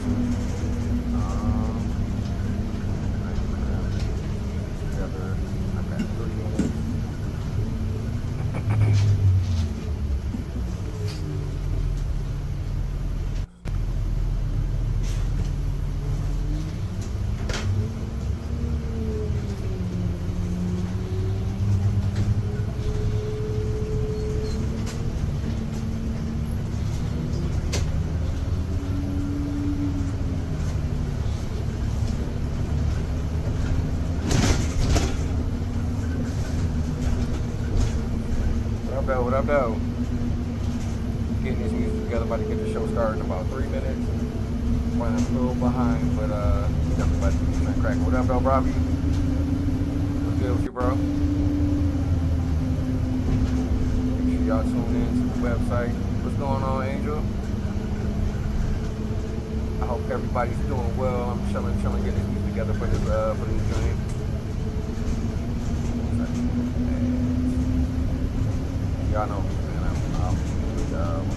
Together, I got 3 minutes. What up, though? Getting this music together, about to get the show started in about 3 minutes. Running a little behind, but definitely about to get this thing cracking. What up, though, Robbie? What's good with you, bro? Make sure y'all tune in to the website. What's going on, Angel? I hope everybody's doing well. I'm chilling, getting this music together for this joint. Y'all know me, man. I'm on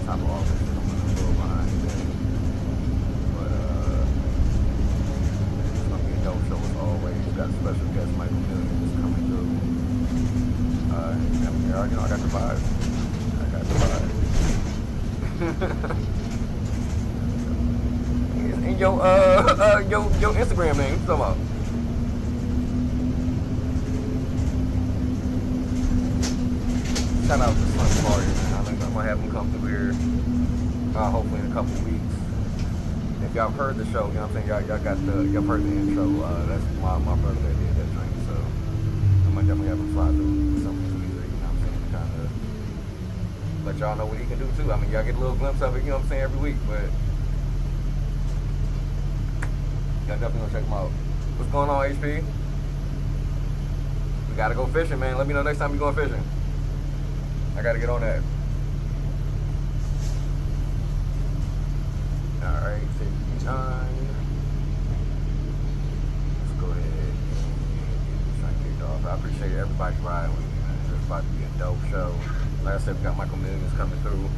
top of all this. I'm a little behind today. But it's gonna be a dope show as always. Got a special guest, Michael Millions, coming through. You already know I got the vibe. And your Instagram name, what's up? Shout out to Slum Party, man. I think I'm gonna have him come through here, hopefully in a couple weeks. If y'all heard the show, you know what I'm saying, y'all heard the intro. That's my brother that did that drink, so I might definitely have him fly through some of his music, you know what I'm saying, to kind of let y'all know what he can do too. I mean, y'all get a little glimpse of it, you know what I'm saying, every week, but y'all definitely gonna check him out. What's going on, HP? We gotta go fishing, man. Let me know next time you're going fishing. I gotta get on that. Alright, 59. Let's go ahead and get this thing kicked off. I appreciate everybody riding with me, man. It's about to be a dope show. Like I said, we got Michael Millions coming through.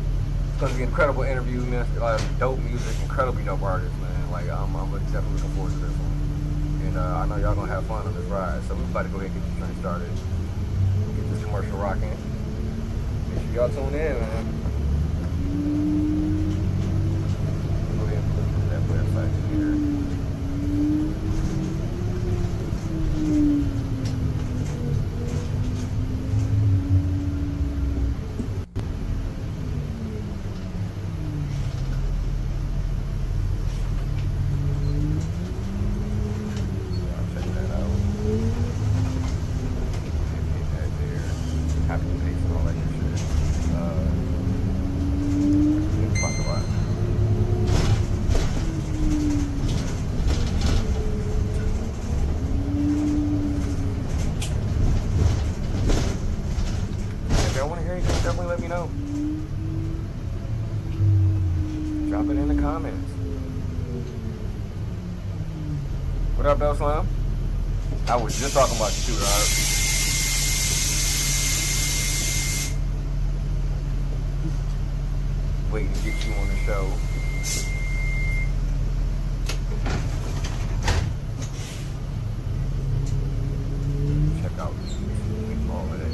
It's gonna be an incredible interview, man. Dope music, incredibly dope artists, man. Like I'm definitely looking forward to this one. And I know y'all gonna have fun on this ride. So we're about to go ahead and get this train started. Get this commercial rocking. Make sure y'all tune in, man. Go ahead and put that website in here. Definitely let me know. Drop it in the comments. What up, though, Slim? I was just talking about you, too, dog. Waiting to get you on the show. Check out all of that shit.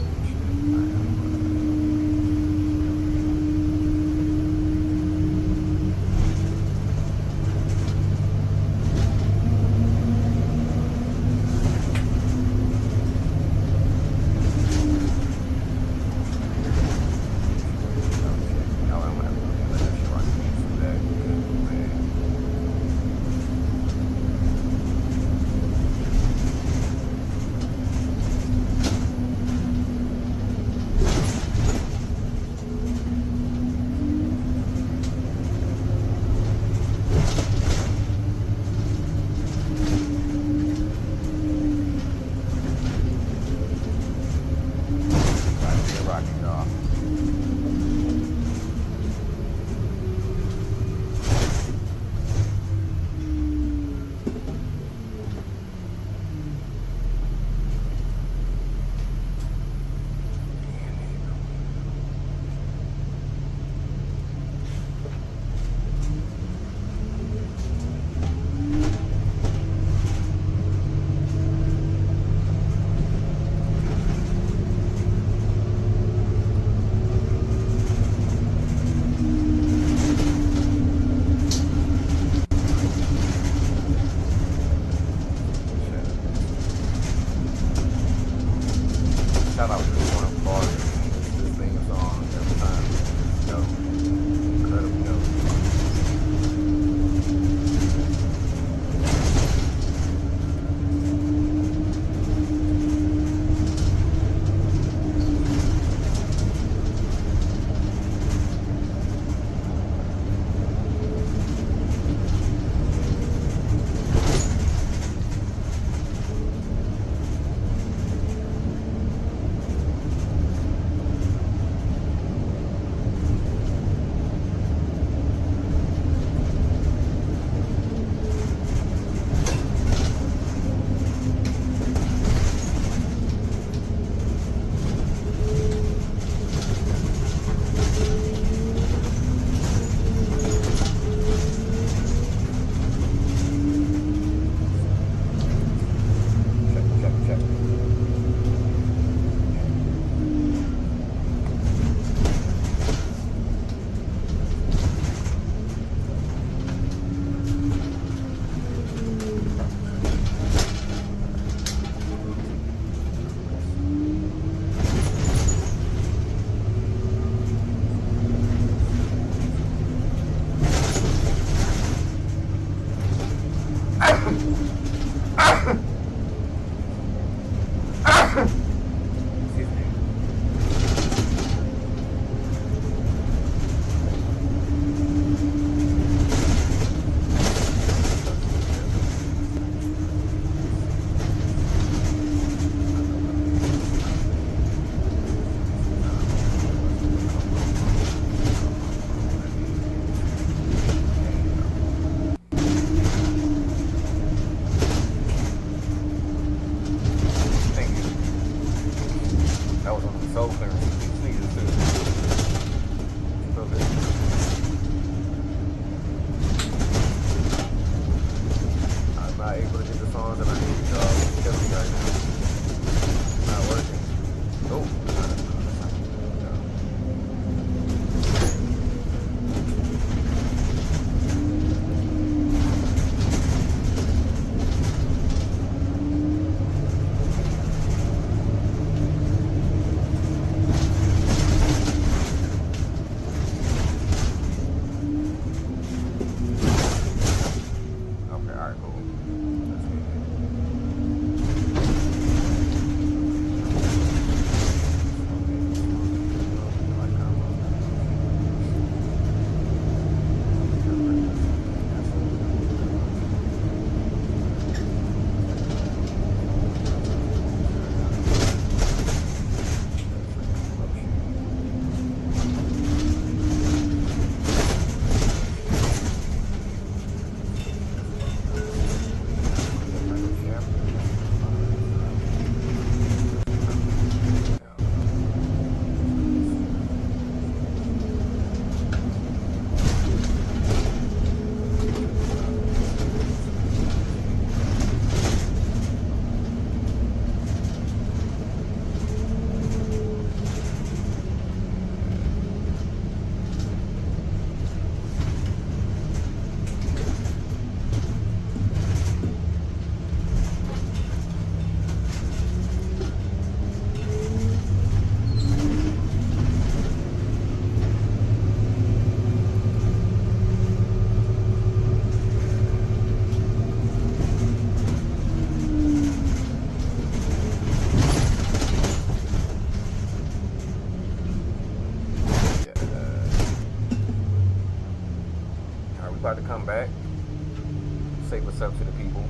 say what's up to the people.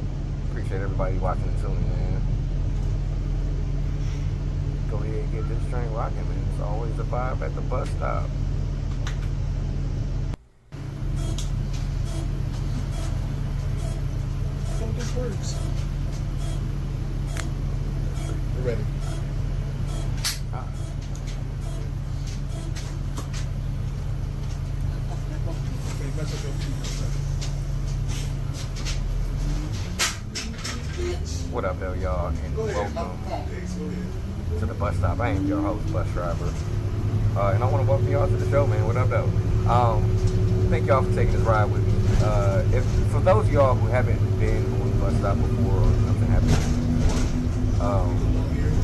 Appreciate everybody watching and tuning in. Go ahead and get this train rocking, man. It's always a vibe at the bus stop. Hope this works. We're ready. What up, though, y'all, and welcome to the bus stop. I am your host, Bus Driver, and I want to welcome y'all to the show, man. What up, though? Thank y'all for taking this ride with me. If for those of y'all who haven't been on the bus stop before or something happened before,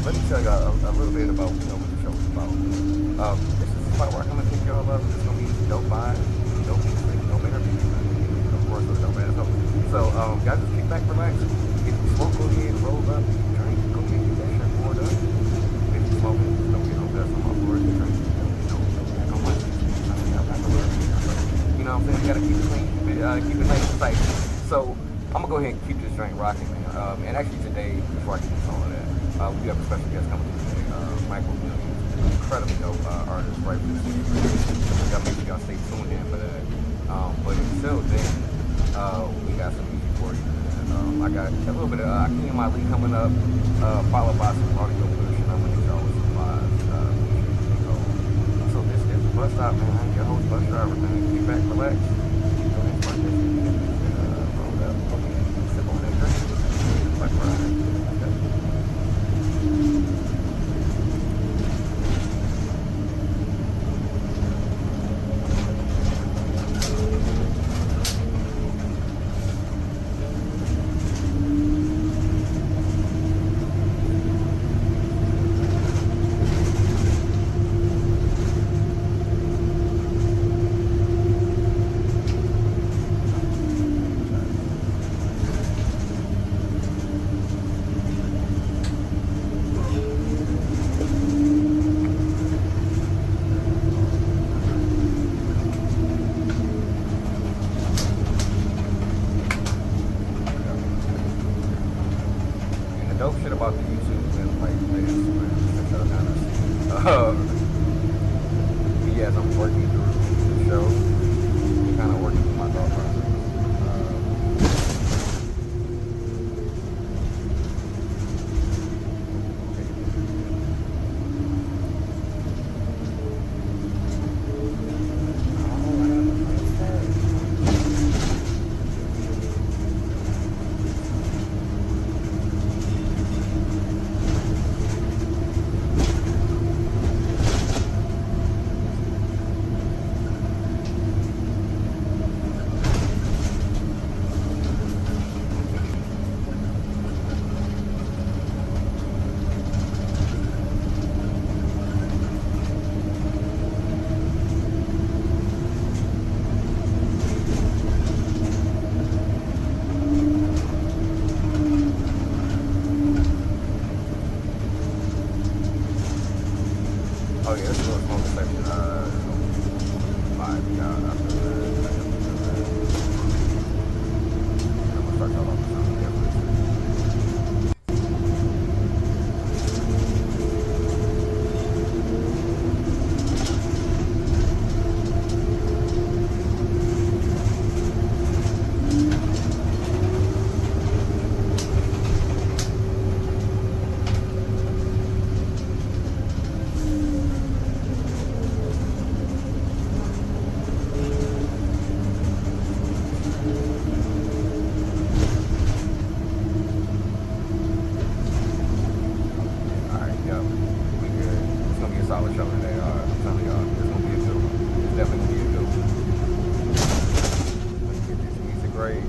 let me tell y'all a little bit about what the show is about. This is the part where I'm gonna take y'all up. It's gonna be dope vibes, dope music, dope interviews, and of course, with dope ass hosts. So, y'all just kick back, relax. If you smoke, go ahead, roll up, drink, go ahead, get that shit poured up. If you smoking, just don't get no dust on my floor. Drink, don't get no money. I'm not gonna worry. You know what I'm saying? You gotta keep it clean, keep it nice and tight. So, I'm gonna go ahead and keep this drink rocking, man. And actually today, before I get into all of that, we have a special guest coming through today, Michael Williams, incredibly dope artist, right from the city. Y'all make sure y'all stay tuned in for that. But until then, we got some music for you. I got a little bit of Akeem Ali coming up, followed by some audio pollution. I'm gonna hit y'all with some live. So this is the bus stop, man. I'm your host, Bus Driver, man. Keep back, relax. Go ahead and start this shit. Roll up, go ahead, sip on that drink. Like right. Dope shit about the YouTube and like the Instagram stuff kind of as I'm working through the show, kind of working through my thought process. Oh yeah, it's a little smoking section. Fine, yeah, I feel that. I'm gonna start y'all off with something different. Solid show today. I'm telling y'all, it's gonna be a good one. It's definitely gonna be a good one. Let's get this music right.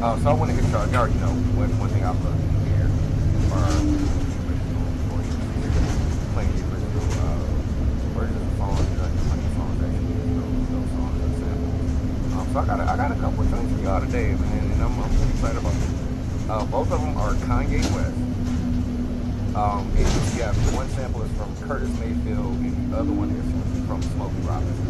So I want to hit y'all. You already know one thing I've loved in here are original voices, playing the original versions of songs, playing songs that those songs and samples. So I got a couple of tunes for y'all today, man, and I'm pretty excited about this. Both of them are Kanye West. You have one sample is from Curtis Mayfield, and the other one is from Smokey Robinson.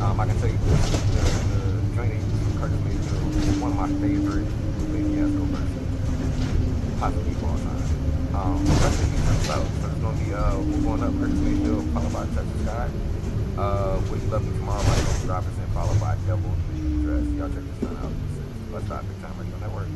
I can tell you the joint from Curtis Mayfield is one of my favorite Lady Asco versions, possibly of all time. That's the Eastern South. So it's gonna be we're going up Curtis Mayfield, followed by Texas Scott. Would You Love Me Tomorrow by Smokey Robinson, followed by Devil Dress. Y'all check this one out. This is Let's Stop Big Time Radio Network.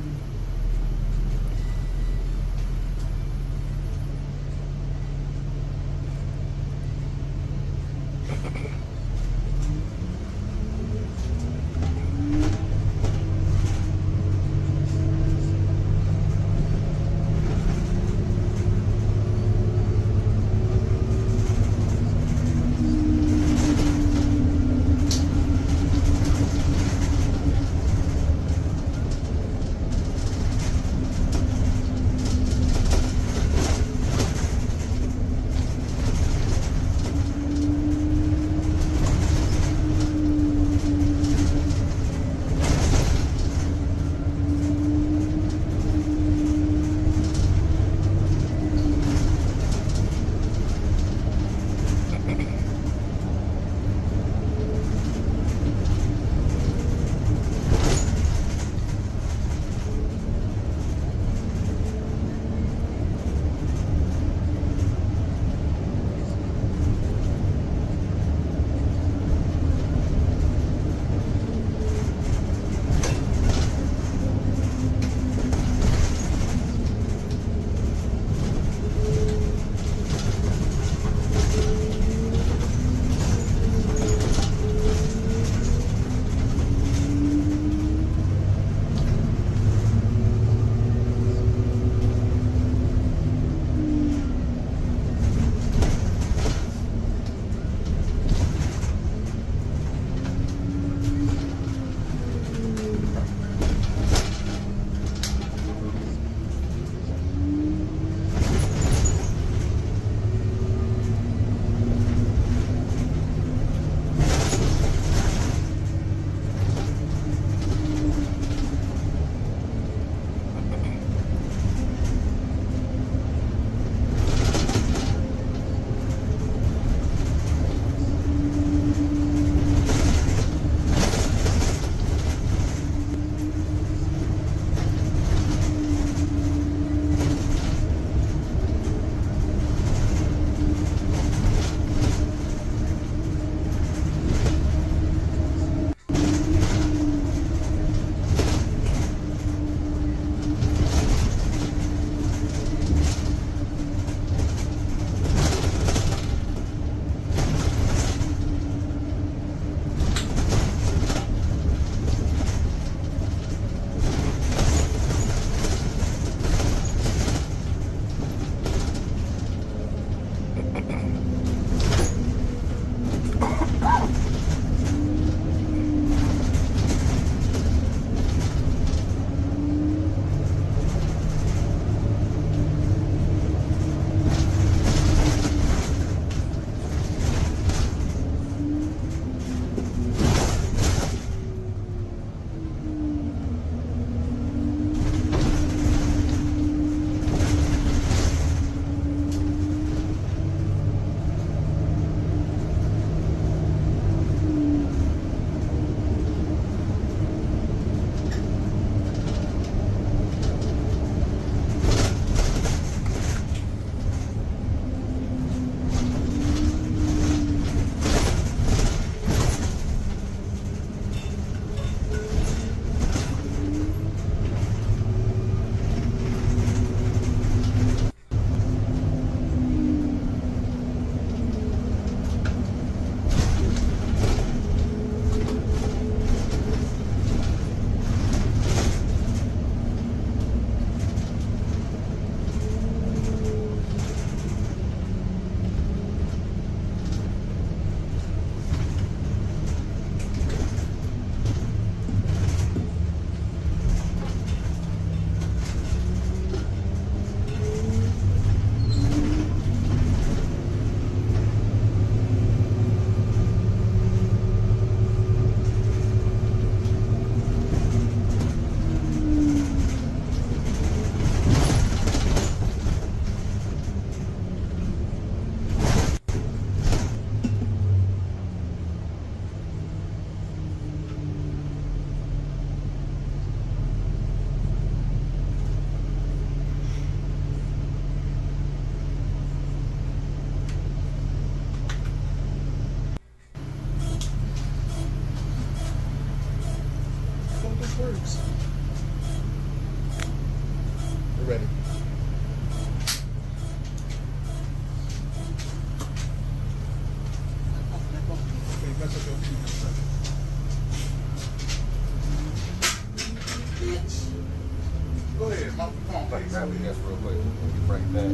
works. We're ready. Okay, mess up your feet in a second. Go ahead, come on, Like, please. grab the desk real quick. You bring it back.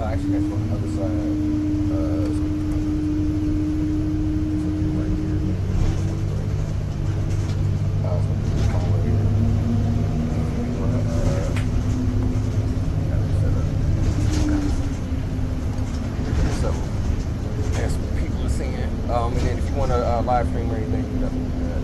Actually, that's on the other side. It's right here. It's gonna be this phone right here. You wanna got it set up. Okay. So, as people are seeing, and then if you wanna live stream or anything, you definitely do that.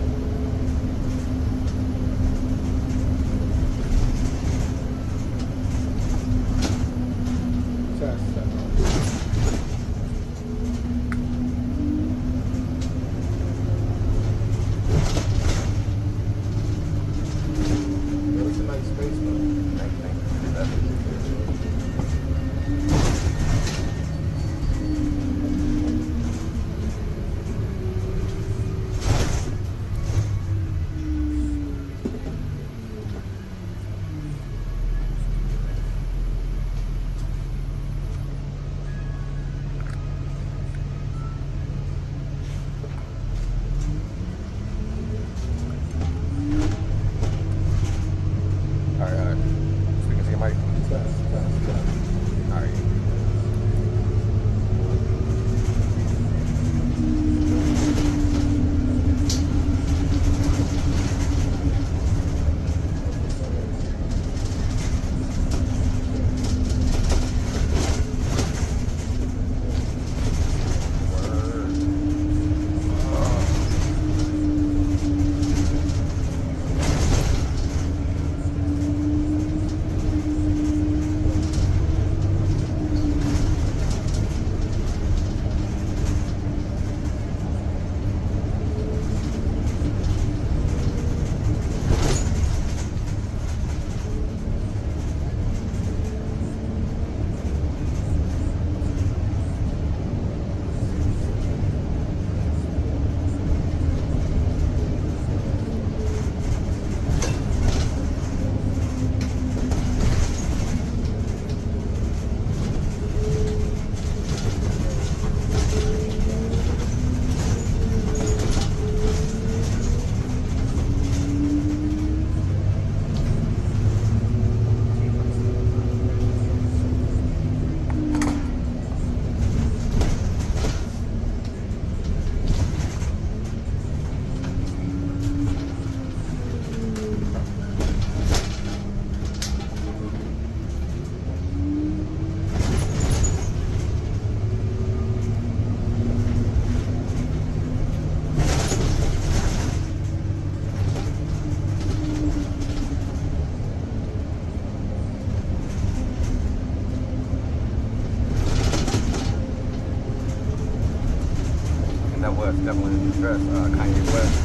Definitely address Kanye West,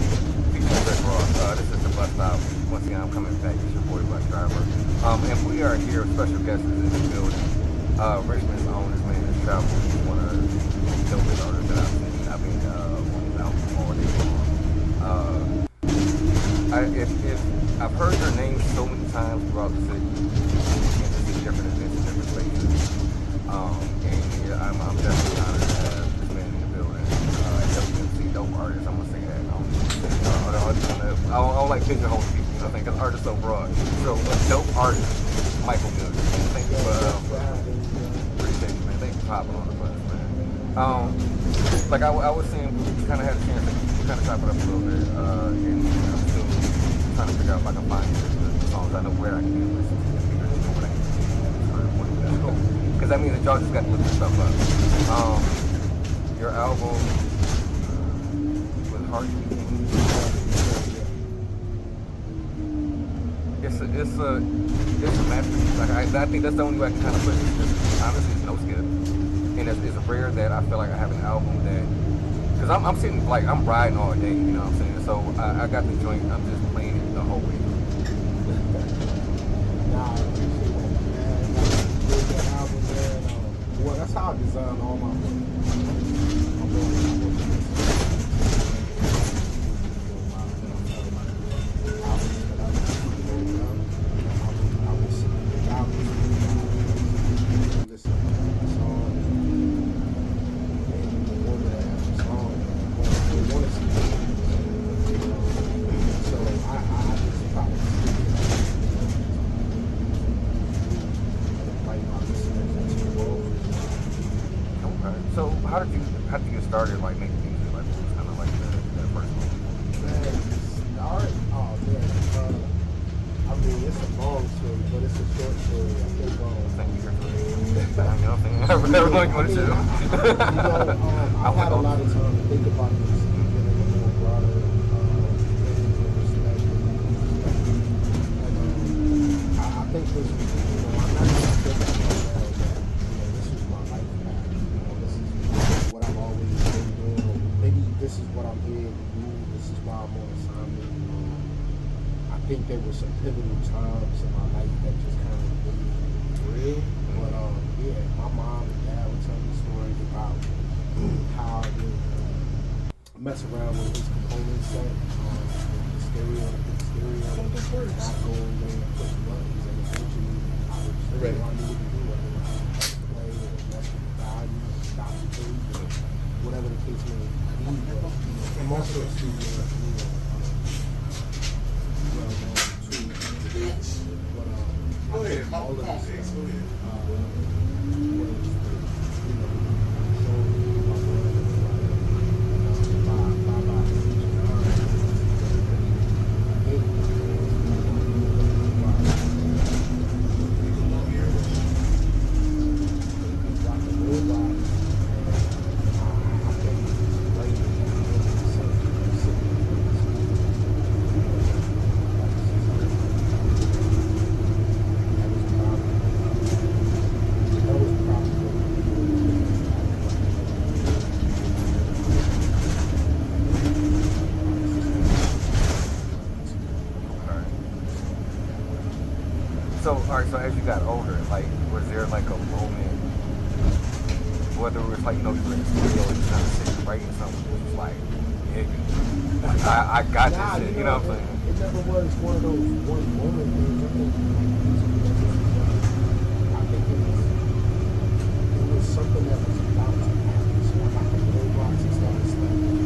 featuring Rick Ross. This is the bus stop. Once again, I'm coming back. It's your boy, Bus Driver. And we are here. Special guests in the building. Richmond's own. His name is Travel. He's one of the dopest artists that I've seen. I've been on his album all day long. If I've heard your name so many times throughout the city, and just in different events, in different places. And yeah, I'm definitely honored to have this man in the building. WMC, dope artist, I'm gonna say that. I don't like pigeonhole people, you know what I think? Because art is so broad. So, a dope artist, Michael Miller. Thank you for, appreciate you, man. Thank you for hopping on the bus, man. Like I was saying, we kind of had a chance to kind of chop it up a little bit, and I'm still trying to figure out if I can find the songs. I know where I can listen to them, because that means that y'all just got to look this stuff up. Your album with Heart Beating, it's a masterpiece. Like I think that's the only way I can kind of put it. Honestly, it's no skip, and it's rare that I feel like I have an album that, because I'm sitting like I'm riding all day, you know what I'm saying? So I got the joint. I'm just playing it the whole way. Well, that's how I design all my work. how did you get started like making music? Like what was kind of like that first one? Man, start. Oh man. I mean, it's a long story, but it's a short story. I think. Thank you for you know, everyone want to I've had a lot of time to think about this and get a more broader perspective. And I think this, I'm not going to think about that. This is my life path. This is what I've always been doing. Maybe this is what I'm here to do. This is why I'm on assignment. I think there were some pivotal times in my life that just kind of really real. But yeah, my mom and dad would tell me stories about how I would mess around with his component set, the stereo, not go in there and push buttons, and eventually I would figure out what I needed to do, whether I had to play or mess with the value, stop the tape, or whatever the case may be. But I'm also a student, all of this stuff, was, So as you got older, like, was there like a moment, whether it was like, you know, you were in the studio and you kind of sitting writing something, it was like, yeah, I got this shit, you know what I'm saying? It never was one of those one moment things. I think it was something that was about to happen. So I got the robots and started studying.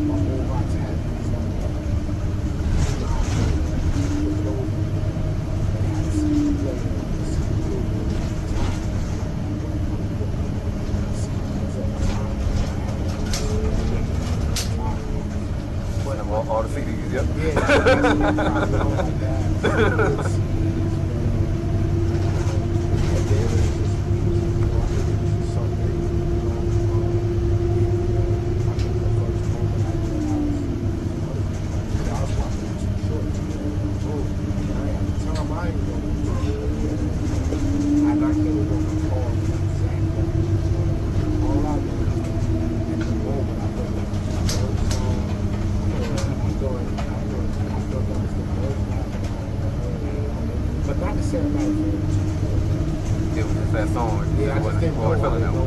My robots had these all the CDs, yep. It was just that song. Yeah, I just didn't know. Feeling that one.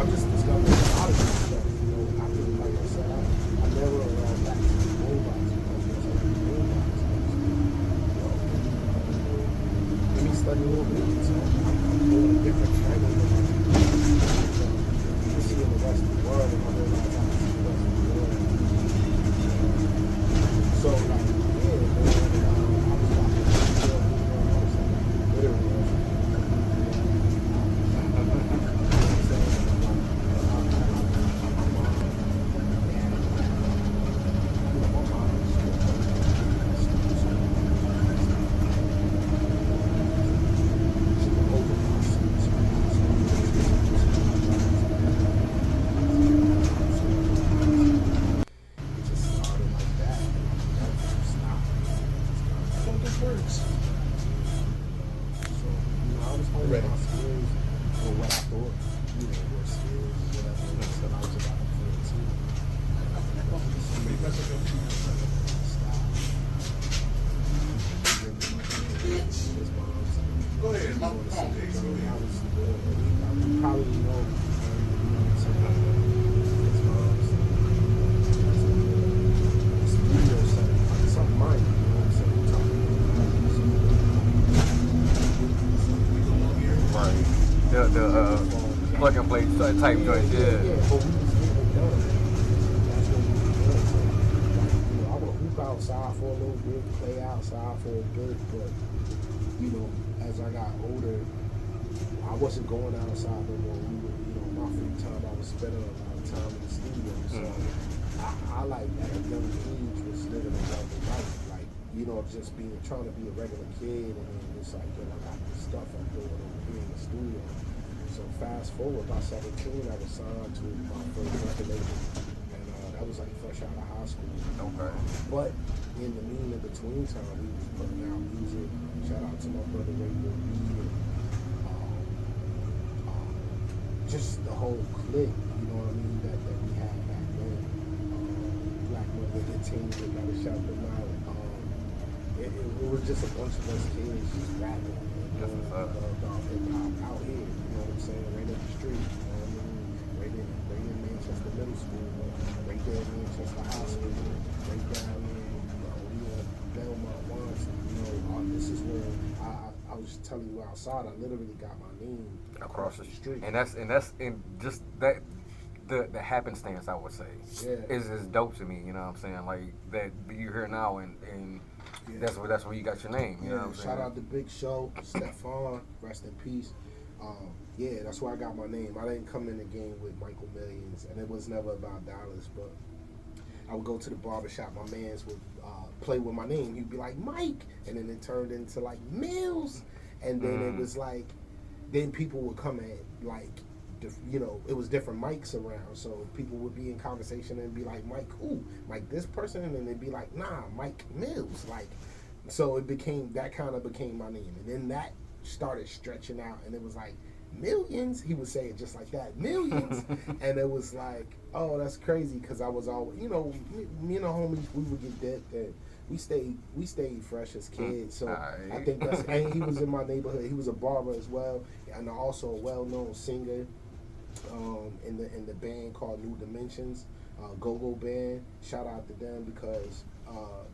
I'm just discovering a lot of this stuff. You know, I feel like I said, I never ran back to the robots because there's so many robots. Let me study a little bit. So I'm doing a different kind of I'm seeing the rest of the world, and I realize I can see the rest of the world. So, like, Go ahead. Probably know. Something mine, Right. The plug and play type joint, yeah. Yeah, but we was getting it done. That's what we were doing. So, like, I would hoop outside for a little bit, play outside. outside for a bit, but you know, as I got older, I wasn't going outside no more. We were, you know, my free time I was spending a lot of time in the studio. So I like at a young age was living a double life, like you know, just trying to be a regular kid, and then it's like, yo, I got this stuff I'm doing over here in the studio. So fast forward, by 17, I was signed to my first record label, and that was like fresh out of high school. Okay. But in the mean in between time, we was putting out music. Shout out to my brother Ray Will B, and just the whole clique, you know what I mean, that we had back then. Black Money Entertainment, gotta shout them out. It was just a bunch of us kids just rapping and doing about hip hop out here, you know what I'm saying, right up the street, you know what I mean, right in Manchester Middle School, right there in Manchester High School, right down there, we on Belmont once, you know, this is where I was just telling you outside, I literally got my name Across the street. And that's in just that the happenstance, I would say, is dope to me. You know what I'm saying? Like that you're here now, and that's where you got your name. You know what I'm saying? Shout out to Big Show, Stefan, rest in peace. That's where I got my name. I didn't come in the game with Michael Millions, and it was never about dollars. But I would go to the barbershop. My mans would play with my name. He'd be like Mike, and then it turned into like Mills, and then it was like. Then people would come at like, you know, it was different mics around, so people would be in conversation and be like, Mike who? Mike this person? And then they'd be like, nah, Mike Mills. Like, so it became, that kind of became my name. And then that started stretching out, and it was like, Millions? He would say it just like that, Millions. And it was like, oh, that's crazy, because I was always, you know, me and the homies, we would get dipped, and we stayed fresh as kids. So I think that's, and he was in my neighborhood. He was a barber as well, and also a well-known singer in the band called New Dimensions, Go-Go Band. Shout out to them, because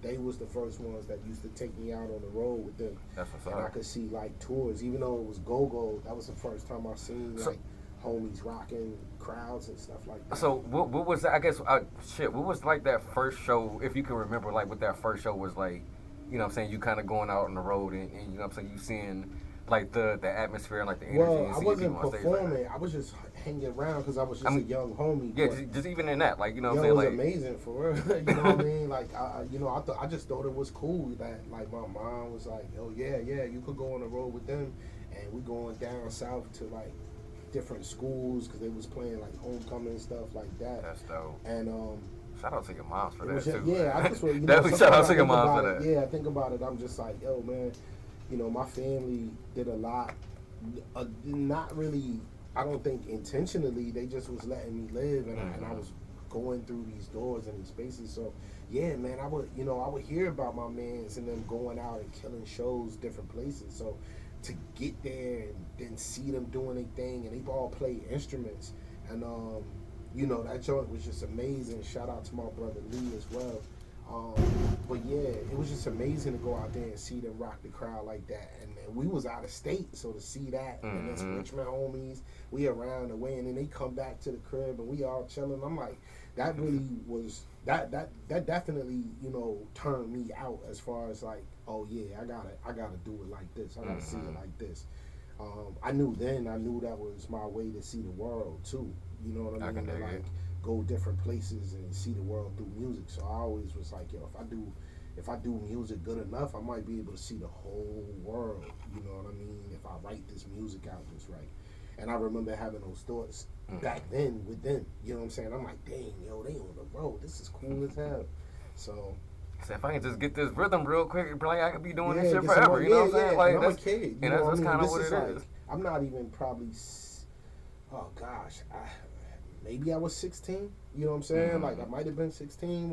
they was the first ones that used to take me out on the road with them. That's what's and up. I could see like tours, even though it was Go-Go. That was the first time I seen like homies rocking crowds and stuff like that. So what was that? I guess what was like that first show, if you can remember, like what that first show was like? You know what I'm saying? You kind of going out on the road, and you know what I'm saying, you seeing like the atmosphere and like the energy. Well, and I seeing wasn't people on stage performing. like I was just hanging around because I was just a young homie. Yeah, just even in that, like, you know what I'm It saying, was like amazing for real. You know what I mean? Like, I just thought it was cool that like my mom was like, oh yeah, you could go on the road with them, and we going down south to like different schools because they was playing like homecoming and stuff like that. That's dope. And shout out to your moms for that too. Yeah, I just you know, definitely shout out to your moms for that. Yeah, I think about it. I'm just like, yo, man, you know, my family did a lot. Not really. I don't think intentionally. They just was letting me live, and I was going through these doors and these spaces. So yeah, man, I would hear about my mans and them going out and killing shows different places. So to get there and then see them doing their thing, and they all play instruments, and you know, that joint was just amazing. Shout out to my brother Lee as well. But yeah, it was just amazing to go out there and see them rock the crowd like that. And we was out of state, so to see that, and that's Richmond homies, we around the way, and then they come back to the crib and we all chilling. I'm like, that really was, that definitely, you know, turned me out as far as like, oh yeah, I gotta do it like this. I gotta see it like this. I knew that was my way to see the world too. You know what I mean? To like go different places and see the world through music. So I always was like, yo, if I do music good enough, I might be able to see the whole world. You know what I mean? If I write this music out just right. And I remember having those thoughts back then with them. You know what I'm saying? I'm like, dang, yo, they on the road. This is cool as hell. So if I can just get this rhythm real quick, like I could be doing this shit forever. You know what I'm saying? Like, I'm a kid. And that's kind of what it is. I'm not even probably. Oh gosh, maybe I was 16. You know what I'm saying? Like I might have been 16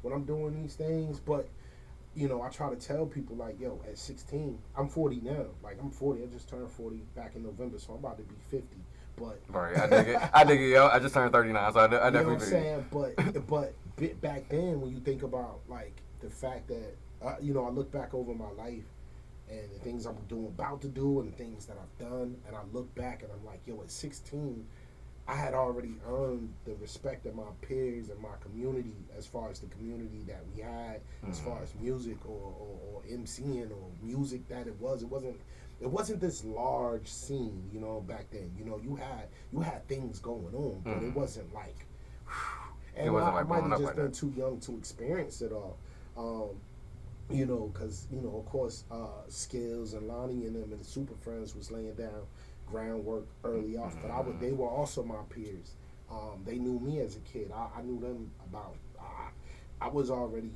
when I'm doing these things. But you know, I try to tell people like, yo, at 16, I'm 40 now. Like I'm 40. I just turned 40 back in November, so I'm about to be 50. But right, I dig it, yo. I just turned 39, so I definitely. You know what I'm saying? But back then, when you think about like the fact that you know, I look back over my life and the things I'm about to do and the things that I've done, and I look back and I'm like, yo, at 16, I had already earned the respect of my peers and my community, as far as the community that we had, as far as music or MCing or music that it wasn't this large scene, you know, back then. You know, you had things going on, but it wasn't like and It wasn't I like might blowing have up just like been that. too young to experience it all. You know, because, you know, of course, Skills and Lonnie and them and the Super Friends was laying down groundwork early off, but they were also my peers. They knew me as a kid. I knew them about. I was already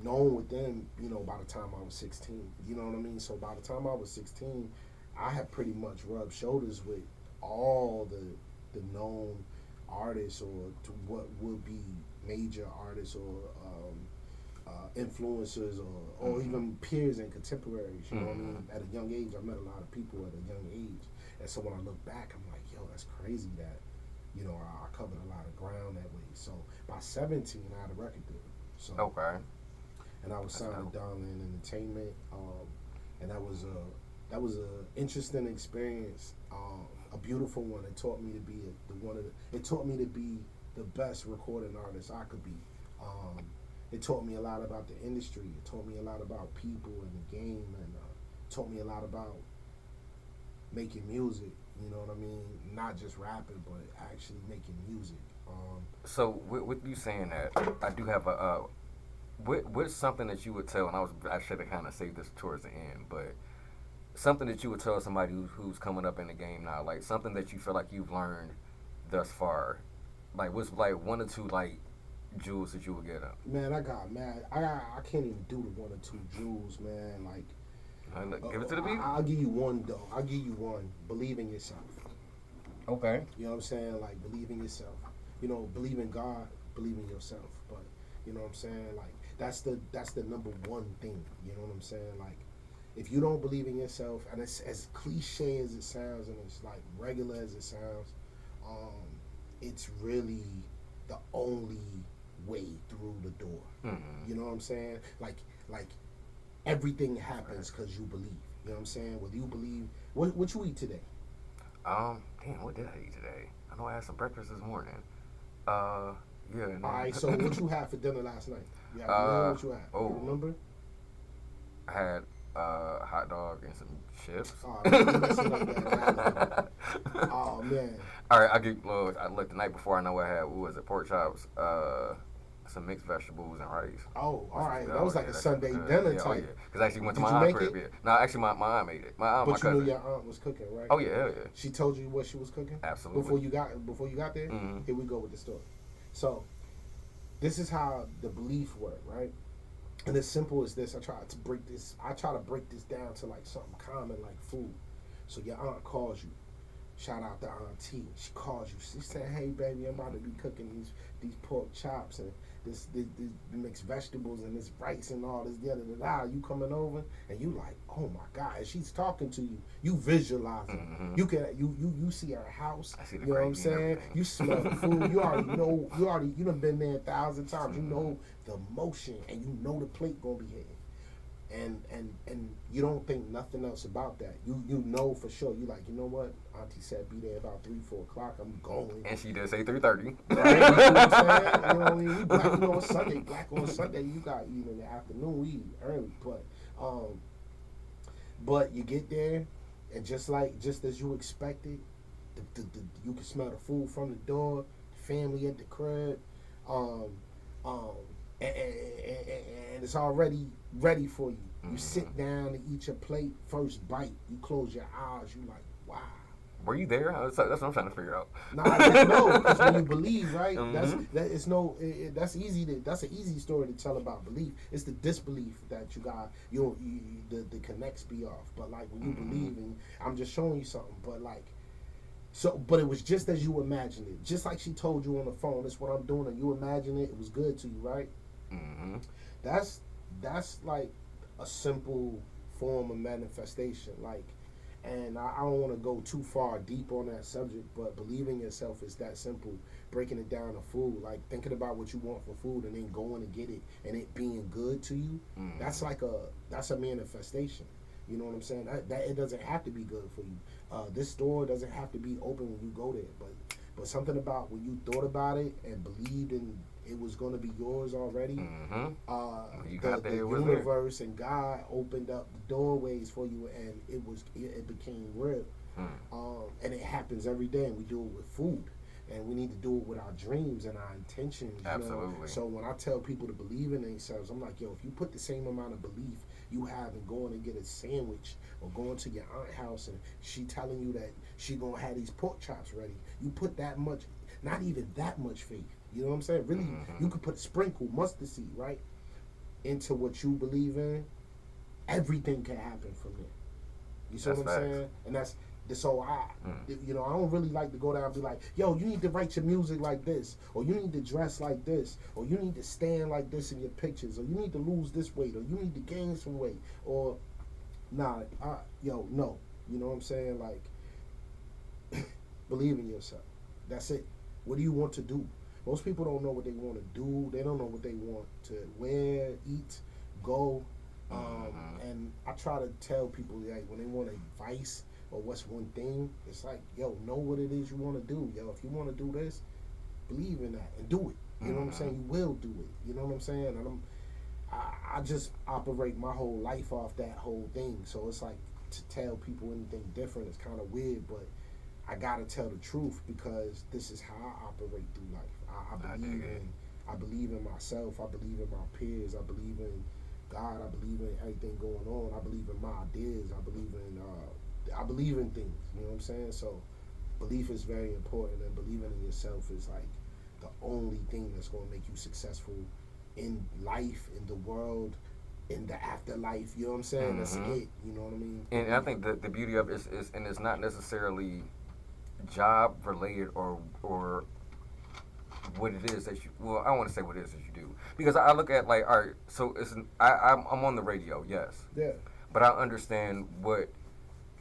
known with them, you know, by the time I was 16. You know what I mean? So by the time I was 16, I had pretty much rubbed shoulders with all the known artists, or to what would be major artists, or influencers, or even peers and contemporaries. You know what I mean? At a young age, I met a lot of people at a young age, and so when I look back, I'm like, yo, that's crazy that, you know, I covered a lot of ground that way. So by 17, I had a record deal. So Okay. and I was That's signed dope. to Downland Entertainment, and that was a interesting experience, a beautiful one. It taught me to be it taught me to be the best recording artist I could be. It taught me a lot about the industry. It taught me a lot about people and the game, and taught me a lot about making music. You know what I mean? Not just rapping, but actually making music. So with you saying that, I do have a what's something that you would tell, and I should have kind of saved this towards the end, but something that you would tell somebody who's coming up in the game now, like something that you feel like you've learned thus far, like what's like one or two like jewels that you would get up. Man, I got mad. I can't even do the one or two jewels, man. Like, Give it to the people. I'll give you one though. I'll give you one. Believe in yourself. Okay. You know what I'm saying? Like, believe in yourself. You know, believe in God, believe in yourself. But you know what I'm saying? Like, that's the number one thing. You know what I'm saying? Like, if you don't believe in yourself, and it's as cliche as it sounds, and it's like regular as it sounds, it's really the only way through the door. You know what I'm saying? Like everything happens because you believe. You know what I'm saying? Whether you believe, what you eat today? Damn, what did I eat today? I know I had some breakfast this morning. Yeah. No. All right. So what you had for dinner last night? You had what you had? Oh. You remember? I had a hot dog and some chips. Oh, man, messing up that analogy. Oh man. All right, I get. I looked the night before. I know I had. What was it? Pork chops, some mixed vegetables and rice. Oh, all right. Oh, That was like yeah, a that's Sunday good. dinner Yeah, type. oh yeah. Because I actually went to Did my you aunt's make crib. it? Yeah. No, actually my aunt made it. My aunt, But my you cousin. knew your aunt was cooking, right? Oh yeah, yeah. She told you what she was cooking? Absolutely. Before you got there? Mhm. Here we go with the story. So, this is how the belief worked, right? And as simple as this, I try to break this down to like something common like food. So your aunt calls you. Shout out to Auntie. She calls you. She said, "Hey baby, I'm about to be cooking these pork chops and this mixed vegetables and this rice and all this You coming over?" And you like, "Oh my God!" And she's talking to you. You visualize it. Mhm. You see her house. I see the You know what I'm gravy and saying? everything. You smell the food. You already know. You done been there 1,000 times. You know the motion, and you know the plate gonna be hitting. And you don't think nothing else about that. You know for sure. You like, you know what? Auntie said be there about 3-4 o'clock. I'm going. And she did say 3:30. Right? You know what I'm saying? You know what I mean? We black, on Sunday. Black on Sunday. You got eat in the afternoon. We eat early, but you get there, and just as you expected, you can smell the food from the door. The family at the crib. And it's already ready for you. You sit down to eat your plate. First bite, you close your eyes. You like, wow. Were you there? That's what I'm trying to figure out. Nah, I just know because when you believe, right? Mhm. That's easy that's an easy story to tell about belief. It's the disbelief that you got. The connects be off. But like when you believe, and I'm just showing you something. But like. So, but it was just as you imagined it. Just like she told you on the phone, "That's what I'm doing," and you imagine it. It was good to you, right? Mm-hmm. That's like a simple form of manifestation. Like, and I don't want to go too far deep on that subject, but believing yourself is that simple. Breaking it down to food, like thinking about what you want for food and then going to get it and it being good to you. That's a manifestation. You know what I'm saying? That it doesn't have to be good for you. This store doesn't have to be open when you go there, but But something about when you thought about it and believed in it was going to be yours already. You got The there, it was there. universe and God opened up the doorways for you, and it became real. And it happens every day, and we do it with food, and we need to do it with our dreams and our intentions. You know? Absolutely. So when I tell people to believe in themselves, I'm like, yo, if you put the same amount of belief you have in going and get a sandwich or going to your aunt's house and she telling you that she gonna have these pork chops ready, you put that much, not even that much faith. You know what I'm saying? Really, you could put sprinkle mustard seed right into what you believe in. Everything can happen from there. You see That's what I'm facts. saying? And that's so I don't really like to go down and be like, yo, you need to write your music like this, or you need to dress like this, or you need to stand like this in your pictures, or you need to lose this weight, or you need to gain some weight, or no. You know what I'm saying? Like, believe in yourself. That's it. What do you want to do? Most people don't know what they want to do. They don't know what they want to wear, eat, go. And I try to tell people, like, when they want advice or what's one thing, it's like, yo, know what it is you want to do. Yo, if you want to do this, believe in that and do it. You know what I'm saying? You will do it. You know what I'm saying? And I just operate my whole life off that whole thing. So it's like, to tell people anything different is kind of weird, but I gotta tell the truth because this is how I operate through life. I believe in myself. I believe in my peers. I believe in God. I believe in everything going on. I believe in my ideas. I believe in things. You know what I'm saying? So belief is very important, and believing in yourself is like the only thing that's going to make you successful in life, in the world, in the afterlife. You know what I'm saying? That's it. You know what I mean? And I think the beauty of it is and it's not necessarily job related or what it is that you, well, I don't want to say what it is that you do, because I look at, like, all right, so I'm on the radio, yes, Yeah. but I understand what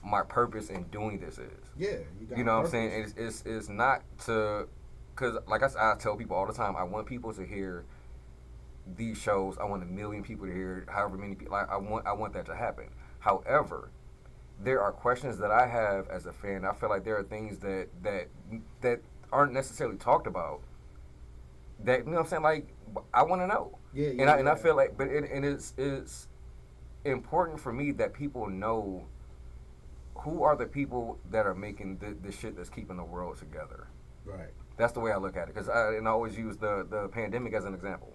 my purpose in doing this is. Yeah. You know what I'm saying? It's not to, because like I tell people all the time, I want people to hear these shows. I want 1 million people to hear, however many people. Like, I want that to happen. However, there are questions that I have as a fan. I feel like there are things that aren't necessarily talked about. That, you know what I'm saying? Like, I want to know. Yeah. And I feel like, but it's important for me that people know who are the people that are making the shit that's keeping the world together. Right. That's the way I look at it. Because I always use the pandemic as an example.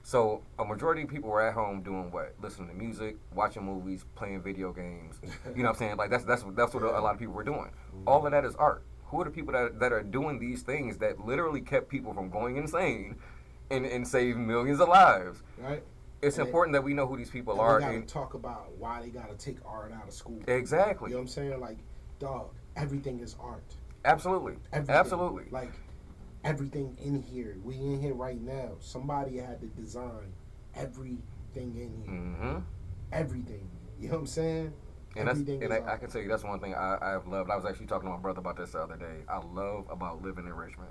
So a majority of people were at home doing what? Listening to music, watching movies, playing video games. You know what I'm saying? Like, that's what a lot of people were doing. All of that is art. Who are the people that are doing these things that literally kept people from going insane and saved millions of lives? Right. It's important that we know who these people and are. We gotta talk about why they gotta take art out of school. Exactly. You know what I'm saying? Like, dog, everything is art. Absolutely. Everything. Absolutely. Like, everything in here. We in here right now. Somebody had to design everything in here. Mm-hmm. Everything. You know what I'm saying? And everything is I can tell you that's one thing I've loved. I was actually talking to my brother about this the other day. I love about living in Richmond.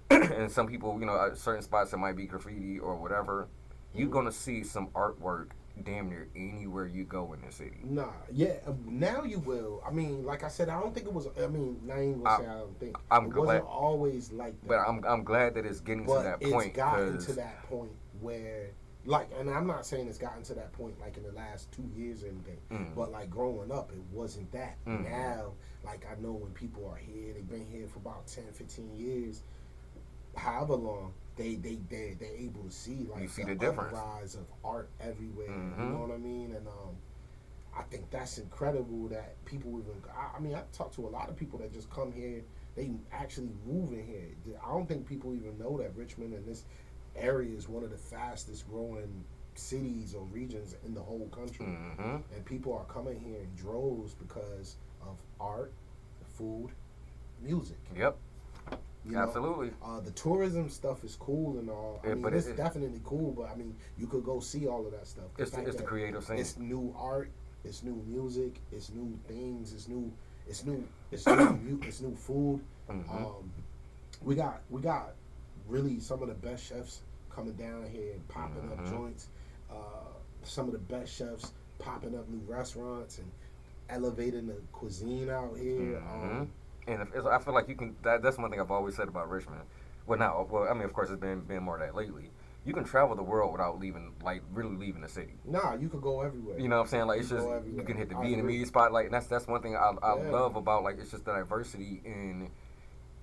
And some people, you know, at certain spots that might be graffiti or whatever, you're going to see some artwork damn near anywhere you go in the city. Nah, yeah, now you will. I mean, like I said, I don't think it was. I mean, I ain't gonna say I don't think. I'm it glad, wasn't always like that. But I'm glad that it's getting to that point. It's gotten to that point where, like, and I'm not saying it's gotten to that point like in the last 2 years or anything, but like growing up, it wasn't that. Now, like, I know when people are here, they've been here for about 10, 15 years, however long. They're able to see, like, you see the difference. Rise of art everywhere. You know what I mean? And I think that's incredible that people even. I mean, I talk to a lot of people that just come here. They actually move in here. I don't think people even know that Richmond and this area is one of the fastest growing cities or regions in the whole country. And people are coming here in droves because of art, food, music. Yep. You know, absolutely. The tourism stuff is cool and all. I mean, it's definitely cool, but I mean, you could go see all of that stuff. It's the creative thing. It's new art. It's new music. It's new things. It's new food. We got really some of the best chefs coming down here and popping up joints. Some of the best chefs popping up new restaurants and elevating the cuisine out here. And I feel like you can. That's one thing I've always said about Richmond. Well, now, well, I mean, of course, it's been more of that lately. You can travel the world without leaving, like really leaving the city. Nah, you could go everywhere. You know what I'm saying? Like You it's can just go everywhere. you can hit the I agree. Vietnamese spot. Like that's one thing I Yeah. love about like it's just the diversity in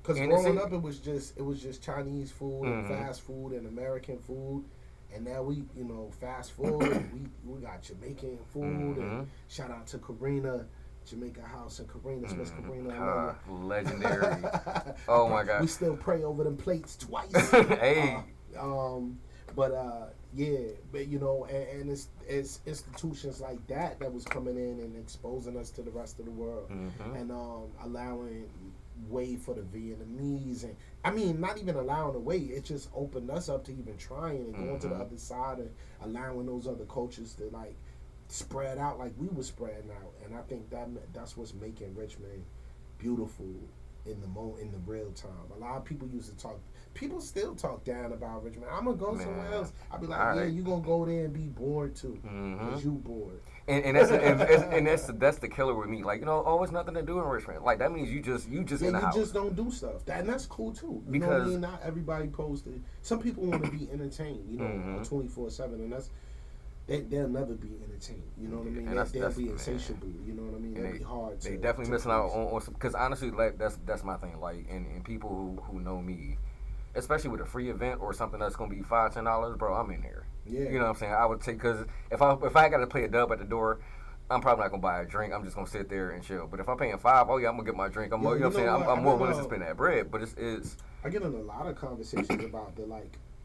Because in the growing city. up, it was just Chinese food and Mhm. fast food and American food, and now we, fast food. we got Jamaican food, Mhm. and shout out to Karina, Jamaica House and Karina Smith. Karina, I love Legendary. ya. Oh my God. We still pray over them plates twice. Hey. But yeah, but and it's institutions like that was coming in and exposing us to the rest of the world, Mhm. and allowing way for the Vietnamese, and I mean not even allowing the way, it just opened us up to even trying and going to the Mhm. other side and allowing those other cultures to like spread out like we were spreading out, and I think that's what's making Richmond beautiful in the real time. A lot of people used to talk. People still talk down about Richmond. I'm gonna go somewhere Man. else. I'll be like, All yeah, right. you gonna go there and be bored too, Mhm. cause you bored. And that's the killer with me. Like oh, it's nothing to do in Richmond. Like that means you just Yeah, in the you house. just don't do stuff. And that's cool too. You know what I Because- mean? Not everybody posted. Some people want to be entertained. Mhm. 24/7, and they'll never be entertained. You know what I mean? And that's- They'll that's- be man. insatiable. You know what I mean? And They'll be hard. They to, definitely to missing out please. on some. Because honestly, like that's my thing. Like and people who know me, especially with a free event or something that's gonna be $5-10, bro, I'm in here. Yeah. You know what I'm saying? I would take because if I got to play a dub at the door, I'm probably not gonna buy a drink. I'm just gonna sit there and chill. But if I'm paying $5, oh yeah, I'm gonna get my drink. Yo, You know what I'm saying? what? I'm I more don't willing to know. spend that bread. But it's I get in a lot of conversations about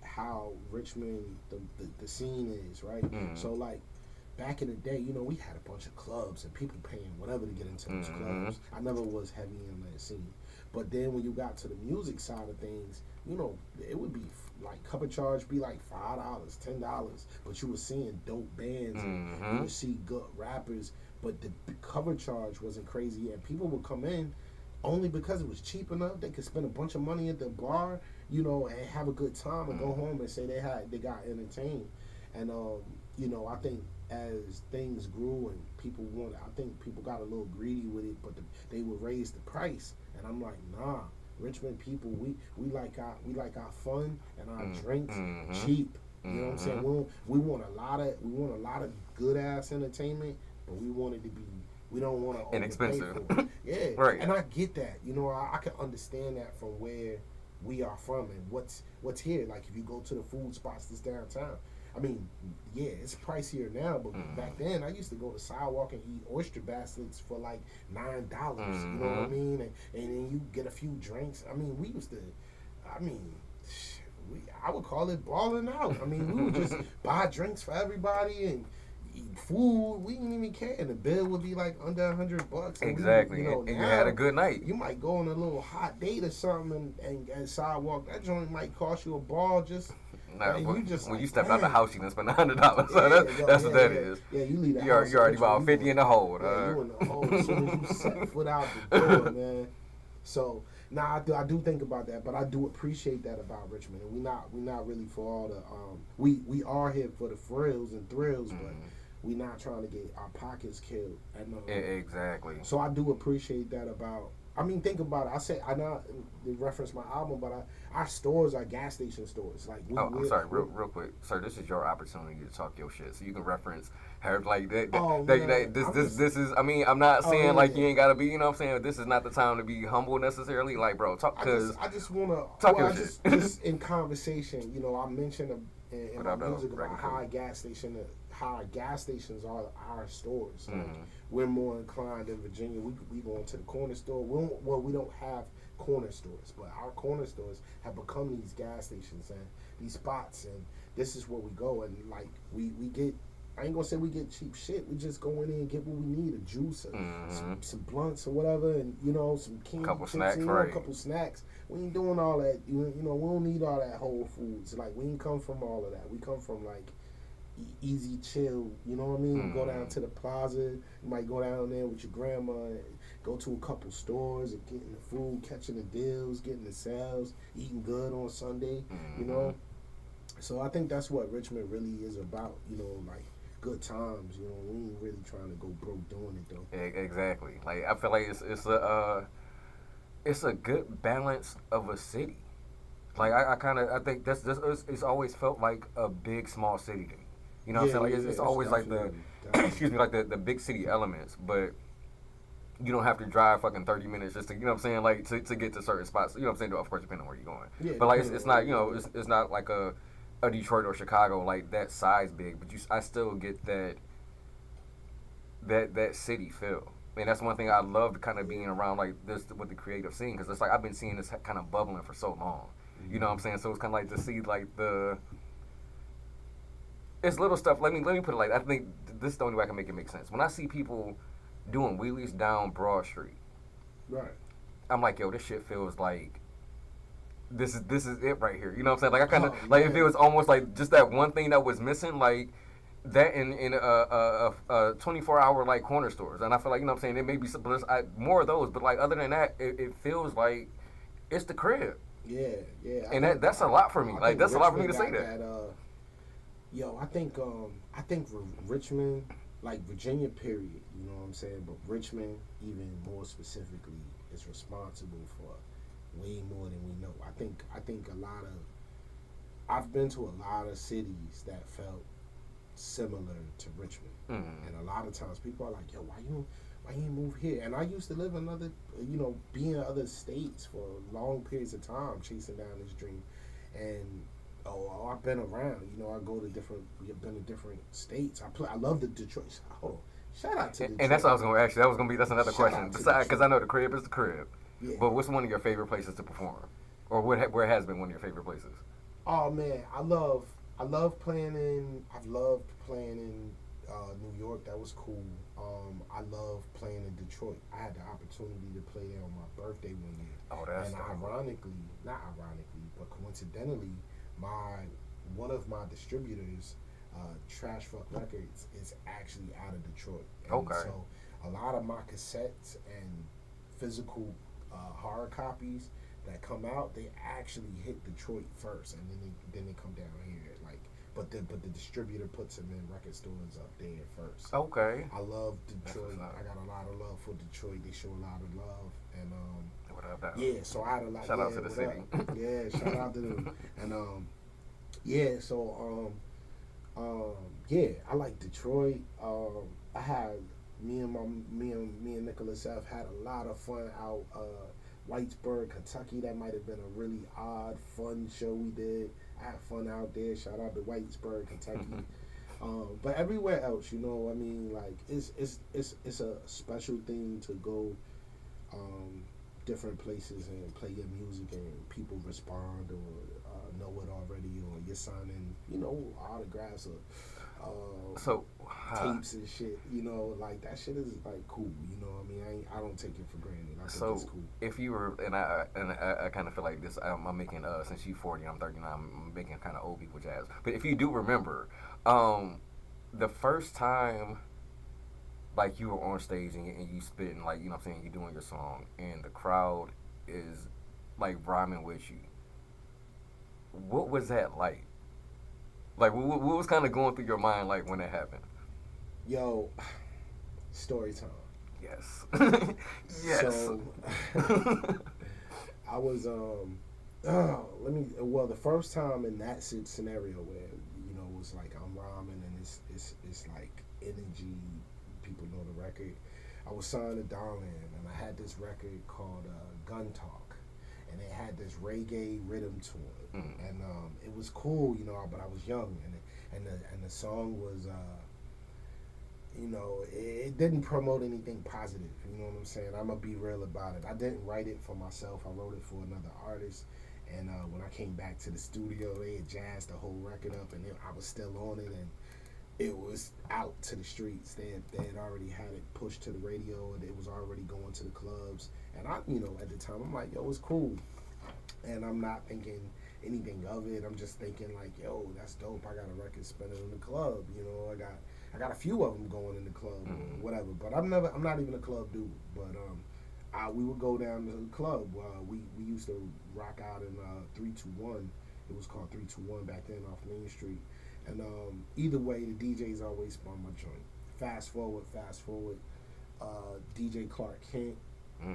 how Richmond the scene is, right? Mhm. So like back in the day, we had a bunch of clubs and people paying whatever to get into those Mhm. clubs. I never was heavy in that scene. But then when you got to the music side of things, it would be like cover charge be like $5, $10, but you were seeing dope bands and you Mhm. would see good rappers, but the cover charge wasn't crazy and people would come in only because it was cheap enough. They could spend a bunch of money at the bar, and have a good time and go home and say they got entertained. And I think as things grew and I think people got a little greedy with it, but they would raise the price. And I'm like, nah, Richmond people, we like our fun and our drinks Mhm. cheap. You know what I'm saying? Mhm. We want a lot of good ass entertainment, but we want it to be. We don't want to Inexpensive. Yeah, Right. And I get that. I can understand that from where we are from and what's here. Like if you go to the food spots that's downtown. I mean, yeah, it's pricier now, but back then I used to go to Sidewalk and eat oyster baskets for like $9. You know what I mean? And then you get a few drinks. I mean, we used to. I mean. I would call it balling out. I mean, we would just buy drinks for everybody and eat food. We didn't even care. And the bill would be like under $100. And Exactly. We, and you now, had a good night. You might go on a little hot date or something and Sidewalk. That joint might cost you a ball just. Nah, and when you just when like, you step out the damn. house, you can spend $100. So Yeah, that's what that is. Yeah, you leave the You're house. already and about 50 in the hole. Yeah, you in the hole as soon as you set foot out the door, man. So now I do think about that, but I do appreciate that about Richmond. And we not really for all the we are here for the frills and thrills, but we not trying to get our pockets killed. And, Exactly. so I do appreciate that about. I mean, think about it. I not reference my album, but our stores are gas station stores. Like, I'm sorry, real quick, sir. This is your opportunity to talk your shit, so you can reference her like that. Oh, that, man. that this is. I mean, I'm not saying yeah, like yeah. you ain't gotta be. You know what I'm saying? This is not the time to be humble necessarily. Like, bro, talk because I just want to talk your shit. just in conversation. I mentioned in my Without the music about record how code. our gas stations are our stores. Like, Mhm. we're more inclined in Virginia. We go into the corner store. We don't have corner stores, but our corner stores have become these gas stations and these spots, and this is where we go. And like we get. I ain't gonna say we get cheap shit. We just go in there and get what we need: a juice, some blunts or whatever, and some candy, Couple chips, snacks, a right. couple snacks. We ain't doing all that. We don't need all that Whole Foods. Like we ain't come from all of that. We come from like easy chill. You know what I mean? Go down to the plaza. You might go down there with your grandma and go to a couple stores and getting the food, catching the deals, getting the sales, eating good on Sunday. You know. So I think that's what Richmond really is about. Like good times. We ain't really trying to go broke doing it though. Exactly. Like I feel like it's a it's a good balance of a city. Like I think it's always felt like a big small city to me. You know what I'm Yeah, saying? Like yeah, it's it's always like the definitely, definitely. excuse me, like the big city elements, but you don't have to drive fucking 30 minutes just to, you know what I'm saying, like to get to certain spots. You know what I'm saying? Of course, depending on where you're going. Yeah, But like depending it's on where not, you you know, go. it's not like a Detroit or Chicago like that size big, but I still get that city feel. And that's one thing I love kind of being around like this with the creative scene because it's like I've been seeing this kind of bubbling for so long. You know what I'm saying? So it's kind of like to see like it's little stuff. Let me put it like I think this is the only way I can make it make sense. When I see people doing wheelies down Broad Street, Right. I'm like, yo, this shit feels like this is it right here. You know what I'm saying? Like I kind of Oh like if it man. was almost like just that one thing that was missing, like that in a 24-hour like corner stores. And I feel like, you know what I'm saying, it may be some, more of those, but like other than that, it feels like it's the crib, Yeah, yeah. and that's a lot for me. I Like think that's a lot for me Richmond to say got that. that. Yo, I think Richmond, like Virginia, period. You know what I'm saying? But Richmond, even more specifically, is responsible for way more than we know. I think a lot of I've been to a lot of cities that felt similar to Richmond, Mm. and a lot of times people are like, "Yo, why you move here?" And I used to live in other, be in other states for long periods of time, chasing down this dream, and I've been around. I go to different, I've been to different states. I love the Detroit. Hold on, shout out to Detroit. And that's what I was gonna ask you. That's another Shout question. out to Besides, because I Detroit. know the crib is the crib, Yeah. but what's one of your favorite places to perform, or where has been one of your favorite places? Oh man, I love playing in. I've loved playing in New York. That was cool. I love playing in Detroit. I had the opportunity to play there on my birthday one year, Oh, that's and not ironically, but coincidentally, my one of my distributors, Trash Fuck Records, is actually out of Detroit. And Okay. so a lot of my cassettes and physical hard copies that come out, they actually hit Detroit first, and then they come down here. Like, but the distributor puts them in record stores up there first. Okay. I love Detroit. what's up. I got a lot of love for Detroit. They show a lot of love, and What up, dog? yeah. So I had a lot. Shout yeah, out to the what city. up? Yeah, shout out to them, and yeah. So yeah, I like Detroit. I had me and Nicholas F had a lot of fun out Whitesburg, Kentucky. That might have been a really odd, fun show we did. I had fun out there. Shout out to Whitesburg, Kentucky. But everywhere else, I mean, like it's a special thing to go different places and play your music and people respond or know it already, or you're signing, autographs or So, tapes and shit. Like that shit is like cool. What I mean, I don't take it for granted. I think so it's cool. if you were, and I kind of feel like this, I'm making since you 40, I'm 39, I'm making kind of old people jazz. But if you do remember, the first time like you were on stage and you spitting, like, you know what I'm saying, you doing your song and the crowd is like rhyming with you, what was that like? Like what was kind of going through your mind like when that happened? Yo, story time. Yes. Yes. So I was the first time in that scenario where it was like I'm rhyming and it's like energy. People know the record. I was signed to Darlin, and I had this record called Gun Talk, and it had this reggae rhythm to it, and it was cool, but I was young, and the song was. It didn't promote anything positive. You know what I'm saying? I'm gonna be real about it. I didn't write it for myself. I wrote it for another artist. And when I came back to the studio, they had jazzed the whole record up, and I was still on it, and it was out to the streets. They had already had it pushed to the radio, and it was already going to the clubs. And I, at the time, I'm like, yo, it's cool. And I'm not thinking anything of it. I'm just thinking like, yo, that's dope. I got a record spinning in the club. I got a few of them going in the club or whatever. But I'm not even a club dude. But we would go down to the club. We used to rock out in 321. It was called 321 back then off Main Street. And either way, the DJs always spun my joint. Fast forward. DJ Clark Kent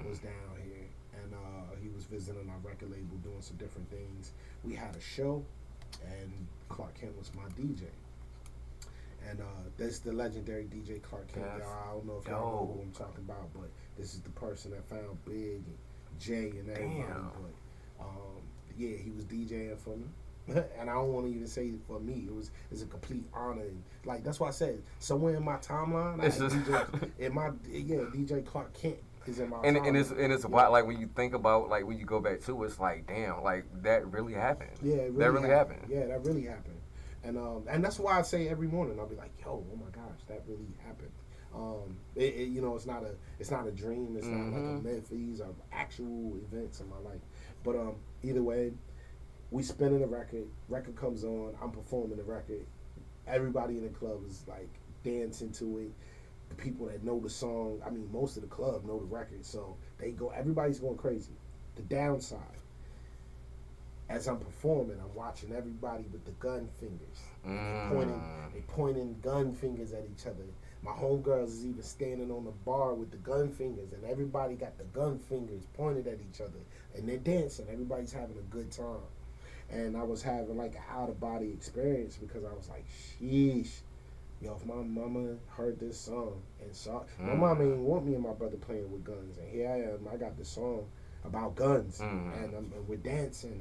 was down here, and he was visiting our record label, doing some different things. We had a show, and Clark Kent was my DJ. And that's the legendary DJ Clark Kent. That's Y'all, I don't know if y'all know who I'm talking about, but this is the person that found Big and Jay and everybody. Damn. But yeah, he was DJing for me. And I don't want to even say for me. It's a complete honor. And, like, that's why I said somewhere in my timeline, It's just DJ Clark Kent is in my and timeline. it's wild. Like when you think about like when you go back to it, it's like damn, like that really happened. Yeah, it that really happened. Yeah, that really happened. And that's why I say every morning I'll be like, yo, oh my gosh, that really happened. You know, it's not a dream. It's not like a myth. These are actual events in my life. But either way, we spinning the record. Record comes on. I'm performing the record. Everybody in the club is like dancing to it. The people that know the song, I mean, most of the club know the record, so they go. Everybody's going crazy. The downside, as I'm performing, I'm watching everybody with the gun fingers. They pointing gun fingers at each other. My homegirls is even standing on the bar with the gun fingers, and everybody got the gun fingers pointed at each other, and they're dancing. Everybody's having a good time. And I was having like an out-of-body experience because I was like, sheesh. Yo, if my mama heard this song and saw, my mama ain't want me and my brother playing with guns, and here I am. I got this song about guns, and we're dancing,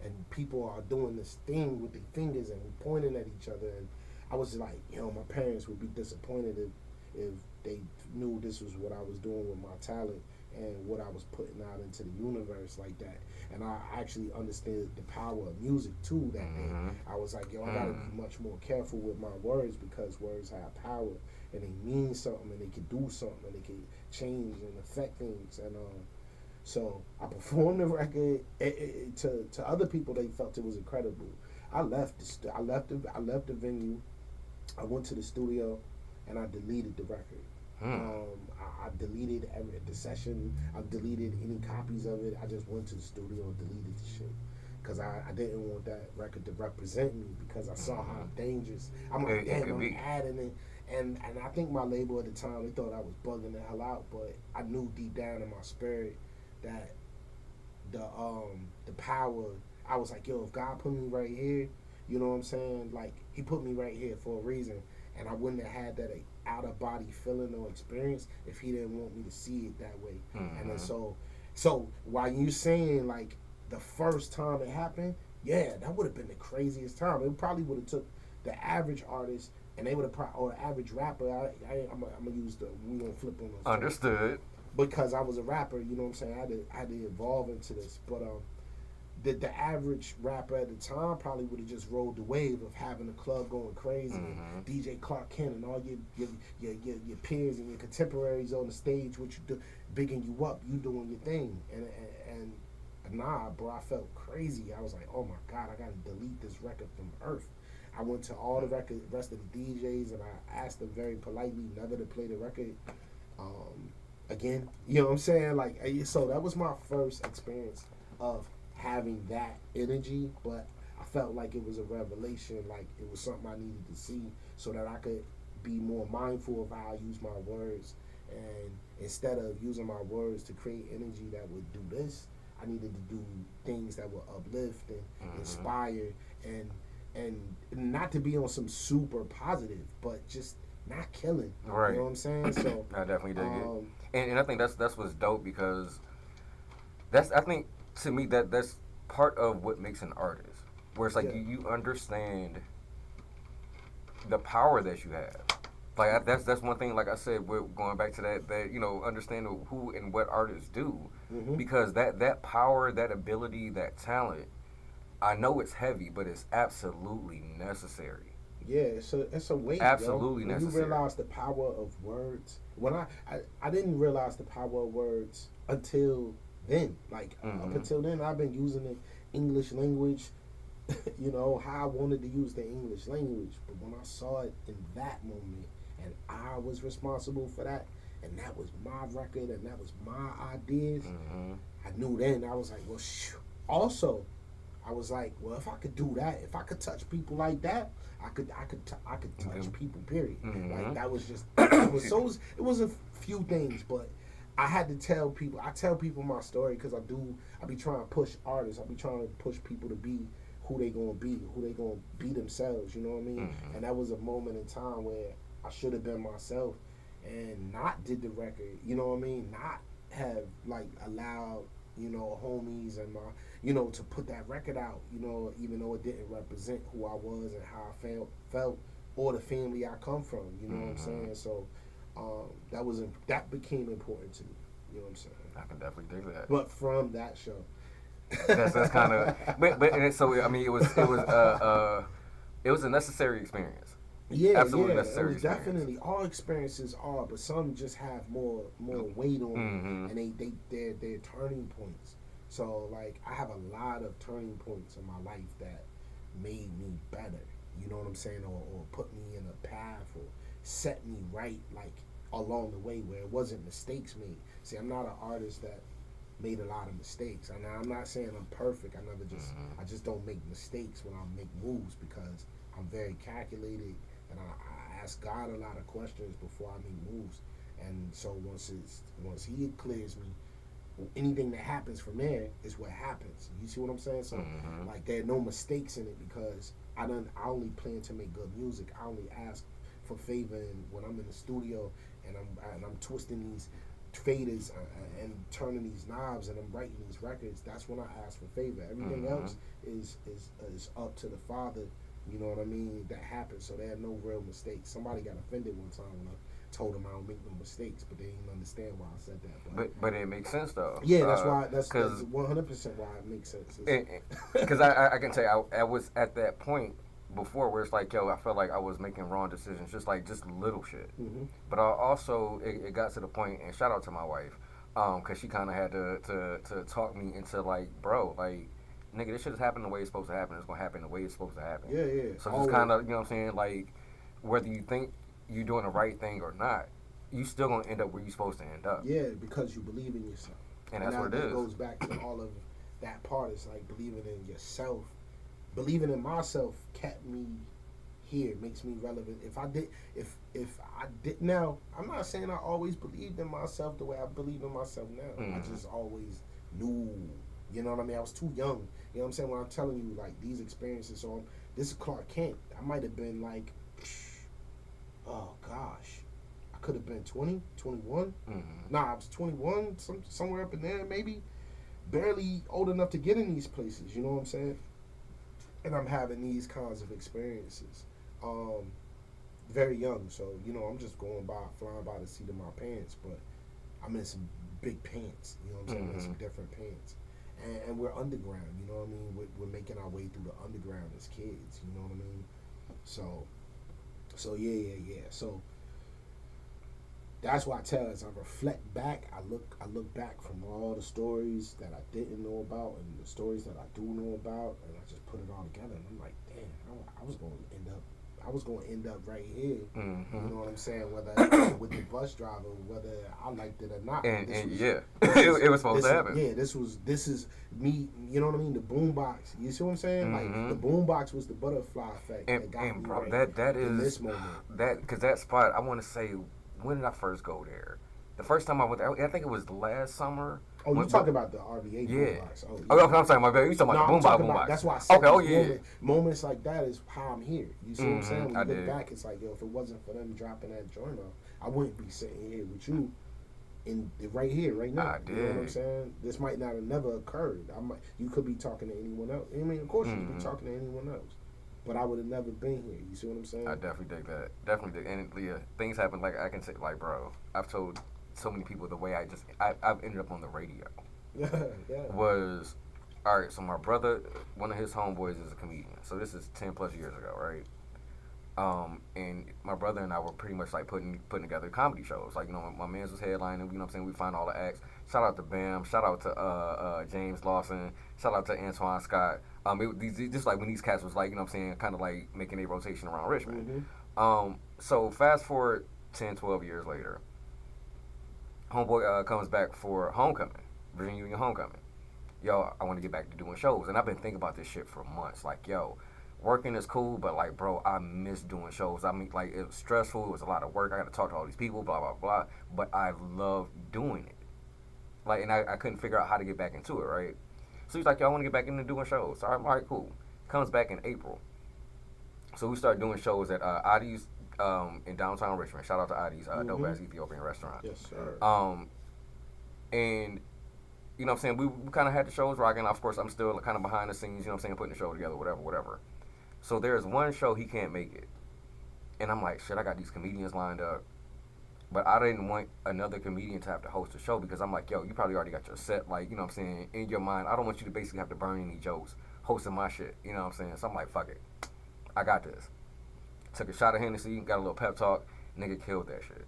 and people are doing this thing with their fingers and we're pointing at each other. And I was like, my parents would be disappointed if they knew this was what I was doing with my talent and what I was putting out into the universe like that. And I actually understood the power of music too that day. I was like, I gotta be much more careful with my words because words have power and they mean something and they can do something and they can change and affect things. And so I performed the record. To other people, they felt it was incredible. I left the venue. I went to the studio and I deleted the record. I deleted the session. I deleted any copies of it. I just went to the studio and deleted the shit because I didn't want that record to represent me because I saw how dangerous. I'm like, damn, I'm adding it. And I think my label at the time, they thought I was bugging the hell out, but I knew deep down in my spirit that the power. I was like, yo, if God put me right here, you know what I'm saying? Like, he put me right here for a reason. And I wouldn't have had that out-of-body feeling or experience if he didn't want me to see it that way. And then so while you saying, like, the first time it happened, yeah, that would have been the craziest time. It probably would have took the average artist, and they would have or the average rapper. I'm gonna use we gonna flip on those. Understood. Terms. Because I was a rapper, you know what I'm saying? I had to evolve into this, but the average rapper at the time probably would have just rode the wave of having the club going crazy, and DJ Clark Kent and all your peers and your contemporaries on the stage, what you do, bigging you up, you doing your thing, and nah, bro, I felt crazy. I was like, oh my God, I gotta delete this record from Earth. I went to all the rest of the DJs and I asked them very politely never to play the record again. You know what I'm saying? Like, so that was my first experience of having that energy, but I felt like it was a revelation, like it was something I needed to see so that I could be more mindful of how I use my words. And instead of using my words to create energy that would do this, I needed to do things that would uplift and inspire and not to be on some super positive, but just not killing. Right. You know what I'm saying? So I definitely dig it. And I think that's what's dope because I think to me that's part of what makes an artist. Where it's like you understand the power that you have. Like that's one thing. Like I said, we're going back to that understand who and what artists do, because that power, that ability, that talent, I know it's heavy, but it's absolutely necessary. Yeah, it's a weight. Absolutely when necessary. You realize the power of words. When I didn't realize the power of words until then. Like up until then, I've been using the English language. You know how I wanted to use the English language, but when I saw it in that moment, and I was responsible for that, and that was my record, and that was my ideas, I knew then. I was like, well, also, I was like, well, if I could do that, if I could touch people like that, I could touch people. Period. Like that was just. It was a few things, but I had to tell people. I tell people my story because I be trying to push artists. I be trying to push people to be who they gonna be, who they gonna be themselves. You know what I mean? Mhm. And that was a moment in time where I should have been myself and not did the record. You know what I mean? Not have like allowed homies and my to put that record out. Even though it didn't represent who I was and how I felt or the family I come from. You know what I'm saying? So that became important to me. You know what I'm saying? I can definitely dig that. But from that show. That's kind of, but and so I mean it was a necessary experience. Yeah, Absolutely yeah. necessary It was experience. definitely all experiences are, but some just have more weight on them, Mhm. and they're turning points. So like I have a lot of turning points in my life that made me better. You know what I'm saying, or put me in a path or set me right like along the way where it wasn't mistakes made. See, I'm not an artist that made a lot of mistakes. And I'm not saying I'm perfect. I just don't make mistakes when I make moves because I'm very calculated and I ask God a lot of questions before I make moves. And so once He clears me, anything that happens from there is what happens. You see what I'm saying? So like there are no mistakes in it because I only plan to make good music. I only ask for favor when I'm in the studio and I'm twisting these faders and turning these knobs and I'm writing these records. That's when I ask for favor. Everything else is up to the Father. You know what I mean? That happens. So there are no real mistakes. Somebody got offended one time when I told them I don't make no mistakes, but they didn't understand why I said that. But it makes sense though. Yeah, that's why. That's 100% why it makes sense. Because I can tell you, I was at that point before where it's like, yo, I felt like I was making wrong decisions, just little shit. But I also it got to the point, and shout out to my wife, because she kind of had to talk me into like, bro, like, nigga, this shit is happening the way it's supposed to happen. It's gonna happen the way it's supposed to happen. Yeah, yeah. So just kind of, you know what I'm saying, like, whether you think you're doing the right thing or not, you still gonna end up where you're supposed to end up. Yeah, because you believe in yourself. And that's what it is. It goes back to all of that part. It's like believing in yourself. Believing in myself kept me here, makes me relevant. If I did now, I'm not saying I always believed in myself the way I believe in myself now. I just always knew, you know what I mean? I was too young. You know what I'm saying? When I'm telling you like these experiences, so this is Clark Kent. I might have been like, oh gosh, I could have been 20, 21. Nah, I was 21, somewhere up in there, maybe. Barely old enough to get in these places, you know what I'm saying? And I'm having these kinds of experiences. Very young, so, I'm just flying by the seat of my pants, but I'm in some big pants, you know what I'm saying? In some different pants. And we're underground, you know what I mean? We're making our way through the underground as kids, you know what I mean? So yeah. So that's why I tell as I reflect back, I look back from all the stories that I didn't know about and the stories that I do know about, and I just put it all together, and I'm like, damn, I was going to end up right here. You know what I'm saying? Whether with the bus driver, whether I liked it or not. It was supposed to happen. Yeah, this is me. You know what I mean? The boombox. You see what I'm saying? Like the boombox was the butterfly effect that got me bro, right that is in this moment. Because that spot, I want to say, when did I first go there? The first time I went there, I think it was last summer. Oh, you talking about the RVA boombox? I'm sorry, my bad. You talking about the boombox? That's why I said okay. Moments like that is how I'm here. You see what I'm saying? When you look did. back, it's like, yo, if it wasn't for them dropping that joint off, I wouldn't be sitting here with you right here, right now. You know what I'm saying? This might not have never occurred. You could be talking to anyone else. I mean, of course you could be talking to anyone else. But I would have never been here. You see what I'm saying? I definitely dig that. Definitely dig. And Leah, things happen. Like I can say, like, bro, I've told so many people the way I've ended up on the radio. Yeah. Was all right. So my brother, one of his homeboys is a comedian. So this is 10 plus years ago, right? And my brother and I were pretty much like putting together comedy shows. Like, my man's was headlining. You know what I'm saying? We find all the acts. Shout out to Bam. Shout out to James Lawson. Shout out to Antoine Scott. Just like when these cats was like, you know what I'm saying, kind of like making a rotation around Richmond. So fast forward 10, 12 years later, homeboy comes back for homecoming, Virginia Union homecoming. Yo, I want to get back to doing shows, and I've been thinking about this shit for months. Like, yo, working is cool, but like, bro, I miss doing shows. I mean, like, it was stressful. It was a lot of work. I got to talk to all these people, blah blah blah. But I love doing it. Like, and I couldn't figure out how to get back into it, right? So he's like, yo, I want to get back into doing shows. So I'm all right, cool. Comes back in April. So we start doing shows at Adi's in downtown Richmond. Shout out to Adi's, dope ass Ethiopian restaurant. Yes, sir. And you know what I'm saying, we kind of had the shows rocking. Of course, I'm still kind of behind the scenes, you know what I'm saying, putting the show together, whatever. So there's one show he can't make it. And I'm like, shit, I got these comedians lined up. But I didn't want another comedian to have to host a show because I'm like, yo, you probably already got your set, like, you know what I'm saying, in your mind. I don't want you to basically have to burn any jokes hosting my shit, you know what I'm saying? So I'm like, fuck it. I got this. Took a shot of Hennessy, got a little pep talk, nigga killed that shit.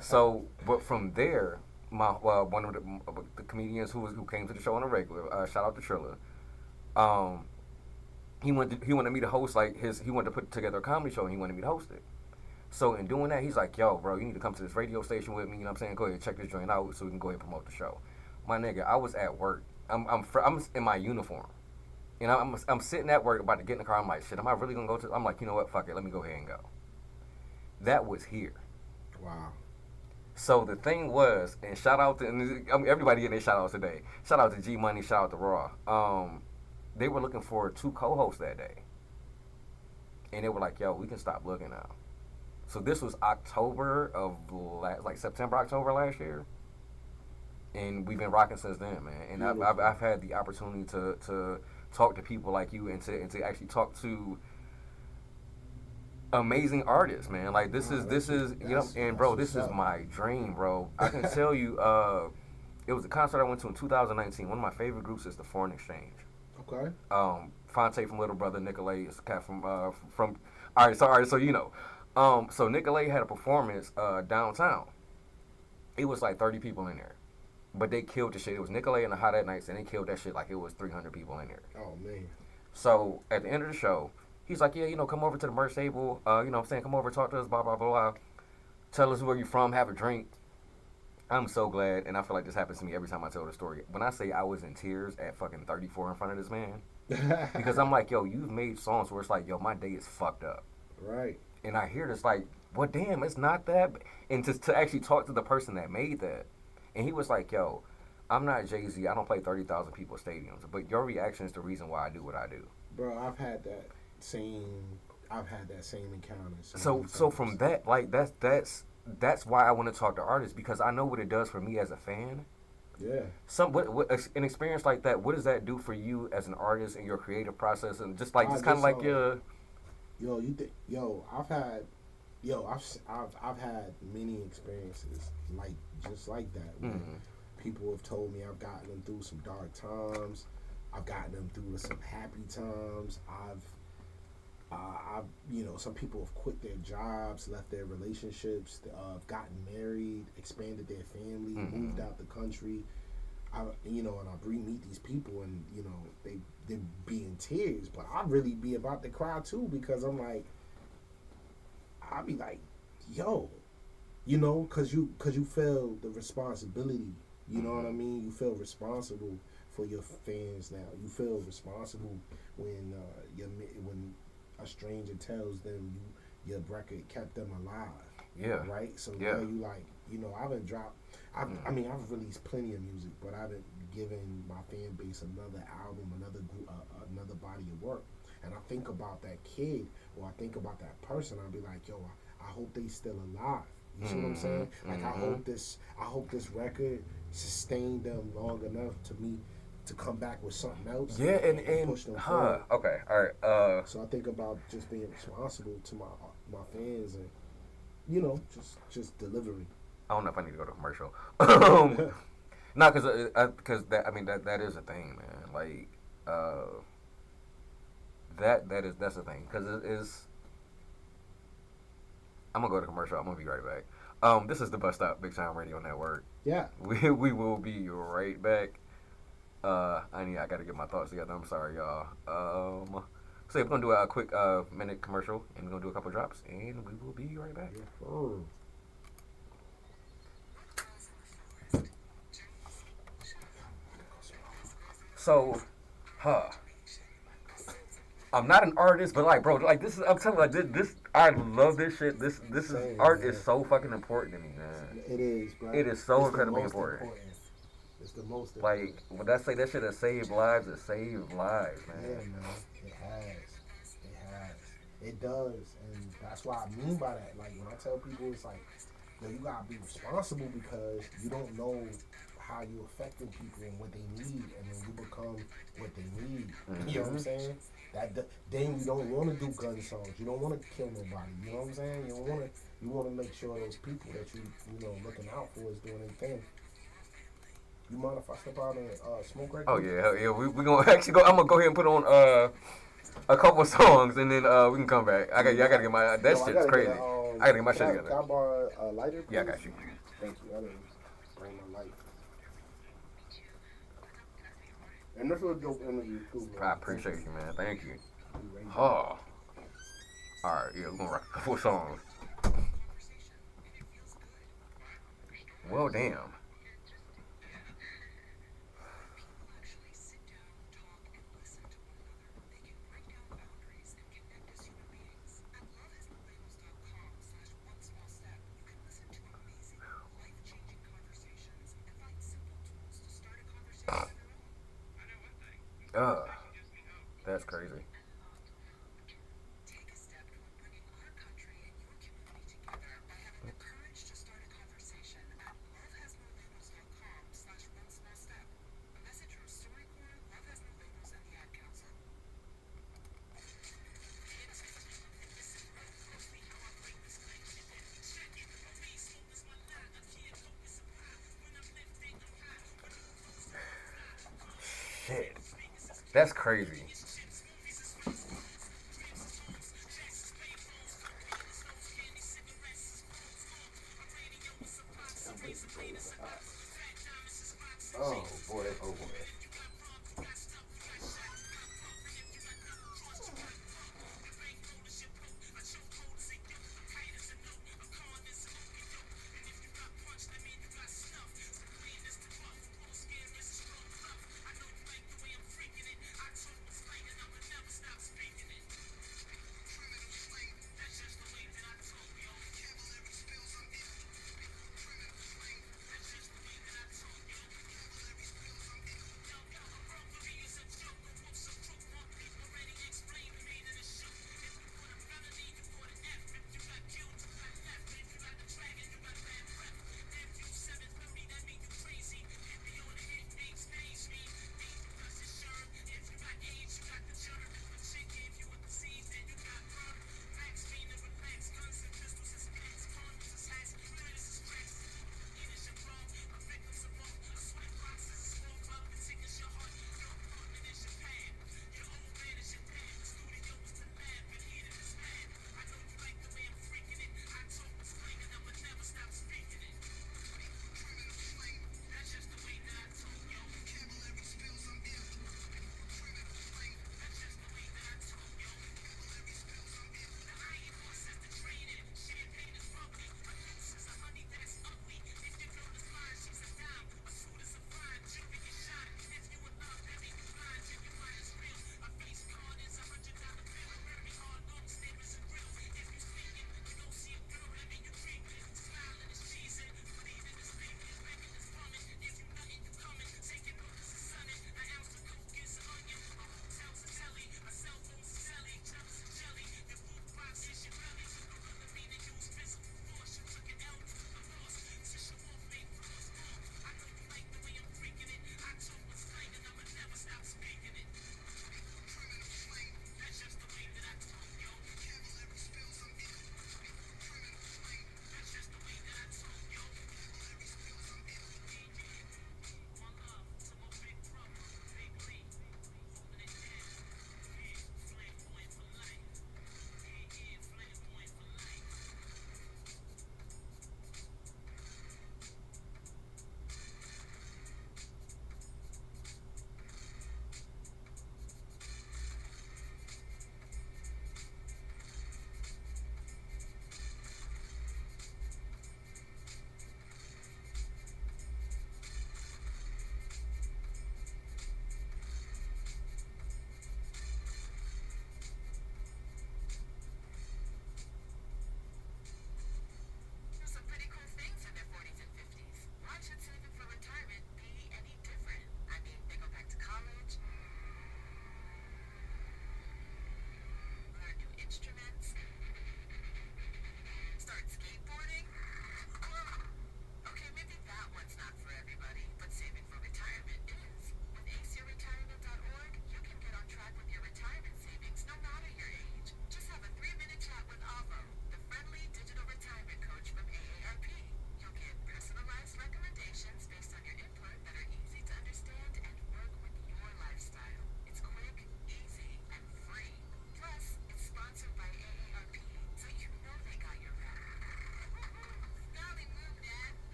So, but from there, one of the comedians who came to the show on a regular, shout out to Trilla, he wanted me to host he wanted to put together a comedy show and he wanted me to host it. So in doing that, he's like, yo, bro, you need to come to this radio station with me, you know what I'm saying? Go ahead, check this joint out so we can go ahead and promote the show. My nigga, I was at work. I'm in my uniform. You know, I'm sitting at work about to get in the car. I'm like, shit, am I really gonna go to? I'm like, you know what? Fuck it. Let me go ahead and go. That was here. Wow. So the thing was, and shout out to everybody getting their shout outs today. Shout out to G Money. Shout out to Raw. They were looking for 2 co-hosts that day, and they were like, yo, we can stop looking now. So this was October of September, October last year, and we've been rocking since then, man. And I've had the opportunity to talk to people like you and to actually talk to amazing artists, man. Like this is you know, and bro, this is my dream, bro. I can tell you, it was a concert I went to in 2019. One of my favorite groups is the Foreign Exchange. Okay. Phonte from Little Brother, Nicolay is a cat from all right, so you know. So Nicolay had a performance downtown. It was like 30 people in there. But they killed the shit. It was Nicolay and the Hot at Nights, and they killed that shit like it was 300 people in there. Oh, man. So at the end of the show, he's like, yeah, you know, come over to the merch table. You know what I'm saying? Come over, talk to us, blah, blah, blah, blah. Tell us where you're from, have a drink. I'm so glad, and I feel like this happens to me every time I tell the story. When I say I was in tears at fucking 34 in front of this man, because I'm like, yo, you've made songs where it's like, yo, my day is fucked up. Right. And I hear this like, well, damn, it's not that. And to actually talk to the person that made that. And he was like, yo, I'm not Jay-Z. I don't play 30,000 people stadiums. But your reaction is the reason why I do what I do. Bro, I've had that same encounter. So from that, like, that's why I want to talk to artists, because I know what it does for me as a fan. Yeah. What an experience like that, what does that do for you as an artist in your creative process? And just like, it's kind of like your... I've had many experiences just like that. Where people have told me I've gotten them through some dark times. I've gotten them through some happy times. Some people have quit their jobs, left their relationships, gotten married, expanded their family, moved out the country. And I meet these people, and they be in tears, but I really be about to cry too, because I'm like, I'll be like, yo, cause you feel the responsibility. You know what I mean? You feel responsible for your fans now. You feel responsible when a stranger tells them your record kept them alive. Yeah. Right? So yeah. Now you like, I've released plenty of music, but I haven't given my fan base another album, another body of work. And I think about that kid, or I think about that person, I'll be like, yo, I hope they still alive. You see what I'm saying? Like, I hope this record sustained them long enough to come back with something else. Yeah, and push them forward. Okay, all right. So I think about just being responsible to my fans, and just delivering. I don't know if I need to go to commercial. No, because that is a thing, man. Like, that's a thing, because it is. I'm gonna go to commercial. I'm gonna be right back. This is the Bus Stop Big Time Radio Network. Yeah. We will be right back. I gotta get my thoughts together. I'm sorry, y'all. So we're gonna do a quick minute commercial, and we're gonna do a couple drops, and we will be right back. Oh. So, I'm not an artist, but like, bro, like this is, I'm telling you, like this I love this shit. This is art is so fucking important to me, man. It is, bro. It is so incredibly important. It's the most Like important. when I say that shit has saved lives, it saved lives, Yeah, man. man. It has. It has. It does. And that's what I mean by that. Like when I tell people it's like, yo, you gotta be responsible because you don't know how you affecting people and what they need, and then you become what they need. You know what I'm Hmm. saying? Then you don't want to do gun songs. You don't want to kill nobody. You know what I'm saying? You don't want to. You want to make sure those people that you know looking out for is doing their thing. You mind if I step out and smoke right Oh quick? yeah, hell yeah. We gonna actually go. I'm gonna go ahead and put on a couple of songs and then we can come back. I gotta Nah, get my that yo, I shit's gotta get a crazy. I gotta get my shit Can together. I borrow a lighter, Yeah, I please? got you. Thank you. I didn't bring my light. And this was a dope interview too, I man. Thank appreciate you. you, man. Thank you. You raised me. Oh, all right. Yeah, we're gonna rock a couple of songs. Well, damn. Uh, that's crazy. Shit, that's crazy. I'm waiting for it to hot. Oh boy, that's over with.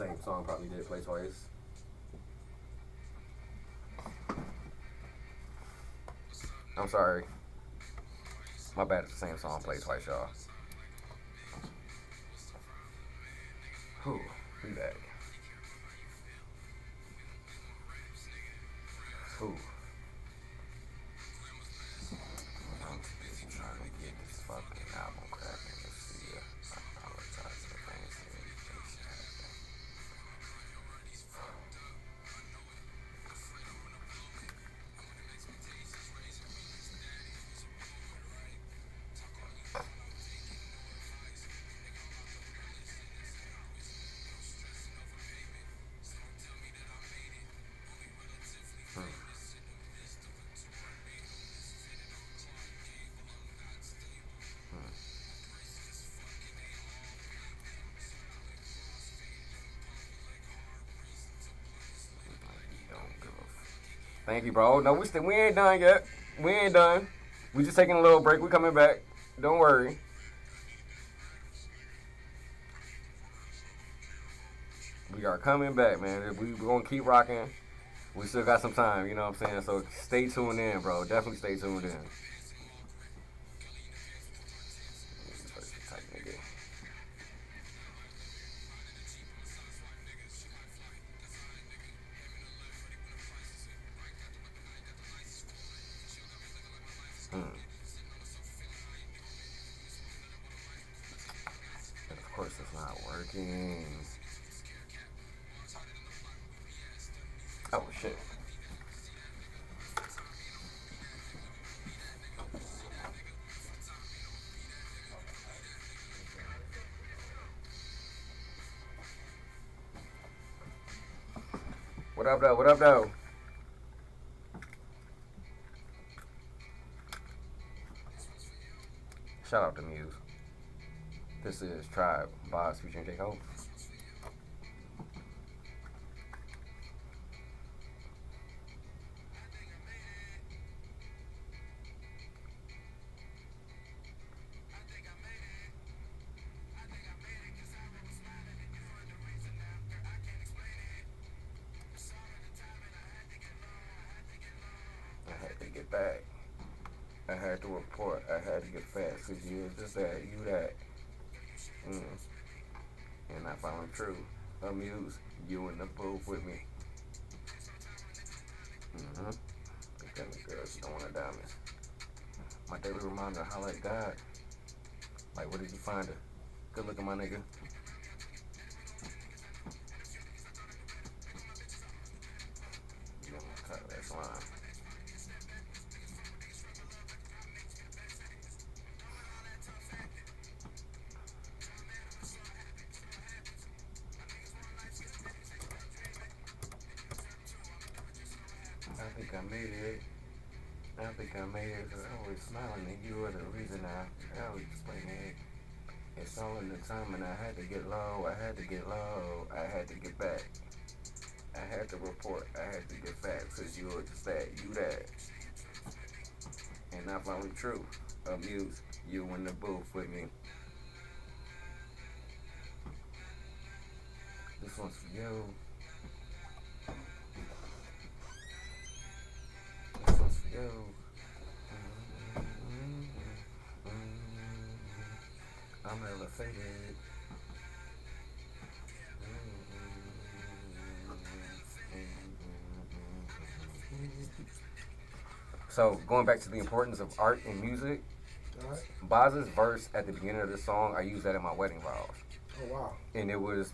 same song probably did play twice. I'm sorry. My bad, it's the same song played twice, y'all. Whew, we back. Whew. I'm busy trying to get this fucking album cracking. Let's see. I apologize for things. Thank you, bro. No, we ain't done yet. We ain't done. We just taking a little break. We coming back. Don't worry. We are coming back, man. We're gonna keep rocking. We still got some time, you know what I'm saying? So stay tuned in, bro. Definitely stay tuned in. And of course it's not working. Oh shit. What up, though? What up, though? Shout out to Muse. This is Tribe, Boz featuring J. Cole. I had to get back. I had to report. I had to get fast. 'Cause you just that, you that. And I found true. Amuse you in the booth with me. Tell me, girls, you don't want a diamond. My daily reminder, holla at God. Like, where did you find her? Good looking, my nigga. You don't want to cut that line. I think I made it. I think I made it. 'Cause I was smiling and you were the reason I was explaining it. It's all in the time and I had to get low. I had to get low. I had to get back. I had to report. I had to get facts. 'Cause you were just that. You that. And I found the truth. Amuse you in the booth with me. This one's for you. This one's for you. I'm elevated. So going back to the importance of art and music, Alright. Boz's verse at the beginning of the song, I used that in my wedding vows, Oh wow. and it was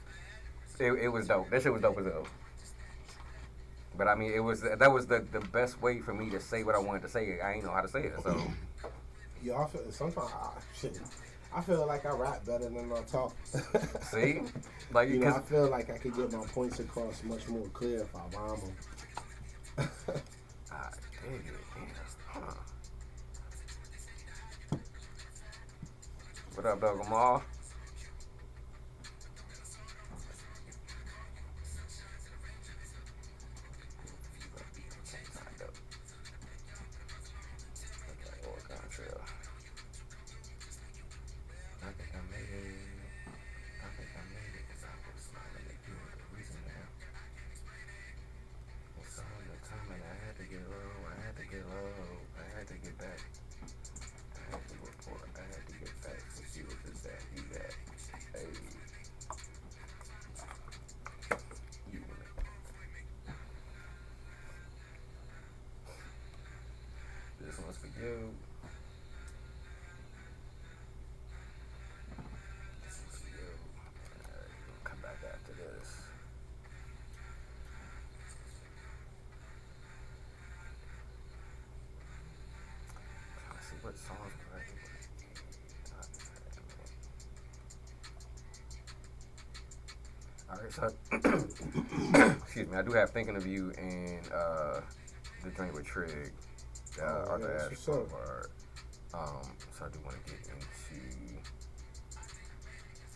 dope. That shit was dope as hell. But I mean, that was the best way for me to say what I wanted to say. I ain't know how to say it, so Yeah, I feel sometimes I feel like I rap better than I talk. see, like You know, I because feel like I could get my points across much more clear if I rhyme them. I dig it. Huh. What up, Doug Lamar? I think I made it. I think I made it 'cause I was smiling at you. you. This is you. Alright, we'll come back after this. Let's see what songs are right. Alright, so excuse me, I do have Thinking of You and The Drink with Trig. Arthur that's Ashe what's up. Boulevard. So I do want to get into.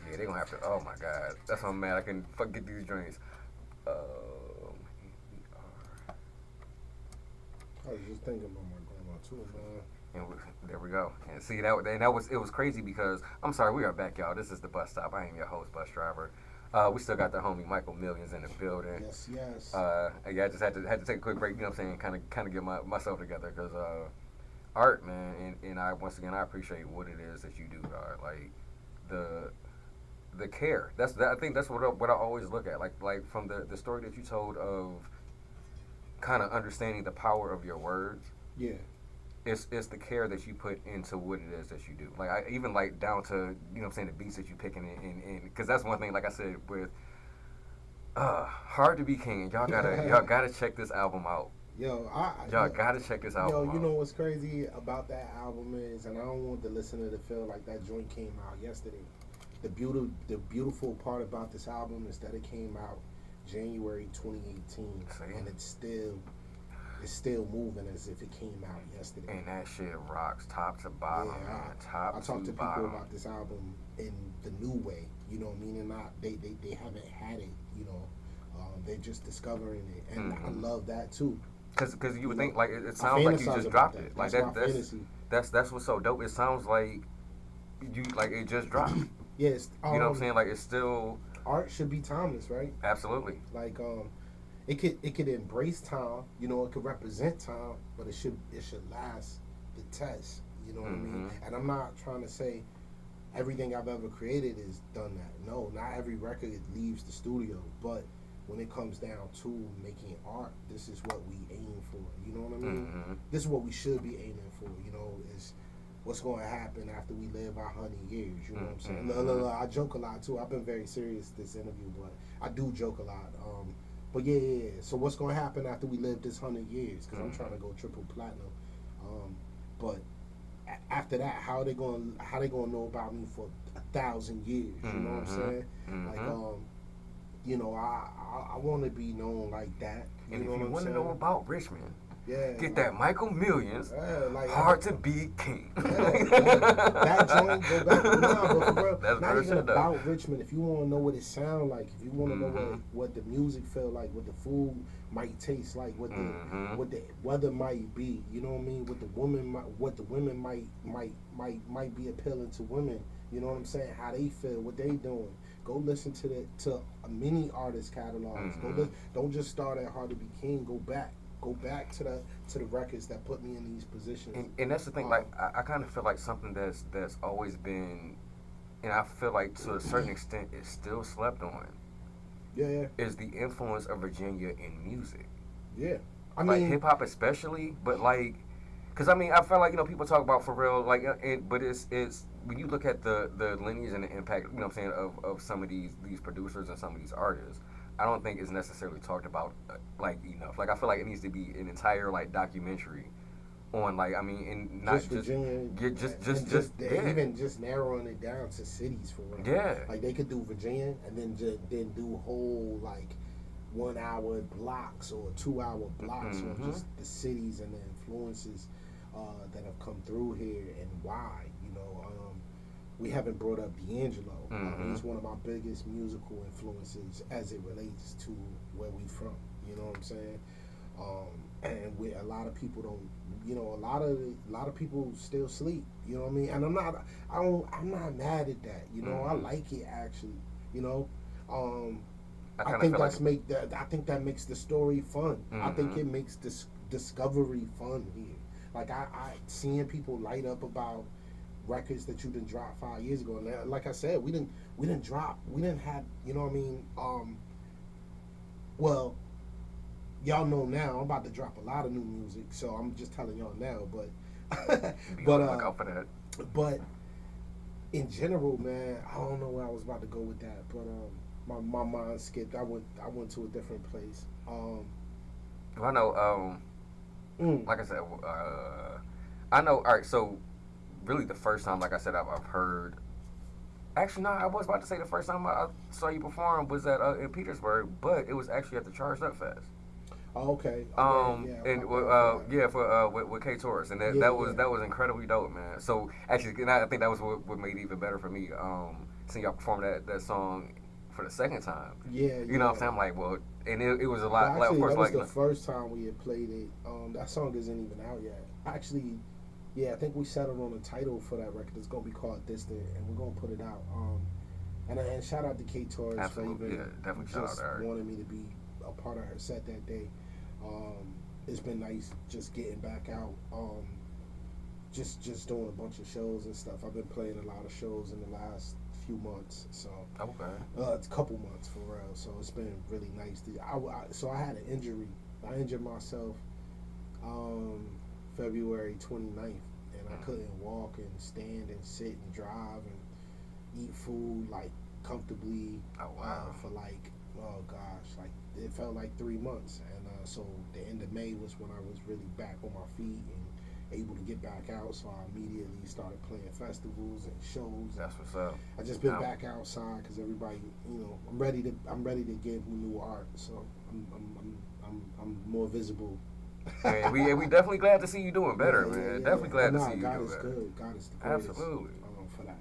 Yeah, they're gonna have to. Oh my god, that's why I'm mad. I can get these drinks. I was just thinking about my grandma too, man. There we go. And see that was it was crazy because I'm sorry, we are back, y'all. This is the bus stop. I am your host, bus driver. We still got the homie Michael Millions in the building. Yes, yes. Yeah, I just had to take a quick break. You know what I'm saying? Kind of get myself together because art, man, and I once again I appreciate what it is that you do, dog. Like the care. I think that's what I always look at. Like from the story that you told of kind of understanding the power of your words. Yeah. It's the care that you put into what it is that you do. Like I even like down to, you know what I'm saying, the beats that you picking in because that's one thing, like I said, with Hard to Be King, y'all gotta check this album out. Yo, Y'all gotta check this album out. You know what's crazy about that album is, and I don't want the listener to feel like that joint came out yesterday. The beautiful part about this album is that it came out January 2018, and it's still moving as if it came out yesterday. And that shit rocks top to bottom, man. Top to bottom. I talk to people about this album in the new way, you know what I mean? And they haven't had it, you know. They're just discovering it, and I love that too. Cause you would think like it sounds like you just dropped it. Like that's what's so dope. It sounds like you like it just dropped. Yes, you know what I'm saying? Like it's still art should be timeless, right? Absolutely. Like it could embrace time, you know, it could represent time, but it should last the test. You know what I mean? And I'm not trying to say everything I've ever created is done that. No, not every record leaves the studio, but when it comes down to making art, this is what we aim for. You know what I mean? This is what we should be aiming for. You know, is what's going to happen after we live our 100 years. You know what I'm saying? No, I joke a lot too. I've been very serious this interview, but I do joke a lot. But yeah. So what's going to happen after we live this 100 years? Because I'm trying to go triple platinum. But after that, how they going to know about me for 1,000 years? You know what I'm saying? Like you know, I want to be known like that. You and know if you want to know about Richmond, get like, that Michael Millions. Like, Hard to Be King. That joint, go back to now, but for real, that's not even about though. Richmond. If you want to know what it sound like, if you want to know what the music feel like, what the food might taste like, what the weather might be, you know what I mean? What the women might be appealing to women. You know what I'm saying? How they feel, what they doing. Go listen to many artist catalogs. Don't just start at Hard to Be King. Go back to the records that put me in these positions. And that's the thing. Like I kind of feel like something that's always been, and I feel like to a certain extent it's still slept on. Yeah. Is the influence of Virginia in music. Yeah. I mean, mean, hip hop especially, but like. Because I mean, I feel like, you know, people talk about Pharrell, like, but it's when you look at the lineage and the impact, you know what I'm saying, of some of these producers and some of these artists, I don't think it's necessarily talked about like enough. Like I feel like it needs to be an entire like documentary on like, I mean, and not just even just narrowing it down to cities for real. Yeah, like they could do Virginia and then do whole like 1 hour blocks or 2 hour blocks on just the cities and the influences that have come through here and why. You know, we haven't brought up D'Angelo. He's one of my biggest musical influences as it relates to where we from. You know what I'm saying? And a lot of people don't. You know, a lot of people still sleep. You know what I mean? And I'm not mad at that. You know, I like it actually. You know. I think I think that makes the story fun. I think it makes this discovery fun here. Like I seeing people light up about records that you didn't drop 5 years ago. And like I said, we didn't have, you know what I mean? Well, y'all know now I'm about to drop a lot of new music, so I'm just telling y'all now. But Be But on the look out for that. but in general, man, I don't know where I was about to go with that, but my mind skipped. I went to a different place. Well, I know. Mm, Like I said, I know. All right, so really, the first time, like I said, I've heard. Actually, no, I was about to say the first time I saw you perform was at in Petersburg, but it was actually at the Charged Up Fest. oh, okay. And yeah, for with K Taurus, and Yeah, that was yeah. that was incredibly dope, man. So actually, and I think that was what made it even better for me. Seeing y'all perform that song for the second time. Yeah, You know what I'm saying? I'm like, well, and it was a Well, lot. Like, of actually, course, that was like the first time we had played it. That song isn't even out yet. Actually, yeah, I think we settled on a title for that record. It's gonna be called Distant, and we're gonna put it out. And shout out to Kate Torres for absolutely, even yeah, definitely shout out just to her. wanting me to be a part of her set that day. It's been nice just getting back out. Just doing a bunch of shows and stuff. I've been playing a lot of shows in the last few months, so Okay. it's a couple months for real. So it's been really nice. So I had an injury. I injured myself February 29th, and I couldn't walk and stand and sit and drive and eat food like comfortably Oh wow. for like, oh gosh, like it felt like 3 months. And so the end of May was when I was really back on my feet and able to get back out. So I immediately started playing festivals and shows. That's what's up. I just been Now- back outside because everybody, I'm ready to give new art. So I'm more visible. And we definitely glad to see you doing better, man. Definitely glad to Nah, see you God doing is better. good. God is the greatest. Absolutely. For that,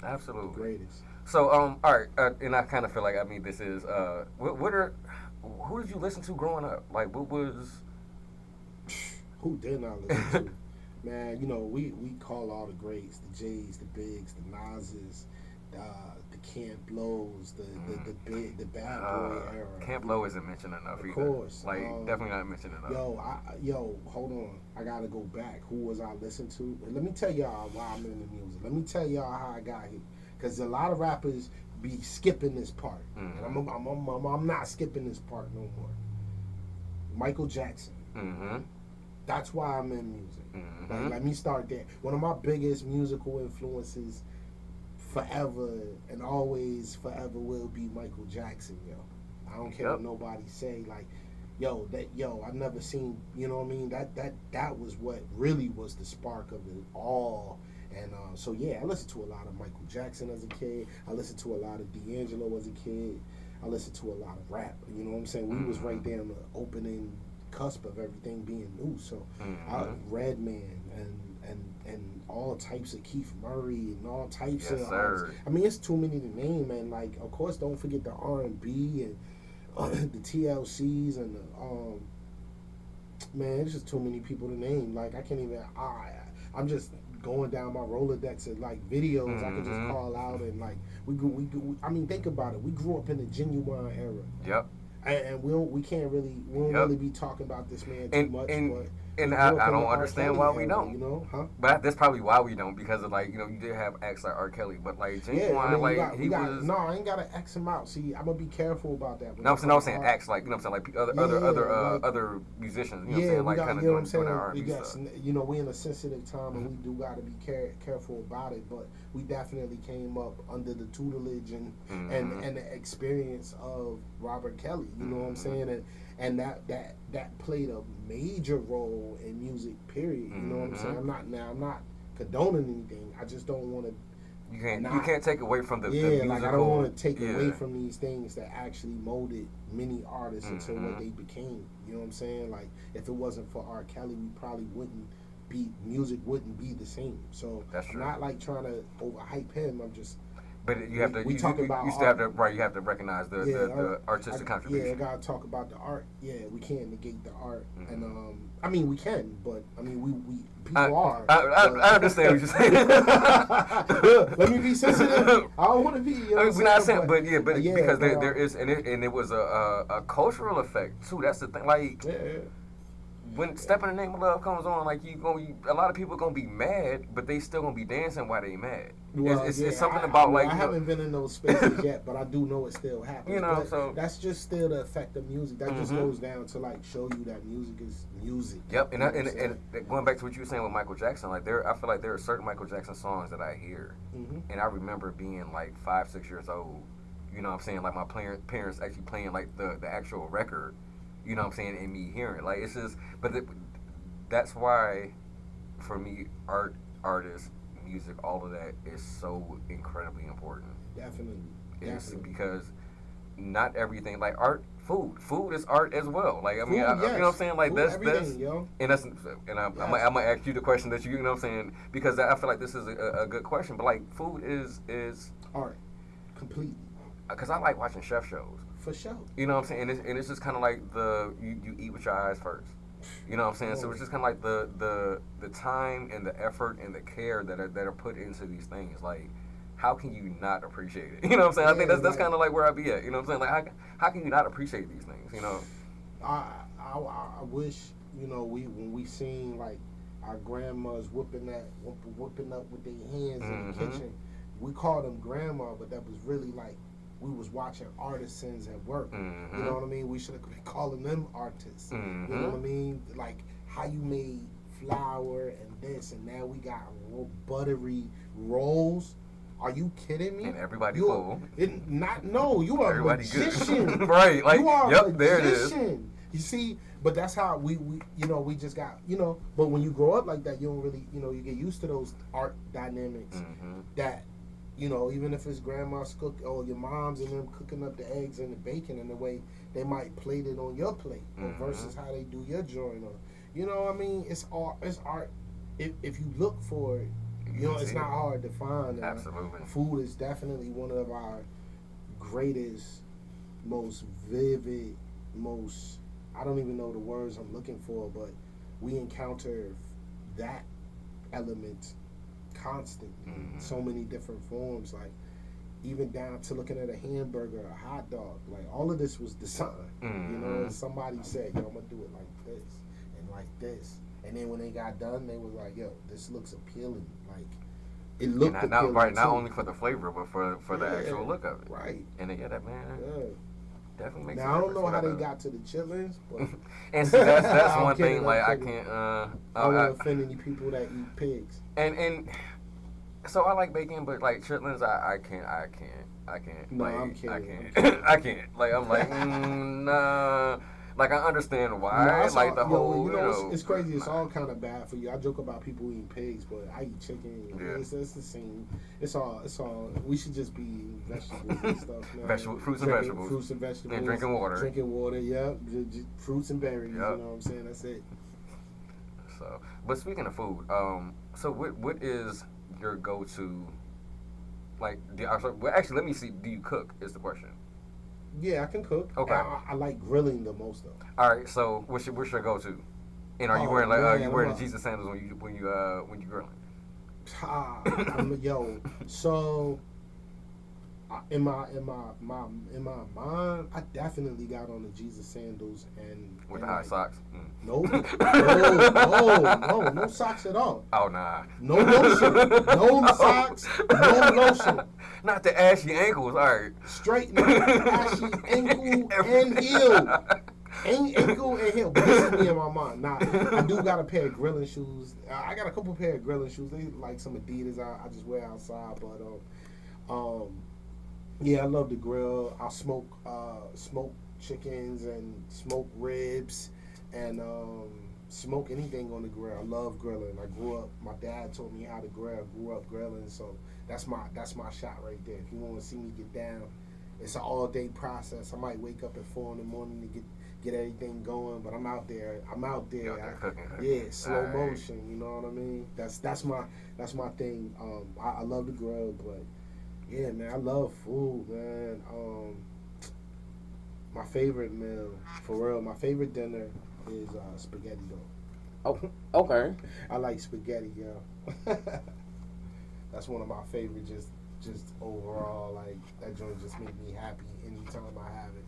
the Absolutely. greatest. So all right, and I kind of feel like this is who did you listen to growing up? Like what was? Who didn't I listen to? Man, we call all the greats, the Jays, the Bigs, the Nas's, the Camp Lows, the Bad Boy era. Camp Low isn't mentioned enough Of either. course. Like definitely not mentioned enough. Hold on. I gotta go back. Who was I listening to? Let me tell y'all why I'm in the music. Let me tell y'all how I got here. Because a lot of rappers be skipping this part, and I'm not skipping this part no more. Michael Jackson. Mm-hmm. That's why I'm in music. Mm-hmm. Like, let me start there. One of my biggest musical influences forever and always forever will be Michael Jackson, yo. I don't care what nobody say. Like, I've never seen, you know what I mean? That was what really was the spark of it all. And so yeah, I listened to a lot of Michael Jackson as a kid. I listened to a lot of D'Angelo as a kid. I listened to a lot of rap. You know what I'm saying? We was right there on the opening cusp of everything being new. So Redman and all types of Keith Murray and all types of artists. I mean, it's too many to name. And like, of course, don't forget the R&B and the TLCs and the man. It's just too many people to name. Like, I can't even. I'm just going down my Rolodex of like videos I could just call out and like we I mean, think about it. We grew up in the Genuine era. Yep. And we don't really be talking about this man too much. And I don't understand why we don't. You know, huh? But that's probably why we don't, because of like, you did have acts like R. Kelly, but like Genuine, No, I ain't gotta X him out. See, I'm gonna be careful about that. No, I'm saying acts like, like other musicians, you know what I'm saying, like kind of doing that R&B stuff. We in a sensitive time and we do gotta be careful about it. But we definitely came up under the tutelage and the experience of Robert Kelly. You know what I'm saying? And that played a major role in music. Period. You know what I'm saying? I'm not condoning anything. I just don't want to. You can't take away from the musical. Like I don't want to take away from these things that actually molded many artists into what they became. You know what I'm saying? Like if it wasn't for R. Kelly, we probably music wouldn't be the same. So I'm not like trying to overhype him. I'm just. But you have to. You still have to. Right. You have to recognize the artistic contribution. Yeah, I gotta talk about the art. Yeah, we can't negate the art, and I mean we can, but I mean we people are. I understand what you're saying. Let me be sensitive. I don't want to be. We're not saying, but because there is, and it was a cultural effect too. That's the thing. Like when Step in the Name of Love comes on, like a lot of people gonna be mad, but they still gonna be dancing while they mad. Well, It's yeah, something about like I haven't been in those spaces yet, but I do know it still happens. You know, but so that's just still the effect of music. That just goes down to like show you that music is music. Yep, You know what I'm and going back to what you were saying with Michael Jackson, like I feel like there are certain Michael Jackson songs that I hear, and I remember being like 5, 6 years old. You know what I'm saying? Like my parents actually playing like the actual record. You know what I'm saying? And me hearing like it's just, that's why, for me, artists, music, all of that is so incredibly important. Definitely. It's because not everything like art. Food is art as well. Like I mean, Food, yes. you know what I'm saying? Like Food, that's yo. and that's I'm gonna ask you the question that you know what I'm saying, because I feel like this is a good question. But like food is Art, completely. Because I like watching chef shows. For sure. You know what I'm saying? And it's just kind of like you eat with your eyes first. You know what I'm saying? So it's just kind of like the time and the effort and the care that are put into these things. Like, how can you not appreciate it? You know what I'm saying? I think that's kind of like where I be at. You know what I'm saying? Like, how can you not appreciate these things? You know? I wish, you know, when we seen like our grandmas whipping up with their hands in the kitchen. We called them grandma, but that was really like we was watching artisans at work. You know what I mean? We should have been calling them artists. You know what I mean? Like how you made flour and this, and now we got buttery rolls. Are you kidding me? And everybody full. You are everybody a magician. Good. Right. Like, you are yep, a magician. There it is. You see, but that's how we you know, we just got, you know, but when you grow up like that, you don't really, you know, you get used to those art dynamics that, you know, even if it's grandma's cook or your mom's and them cooking up the eggs and the bacon and the way they might plate it on your plate versus how they do your joint, or, you know what I mean? It's art. If you look for it, you know, it's not hard to find. Absolutely. Food is definitely one of our greatest, most vivid, most, I don't even know the words I'm looking for, but we encounter that element constantly in so many different forms, like even down to looking at a hamburger, a hot dog, like all of this was designed. You know, and somebody said, yo, I'm gonna do it like this and like this. And then when they got done, they was like, "Yo, this looks appealing." Like it looked appealing. Not only for the flavor, but for the actual look of it. Right. And they get that, man. Yeah. Definitely makes. Now I don't know how they got to the chitlins, but and see, that's one kidding, thing. Like I kidding. can't. I won't offend any people that eat pigs. And so I like bacon, but like chitlins, I can't. No, like, I'm kidding. I can't. I can't. Like I'm like nah. Like I understand why. Like the whole. You know, it's crazy. It's all kind of bad for you. I joke about people eating pigs, but I eat chicken. Yeah. It's the same. It's all. We should just be eating vegetables and stuff. Man. Fruits and vegetables. Fruits and vegetables. And drinking water. Drinking water. Yeah. Fruits and berries. Yep. You know what I'm saying? That's it. So, but speaking of food, so what is your go-to? Like, actually, let me see. Do you cook? Is the question. Yeah, I can cook. Okay. I like grilling the most though. All right. So, what's your go-to? And are you wearing the Jesus sandals when you grilling? Yo, so in my mind, I definitely got on the Jesus sandals and With the high socks? No socks at all. Oh nah. No lotion, no socks, no lotion. Not the ashy ankles. All right. Straight ashy ankle and heel. Ankle and heel. But this is me in my mind. Nah, I do got a pair of grilling shoes. I got a couple pair of grilling shoes. They like some Adidas I just wear outside. But yeah, I love to grill. I'll smoke chickens and smoke ribs and smoke anything on the grill. I love grilling. I grew up. My dad taught me how to grill. I grew up grilling, so that's my shot right there. If you want to see me get down, it's an all day process. I might wake up at 4 a.m. to get everything going, but I'm out there. Yeah, slow motion. You know what I mean? That's my thing. I love to grill, but yeah, man, I love food, man. My favorite meal, for real, my favorite dinner is spaghetti though. Oh, okay. I like spaghetti, yo. That's one of my favorite, just overall, like that joint just make me happy anytime I have it.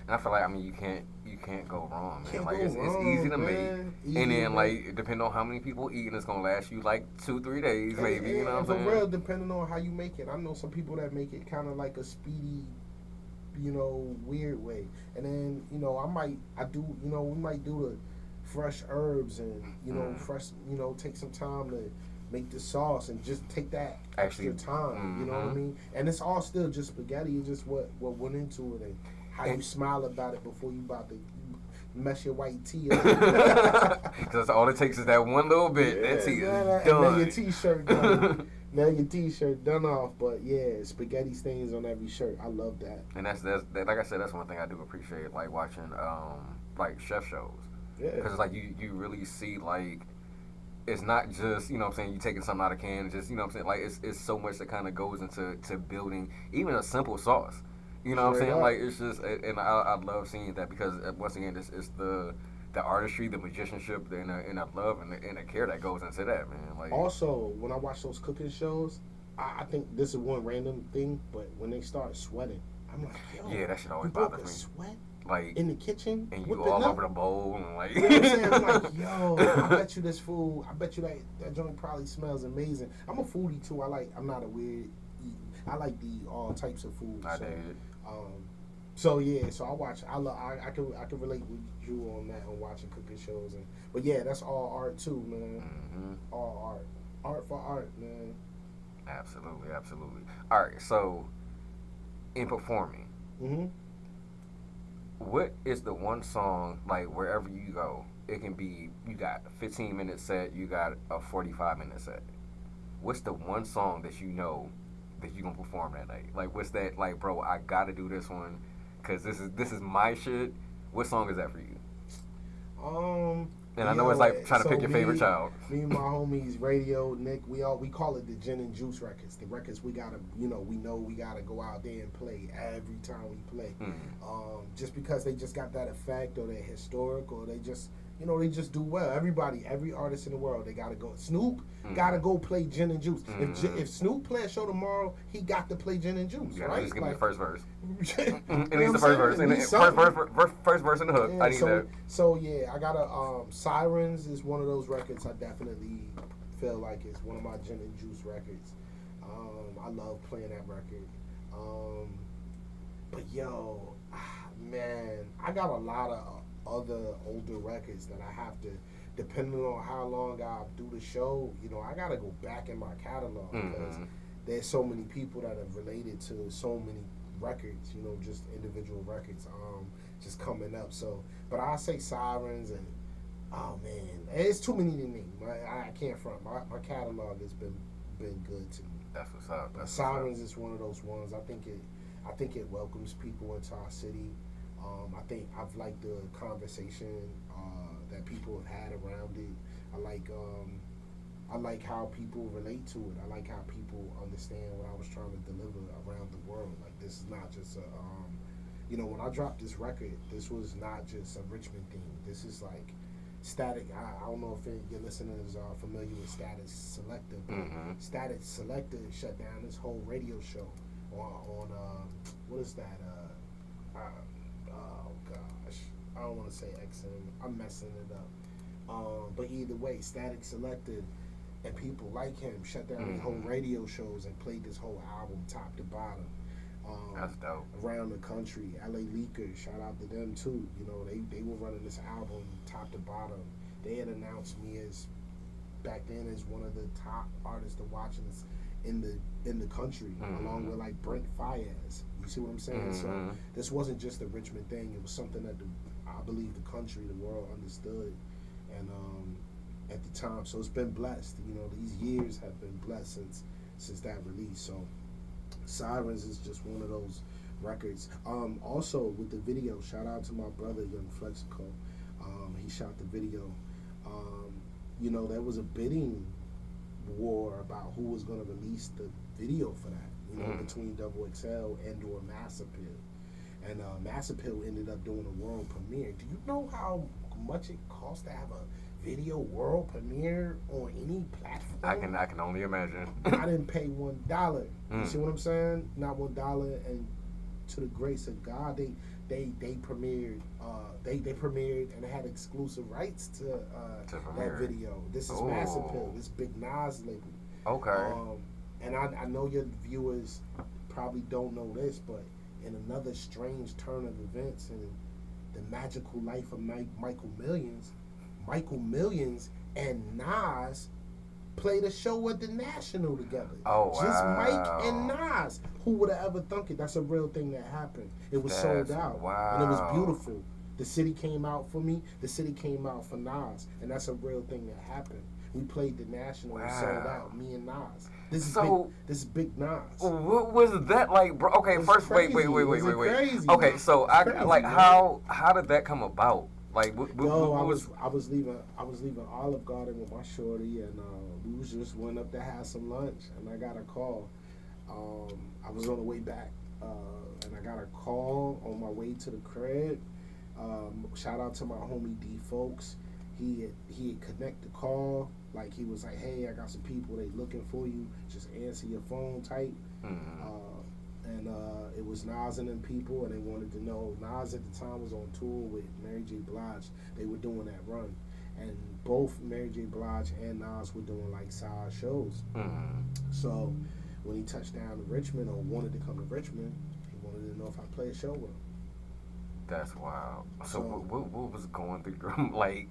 And I feel like you can't go wrong, man. Can't Like go it's wrong, easy to man. make, Easy and to then make. like depending on how many people eating, it's gonna last you like 2-3 days, maybe. And, You know what for I'm real, saying? depending on how you make it. I know some people that make it kind of like a speedy, weird way. And then, we might do the fresh herbs and, fresh, take some time to make the sauce and just take that extra Actually, time. You know what I mean? And it's all still just spaghetti. It's just what went into it and how you smile about it before you about to mess your white tea up. Because all it takes is that one little bit. That tea is And done. then your t-shirt done. Now your t-shirt done off, but yeah, spaghetti stains on every shirt. I love that. And that's like I said, that's one thing I do appreciate, like watching like chef shows, Yeah. because it's like you really see like it's not just you taking something out of can, just like it's so much that kind of goes into building even a simple sauce. You know what I'm Straight saying? up. Like it's just, and I love seeing that because once again, it's the artistry, the magicianship, and the love and the care that goes into that, man. Like Also, when I watch those cooking shows, I think this is one random thing, but when they start sweating, I'm like, yo, yeah, that shit always you broke bothers a me. sweat Like in the kitchen, and you whipping all up? over the bowl and like. You know what I'm saying? I'm like, yo, I bet you this food, I bet you that joint probably smells amazing. I'm a foodie too. I'm not a weird eat. I like to eat all types of food. I so, did. So yeah, so I can relate with you on that on watching cooking shows but yeah, that's all art too, man. Mm-hmm. All art for art, man. Absolutely. All right, so in performing, Mhm. what is the one song, like wherever you go, it can be you got a 15-minute set, you got a 45-minute set. What's the one song that you know that you're gonna perform that night? Like what's that, like, bro, I gotta do this one because this is my shit. What song is that for you? And I know it's like trying to pick your favorite child. Me and my homies, Radio, Nick, we call it the Gin and Juice records. The records we gotta, we know we gotta go out there and play every time we play. Just because they just got that effect, or they're historic, or they just, they just do well. Every artist in the world, they gotta go. Snoop gotta go play Gin and Juice. If Snoop play a show tomorrow, he got to play Gin and Juice, Yeah, right? just give me the first verse. It It needs the first verse. And first verse in the hook. Yeah, I need that. So yeah, I got Sirens is one of those records I definitely feel like it's one of my Gin and Juice records. I love playing that record. But yo, man, I got a lot of other older records that I have to, depending on how long I do the show, I gotta go back in my catalog because there's so many people that have related to so many records, just individual records, just coming up. So, but I say Sirens and, oh man, it's too many to name. I can't front. My catalog has been good to me. That's what's up. But Sirens is one of those ones. I think it welcomes people into our city. I think I've liked the conversation that people have had around it. I like how people relate to it. I like how people understand what I was trying to deliver around the world. Like, this is not just when I dropped this record, this was not just a Richmond thing. This is like Static. I don't know if your listeners are familiar with Static Selector, but Static Selector shut down this whole radio show on what is that? Oh gosh, I don't want to say XM. I'm messing it up. But either way, Static Selector and people like him shut down his whole radio shows and played this whole album top to bottom. That's dope. Around the country. LA Leakers, shout out to them too. They were running this album top to bottom. They had announced me back then as one of the top artists to watch in the country, along with like Brent Faiyaz. You see what I'm saying? So this wasn't just a Richmond thing. It was something that I believe the country, the world understood, and at the time. So it's been blessed. These years have been blessed since that release. So Sirens is just one of those records. Also with the video, shout out to my brother Young Flexico. He shot the video. There was a bidding war about who was going to release the video for that. Between Double XL and or Mass Appeal. And Mass Appeal ended up doing a world premiere. Do you know how much it costs to have a video world premiere on any platform? I can only imagine. I didn't pay $1. You see what I'm saying? Not $1, and to the grace of God, they premiered they premiered and had exclusive rights to that premiere. video. This is Ooh. Mass Appeal, this Big Nas label. Okay. And I know your viewers probably don't know this, but in another strange turn of events in the magical life of Michael Millions and Nas played a show at the National together. Oh, Just wow. Mike and Nas. Who would have ever thunk it? That's a real thing that happened. It was sold That's- out. wow. And it was beautiful. The city came out for me. The city came out for Nas. And that's a real thing that happened. We played the National and sold Wow. out. Me and Nas. This is So- big Nas. What was that like, bro? Okay, It's first, wait. crazy. Was it crazy? Okay, so It's I crazy, like man. how did that come about? Like, what I was leaving Olive Garden with my shorty, and we was just went up to have some lunch, and I got a call. I was on the way back, and I got a call on my way to the crib. Shout out to my homie D Folks. He had connect the call. Like, he was like, "Hey, I got some people. They looking for you. Just answer your phone type." And it was Nas and them people, and they wanted to know. Nas at the time was on tour with Mary J. Blige. They were doing that run, and both Mary J. Blige and Nas were doing like side shows. So when he touched down to Richmond, or wanted to come to Richmond, he wanted to know if I play a show with him. That's wild. So, So- what was going through your like?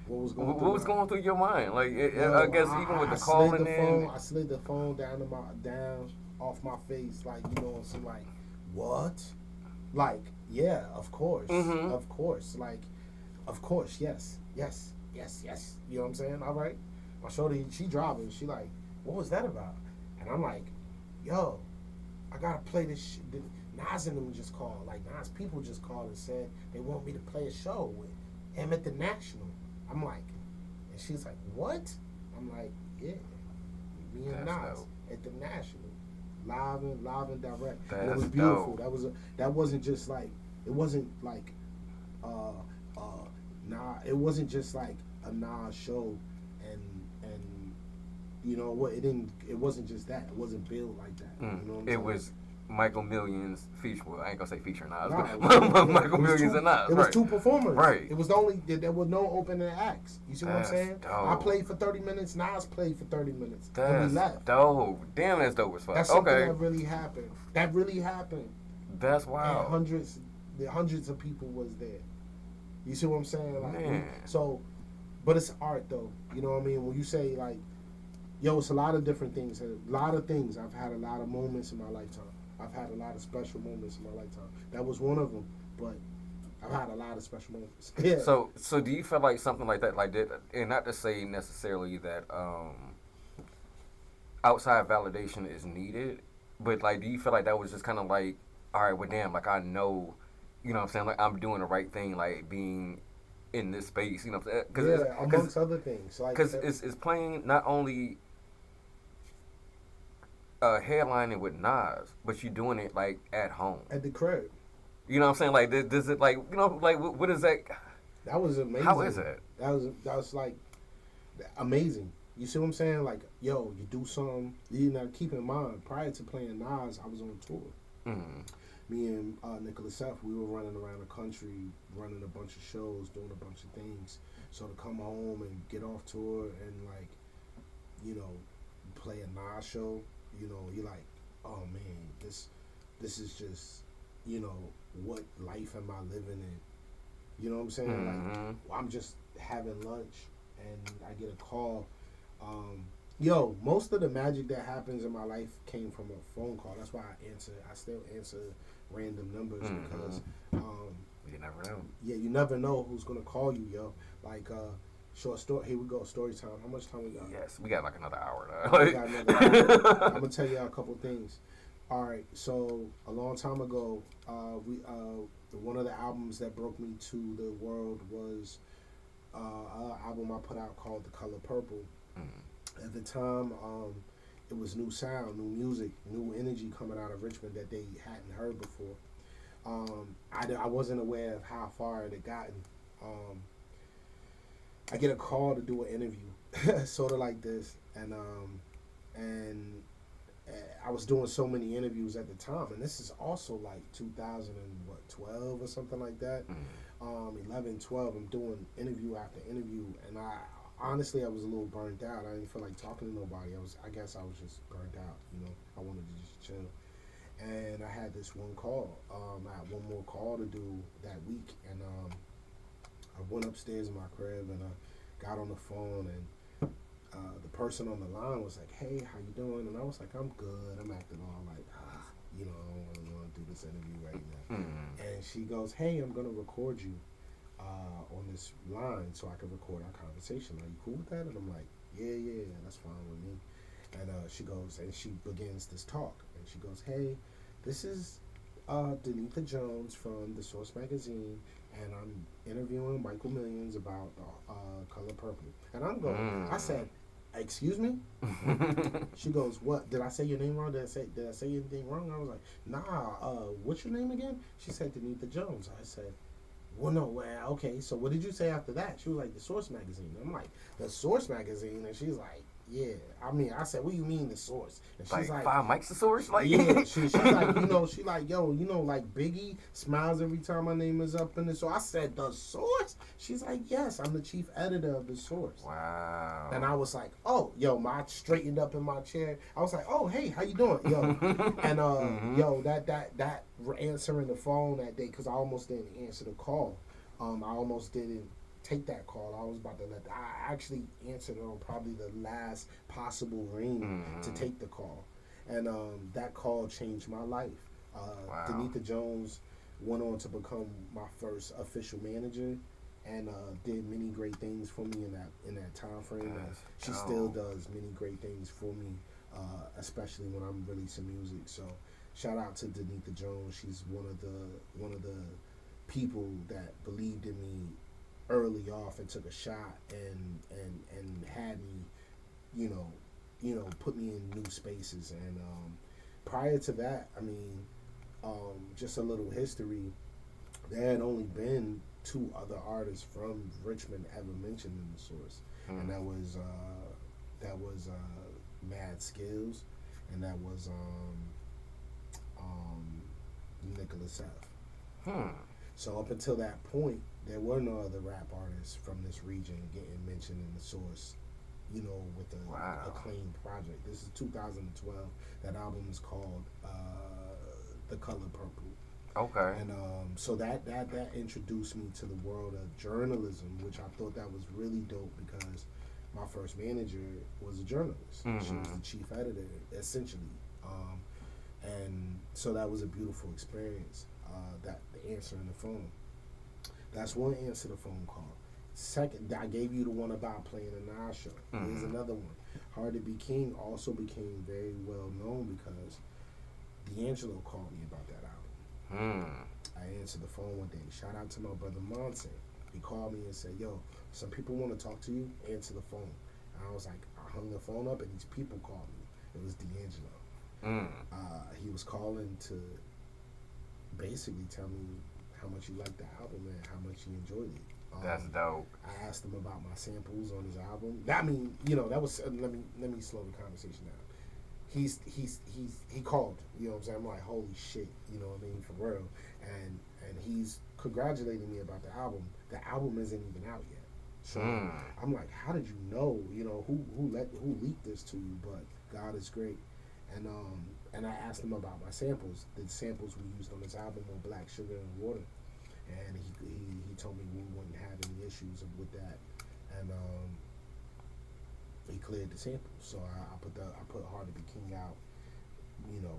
What was going? What through was my- going through your mind? Like, Yo, I guess even with the slid calling the in. phone, I slid the phone down off my face, like, you know, some like, what? Like, yeah, of course, Mhm. of course, like, of course, yes. You know what I'm saying? All right. My shorty, she driving. She like, what was that about? And I'm like, yo, I gotta play this shit. Nas and them just called. Like, Nas people just called and said they want me to play a show with him at the National. I'm like, and she's like, what? I'm like, yeah, me and That's Nas dope. at the National, live and direct. And it That's was beautiful. dope. That wasn't just like, it wasn't like, it wasn't just like a Nas show, and you know what? It wasn't just that. It wasn't built like that. You know what I'm It saying? was Michael Millions feature. Well, I ain't gonna say featuring Nas, Nah, but it was- Michael it was Millions two- and Nas. It was right. two performers. Right. It was the only there was no opening acts. You see what I'm That's saying? dope. I played for 30 minutes. Nas played for 30 minutes. and That's we left. dope. Damn, that's dope as fuck. That's something Okay, that really happened. That really happened. that's And wild. hundreds of people was there. You see what I'm saying? Like, Man. so, but it's art though. You know what I mean? When you say like, yo, it's a lot of different things. A lot of things. I've had a lot of moments in my lifetime. I've had a lot of special moments in my lifetime. That was one of them. But I've had a lot of special moments. Yeah. So do you feel like something like that, and not to say necessarily that outside validation is needed, but like, do you feel like that was just kind of like, all right, well, damn, like I know, you know what I'm saying, like I'm doing the right thing, like being in this space, you know what I'm saying? yeah, amongst other things. Like, Because it's playing not only headlining with Nas, but you're doing it like at home. at the crib. You know what I'm saying? Like, does it like, you know, like what is that? That was amazing. How is it? That was like amazing. You see what I'm saying? Like, yo, you do something. You know, keep in mind, prior to playing Nas, I was on tour. Mm. Me and Nicholas F, we were running around the country, running a bunch of shows, doing a bunch of things. So to come home and get off tour and like, you know, play a Nas show, you know, you're like, oh man, this is just, you know, what life am I living in? You know what I'm saying? Mhm. Like, I'm just having lunch and I get a call. Yo, most of the magic that happens in my life came from a phone call. That's why I still answer random numbers Mhm. because, You never know. yeah, you never know who's gonna call you, yo. Like, short story. Here we go, story time. How much time we got? Yes, we got like another hour We now. got another hour. I'm gonna tell you a couple things. All right, so a long time ago, one of the albums that broke me to the world was an album I put out called The Color Purple. At the time, it was new sound, new music, new energy coming out of Richmond that they hadn't heard before. I wasn't aware of how far it had gotten. I get a call to do an interview, sort of like this, and I was doing so many interviews at the time, and this is also like 2012 or something like that. 11, 12. I'm doing interview after interview, and I honestly I was a little burnt out. I didn't feel like talking to nobody. I guess I was just burnt out. I wanted to just chill. And I had this one call. I had one more call to do that week, and I went upstairs in my crib and I got on the phone, and the person on the line was like, "Hey, how you doing?" And I was like, "I'm good." I'm acting all like, I don't want to do this interview right now. And she goes, "Hey, I'm gonna record you on this line so I can record our conversation. Are you cool with that?" And I'm like, "Yeah, that's fine with me." And she goes, and she begins this talk, and she goes, "Hey, this is Denitha Jones from The Source Magazine, and I'm interviewing Michael Millions about Color Purple." And I'm going, I said, "Excuse me?" She goes, "What? Did I say your name wrong? Did I say anything wrong?" I was like, "Nah, what's your name again?" She said, "Denitha Jones." I said, "Well, no, well, okay, so what did you say after that?" She was like, "The Source Magazine." I'm like, "The Source Magazine?" And she's like, "Yeah." I said, "What do you mean, The Source?" And she's like, Five mics the source? Like, yeah, she's like, she like, "Yo, like Biggie smiles every time my name is up in it." So I said, "The Source?" She's like, "Yes, I'm the chief editor of The Source." Wow. And I was like, "Oh, yo," I straightened up in my chair. I was like, "Oh, hey, how you doing, yo?" And yo, that answering the phone that day, because I almost didn't answer the call. I almost didn't take that call. I was about to I actually answered on probably the last possible ring to take the call, and that call changed my life. Wow. Denitha Jones went on to become my first official manager, and did many great things for me in that time frame. She still does many great things for me, especially when I'm releasing music. So shout out to Denitha Jones. She's one of the people that believed in me early off and took a shot and had me, put me in new spaces. And prior to that, I mean, just a little history. There had only been two other artists from Richmond ever mentioned in The Source, and that was Mad Skills, and that was Nicholas F. So up until that point, there were no other rap artists from this region getting mentioned in The Source, with the acclaimed project. This is 2012. That album is called The Color Purple. Okay. And so that introduced me to the world of journalism, which I thought that was really dope because my first manager was a journalist. She was the chief editor, essentially. And so that was a beautiful experience, that answering the phone. That's one answer the phone call. Second, I gave you the one about playing a Nas show. Here's another one. Hard to Be King also became very well known because D'Angelo called me about that album. I answered the phone one day. Shout out to my brother Monse. He called me and said, "Yo, some people want to talk to you. Answer the phone." And I was like, I hung the phone up and these people called me. It was D'Angelo. He was calling to basically tell me how much he liked the album and how much he enjoyed it. That's dope. I asked him about my samples on his album. I mean, that was let me slow the conversation down. He called, you know what I'm saying? I'm like, holy shit, you know what I mean, for real. And he's congratulating me about the album. The album isn't even out yet. So I'm like, how did you know? Who leaked this to you? But God is great. And I asked him about my samples. The samples we used on this album were Black Sugar and Water. And he told me we wouldn't have any issues with that. And he cleared the samples. So I put Hard to Be King out,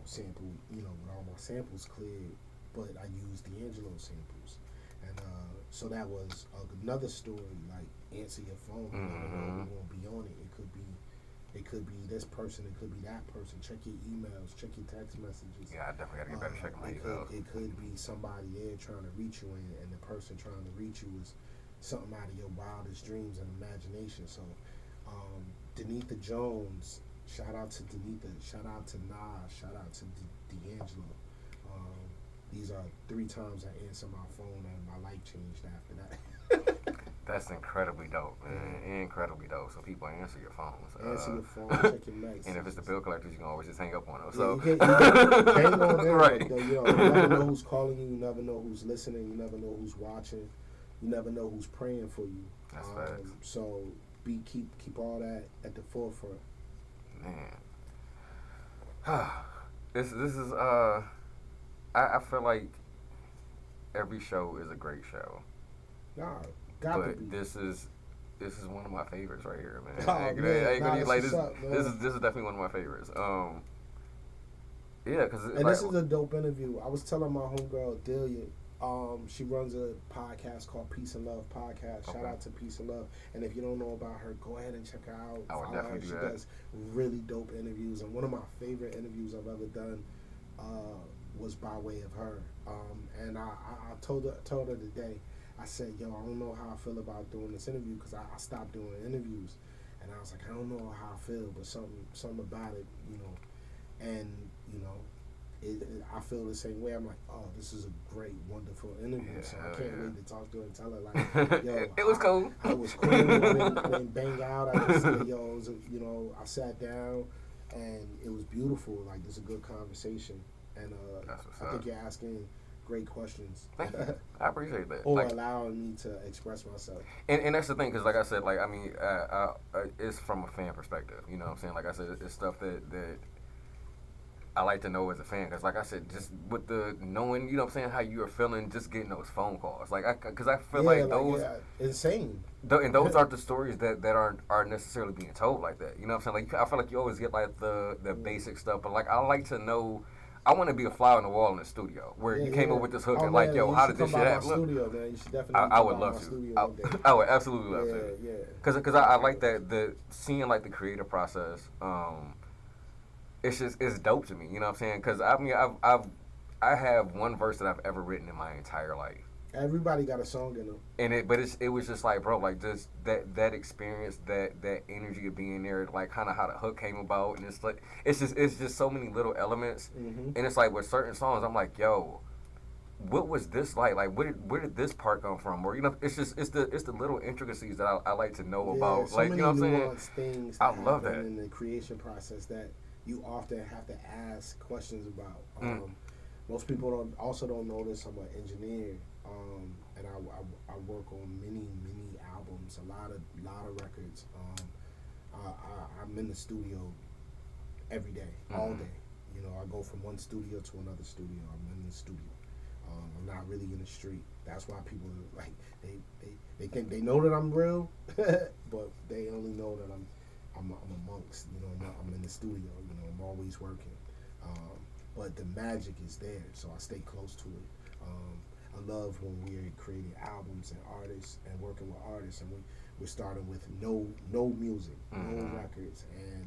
sample, with all my samples cleared, but I used D'Angelo samples. And so that was another story, like answer your phone. You never know who won't be on it. It could be this person, it could be that person. Check your emails, check your text messages. Yeah, I definitely gotta get better checking my emails. It could be somebody there trying to reach you, and the person trying to reach you is something out of your wildest dreams and imagination. So, Denitha Jones, shout out to Denitha, shout out to Nas, shout out to D'Angelo. These are 3 times I answered my phone and my life changed after that. That's incredibly dope, man. Incredibly dope. So people answer your phones. Answer your phone, check your messages. And if it's the bill collectors, you can always just hang up on them. Yeah, So you can't hang on them. Right. But, you never know who's calling you. You never know who's listening. You never know who's watching. You never know who's praying for you. That's facts. So keep all that at the forefront. Man, this is I feel like every show is a great show. Nah, got to But be. this is one of my favorites right here, man. Oh, I ain't man. gonna Nah, like that's this. what's up, man. This is definitely one of my favorites. Yeah, because And this is a dope interview. I was telling my homegirl Delia, she runs a podcast called Peace and Love Podcast. Shout Okay. out to Peace and Love. And if you don't know about her, go ahead and check her out. I would Follow definitely her. do She that. does really dope interviews. And one of my favorite interviews I've ever done was by way of her. And I told her today, I said, yo, I don't know how I feel about doing this interview because I stopped doing interviews. And I was like, I don't know how I feel, but something about it, you know. And, you know, I feel the same way. I'm like, oh, this is a great, wonderful interview. So I can't wait to talk to her and tell her, like, yo, it was cool. I was cool. I didn't bang out. I just said, yo, it was I sat down and it was beautiful. Like, this is a good conversation. And That's what's I think up. you're asking great questions. Thank you. I appreciate that. Or Like, allowing me to express myself. and that's the thing, because like I said, like I mean, it's from a fan perspective. You know what I'm saying? Like I said, it's stuff that I like to know as a fan, because like I said, just with the knowing, you know what I'm saying, how you are feeling, just getting those phone calls, like because I feel like those, insane. and those aren't the stories that aren't necessarily being told like that. You know what I'm saying? Like I feel like you always get like the basic stuff, but like I like to know. I want to be a fly on the wall in the studio where you came up with this hook and like, yo, how did this shit happen? Studio, man. You should definitely. I would love to. I would absolutely love to. Yeah. Because I like that the seeing like the creative process. It's dope to me. You know what I'm saying? Because I mean I have one verse that I've ever written in my entire life. Everybody got a song in them. And it was just like, bro, like just that experience, that energy of being there, like kind of how the hook came about, and it's like it's just so many little elements, and it's like with certain songs, I'm like, yo, what was this like? Like where did this part come from? Or it's the little intricacies that I like to know about, so like many you know what I'm nuanced saying? Things I love happen that in the creation process that you often have to ask questions about. Most people don't know this. I'm an engineer, and I work on many albums, a lot of records. I'm in the studio every day, all day. You know, I go from one studio to another studio. I'm in the studio. I'm not really in the street. That's why people like they think they know that I'm real, but they only know that I'm amongst. You know, I'm in the studio. You know, I'm always working. But the magic is there, so I stay close to it. I love when we're creating albums and artists and working with artists, and we're starting with no music, no records, and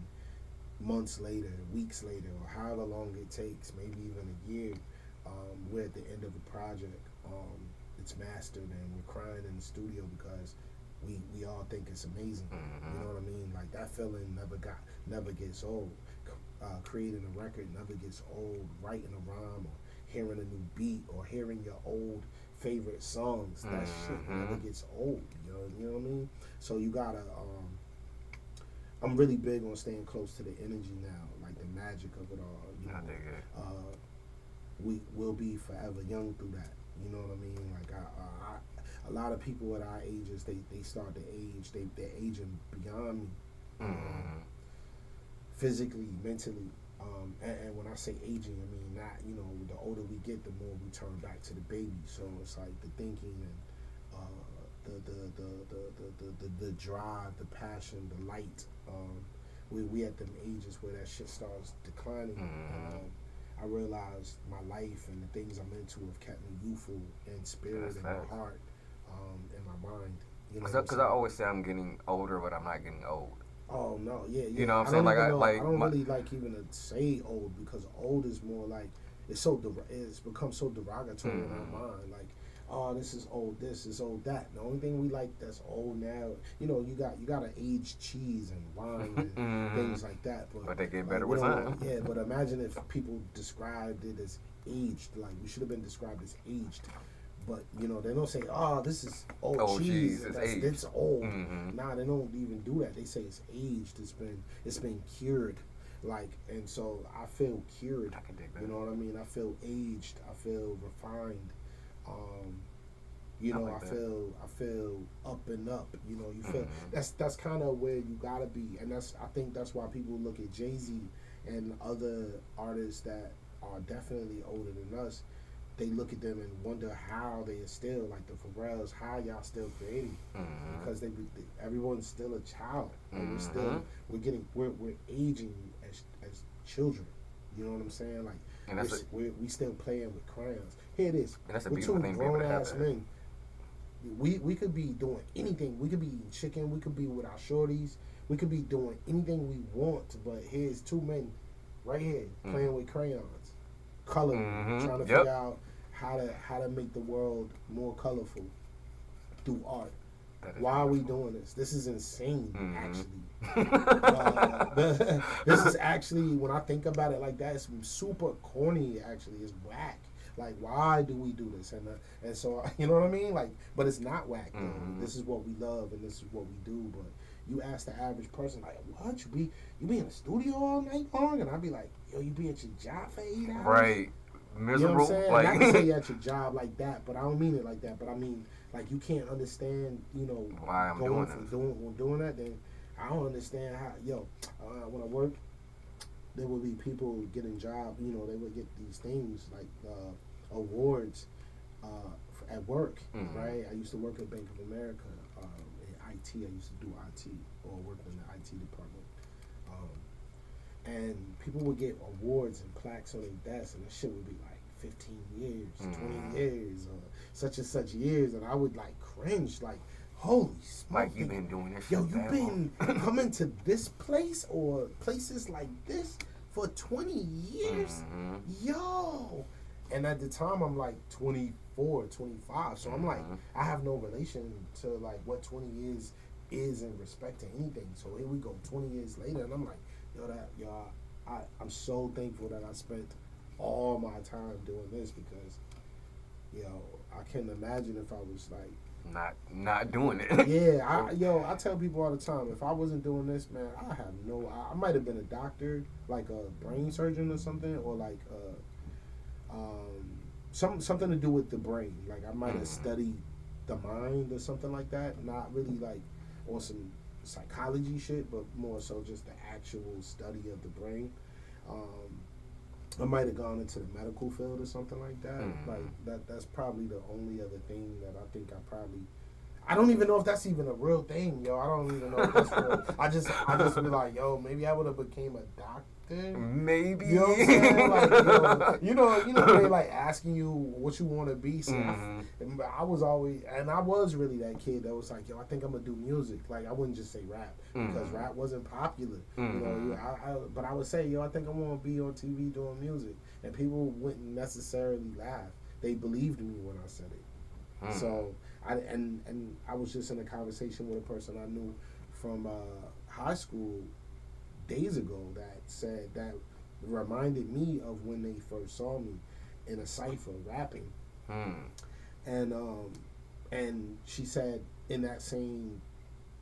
months later, weeks later, or however long it takes, maybe even a year, we're at the end of a project. It's mastered, and we're crying in the studio because we all think it's amazing. You know what I mean? Like that feeling never gets old. Creating a record never gets old. Writing a rhyme or hearing a new beat or hearing your old favorite songs, that shit never gets old. You know what I mean? So you gotta. I'm really big on staying close to the energy now, like the magic of it all. You know, I dig it. We will be forever young through that. You know what I mean? Like a lot of people at our ages, they start to age. They're aging beyond me, physically, mentally. And when I say aging, I mean not, you know, the older we get, the more we turn back to the baby. So it's like the thinking and the drive, the passion, the light. We at them ages where that shit starts declining. And, I realized my life and the things I'm into have kept me youthful in spirit and my heart, and my mind. You know, because I always say I'm getting older, but I'm not getting old. Oh no, yeah. You know what I'm saying? Like I don't really like even to say old, because old is more like it's become so derogatory in our mind. Like, oh, this is old, this is old, that. The only thing we like that's old now, you know, you got to age cheese and wine and things like that. But they get like, better with time. Yeah, but imagine if people described it as aged. Like, we should have been described as aged. But you know, they don't say, "Oh, this is old Old cheese. cheese, it's That's aged." it's old." Mhm. Nah, they don't even do that. They say it's aged. It's been cured, like, and so I feel cured. I can dig that. You know what I mean? I feel aged. I feel refined. Um, you I know, like I that. feel up and up. You know, you feel Mhm. that's kind of where you gotta be, and I think that's why people look at Jay-Z and other artists that are definitely older than us. They look at them and wonder how they are still like the Pharrells, how y'all still creating, Mhm. because everyone's still a child, and Mhm. we're aging as children. You know what I'm saying? Like And that's a we still playing with crayons. Here it is. and that's a We're beautiful two thing to be able grown to have ass that. men. We could be doing anything. We could be eating chicken. We could be with our shorties. We could be doing anything we want. But here's two men right here playing with crayons, coloring, trying to Yep. figure out how to make the world more colorful through art. That is Why are we beautiful. doing this? This is insane, actually. Mhm. This is actually, when I think about it like that, it's super corny. Actually, it's whack. Like, why do we do this? And so you know what I mean. Like, but it's not whack though. Mhm. This is what we love and this is what we do. But you ask the average person, like, what you be in the studio all night long? And I'd be like, yo, you be at your job for 8 hours? Right. You know Miserable. what I'm saying? Like Not to say you're at your job like that, but I don't mean it like that. But I mean, like, you can't understand, you know, why I'm going doing from this. doing that. Then I don't understand how. Yo, when I work, there would be people getting job. You know, they would get these things like awards at work. Mhm. Right? I used to work at Bank of America in IT. I used to do IT or work in the IT department. And people would get awards and plaques on their desks, and that shit would be like 15 years, 20 years, or such and such years, and I would like cringe, like, holy smoke. Like you've been doing this shit. Yo, you that been long. coming to this place or places like this for 20 years? Mhm. Yo. And at the time, I'm like 24, 25. So I'm like, I have no relation to like what 20 years is in respect to anything. So here we go, 20 years later, and I'm like, I'm so thankful that I spent all my time doing this because, I can't imagine if I was like, Not doing it. yeah, I tell people all the time, if I wasn't doing this, man, I might have been a doctor, like a brain surgeon or something, or like something to do with the brain. Like I might have studied the mind or something like that. Not really like on some psychology shit, but more so just the actual study of the brain. I might have gone into the medical field or something like that. Like that's probably the only other thing that I think I don't even know if that's even a real thing, yo. I don't even know if that's real. I just be like, yo, maybe I would have became a doctor. Maybe. You know what I'm saying? Like, you know, they like asking you what you want to be. So I was really that kid that was like, yo, I think I'm gonna do music. Like I wouldn't just say rap because rap wasn't popular. You know, but I would say, yo, I think I want to be on TV doing music, and people wouldn't necessarily laugh. They believed me when I said it. So I was just in a conversation with a person I knew from high school days ago that reminded me of when they first saw me in a cipher rapping, and she said in that same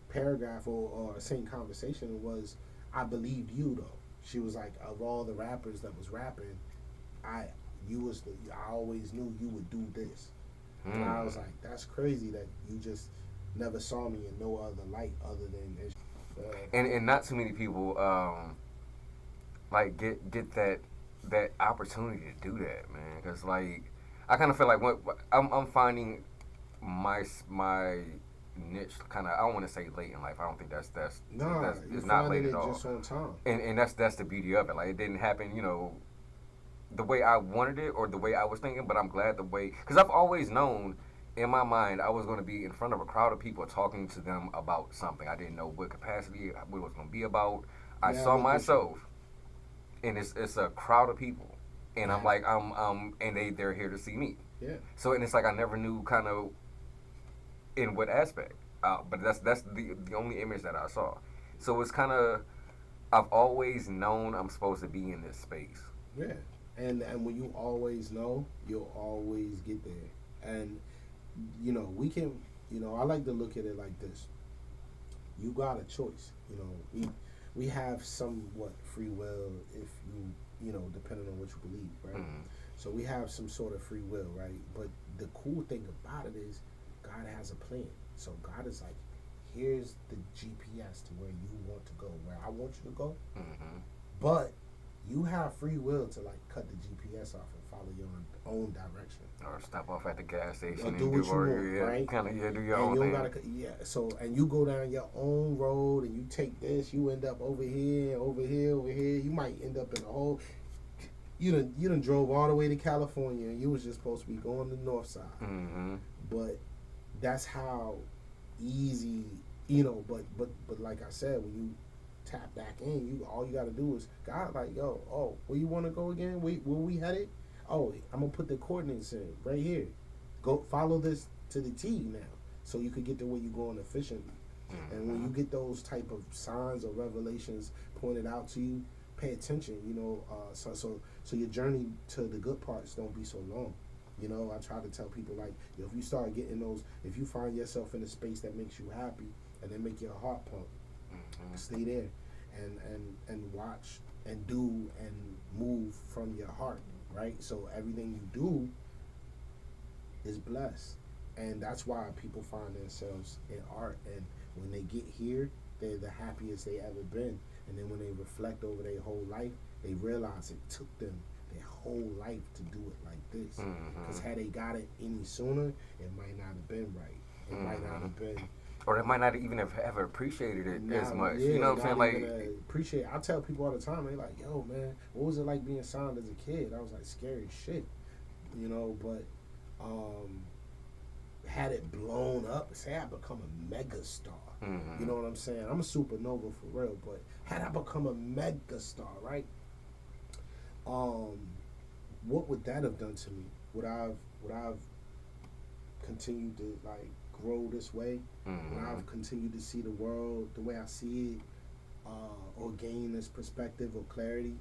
paragraph or same conversation was, I believed you though. She was like, of all the rappers that was rapping, I always knew you would do this. And I was like, that's crazy that you just never saw me in no other light other than this. And not too many people like get that opportunity to do that, man. Because like I kind of feel like what I'm finding my niche kind of, I don't want to say late in life. I don't think that's it's not late at all. Just on time. And that's the beauty of it. Like it didn't happen, the way I wanted it or the way I was thinking, but I'm glad the way, because I've always known in my mind I was going to be in front of a crowd of people talking to them about something. I didn't know what capacity, what it was going to be about. I saw myself, and it's a crowd of people, and I'm like, and they're here to see me. Yeah. So, and it's like I never knew kind of in what aspect, but that's the only image that I saw. So it's kind of, I've always known I'm supposed to be in this space. Yeah. And when you always know, you'll always get there. And you know, we can, you know, I like to look at it like this. You got a choice. You know, we have somewhat free will if you know, depending on what you believe, right? Mm. So we have some sort of free will, right? But the cool thing about it is God has a plan. So God is like, here's the GPS to where you want to go, where I want you to go. Mm-hmm. But you have free will to like cut the GPS off and follow your own direction. Or stop off at the gas station Or and do what you want, right? Kind of, do your And own you thing. don't gotta, so, and you go down your own road and you take this, you end up over here, over here, over here. You might end up in a hole. You done drove all the way to California and you was just supposed to be going to the north side. Mm-hmm. But that's how easy, you know, but like I said, when you tap back in, all you gotta do is God like, yo, oh, where you wanna go again? Where we headed? Oh, I'm gonna put the coordinates in right here. Go follow this to the T now. So you could get to where you're going efficiently. Mm-hmm. And when you get those type of signs or revelations pointed out to you, pay attention, you know, so your journey to the good parts don't be so long. You know, I try to tell people like, if you start getting those, if you find yourself in a space that makes you happy and then make your heart pump, Mm-hmm. stay there and watch and do and move from your heart, right? So everything you do is blessed. And that's why people find themselves in art, and when they get here, they're the happiest they ever been. And then when they reflect over their whole life, they realize it took them their whole life to do it like this. Because had they got it any sooner, it might not have been right. It might not have been. Or they might not even have ever appreciated it as much. Yeah, you know what I'm saying? like, appreciate. I tell people all the time, they like, yo, man, what was it like being signed as a kid? I was like, scary shit, you know. But had it blown up, say I become a mega star. Mm-hmm. You know what I'm saying? I'm a supernova for real. But had I become a mega star, right? What would that have done to me? Would I've continued to like grow this way? Mm-hmm. Would I've continued to see the world the way I see it, or gain this perspective or clarity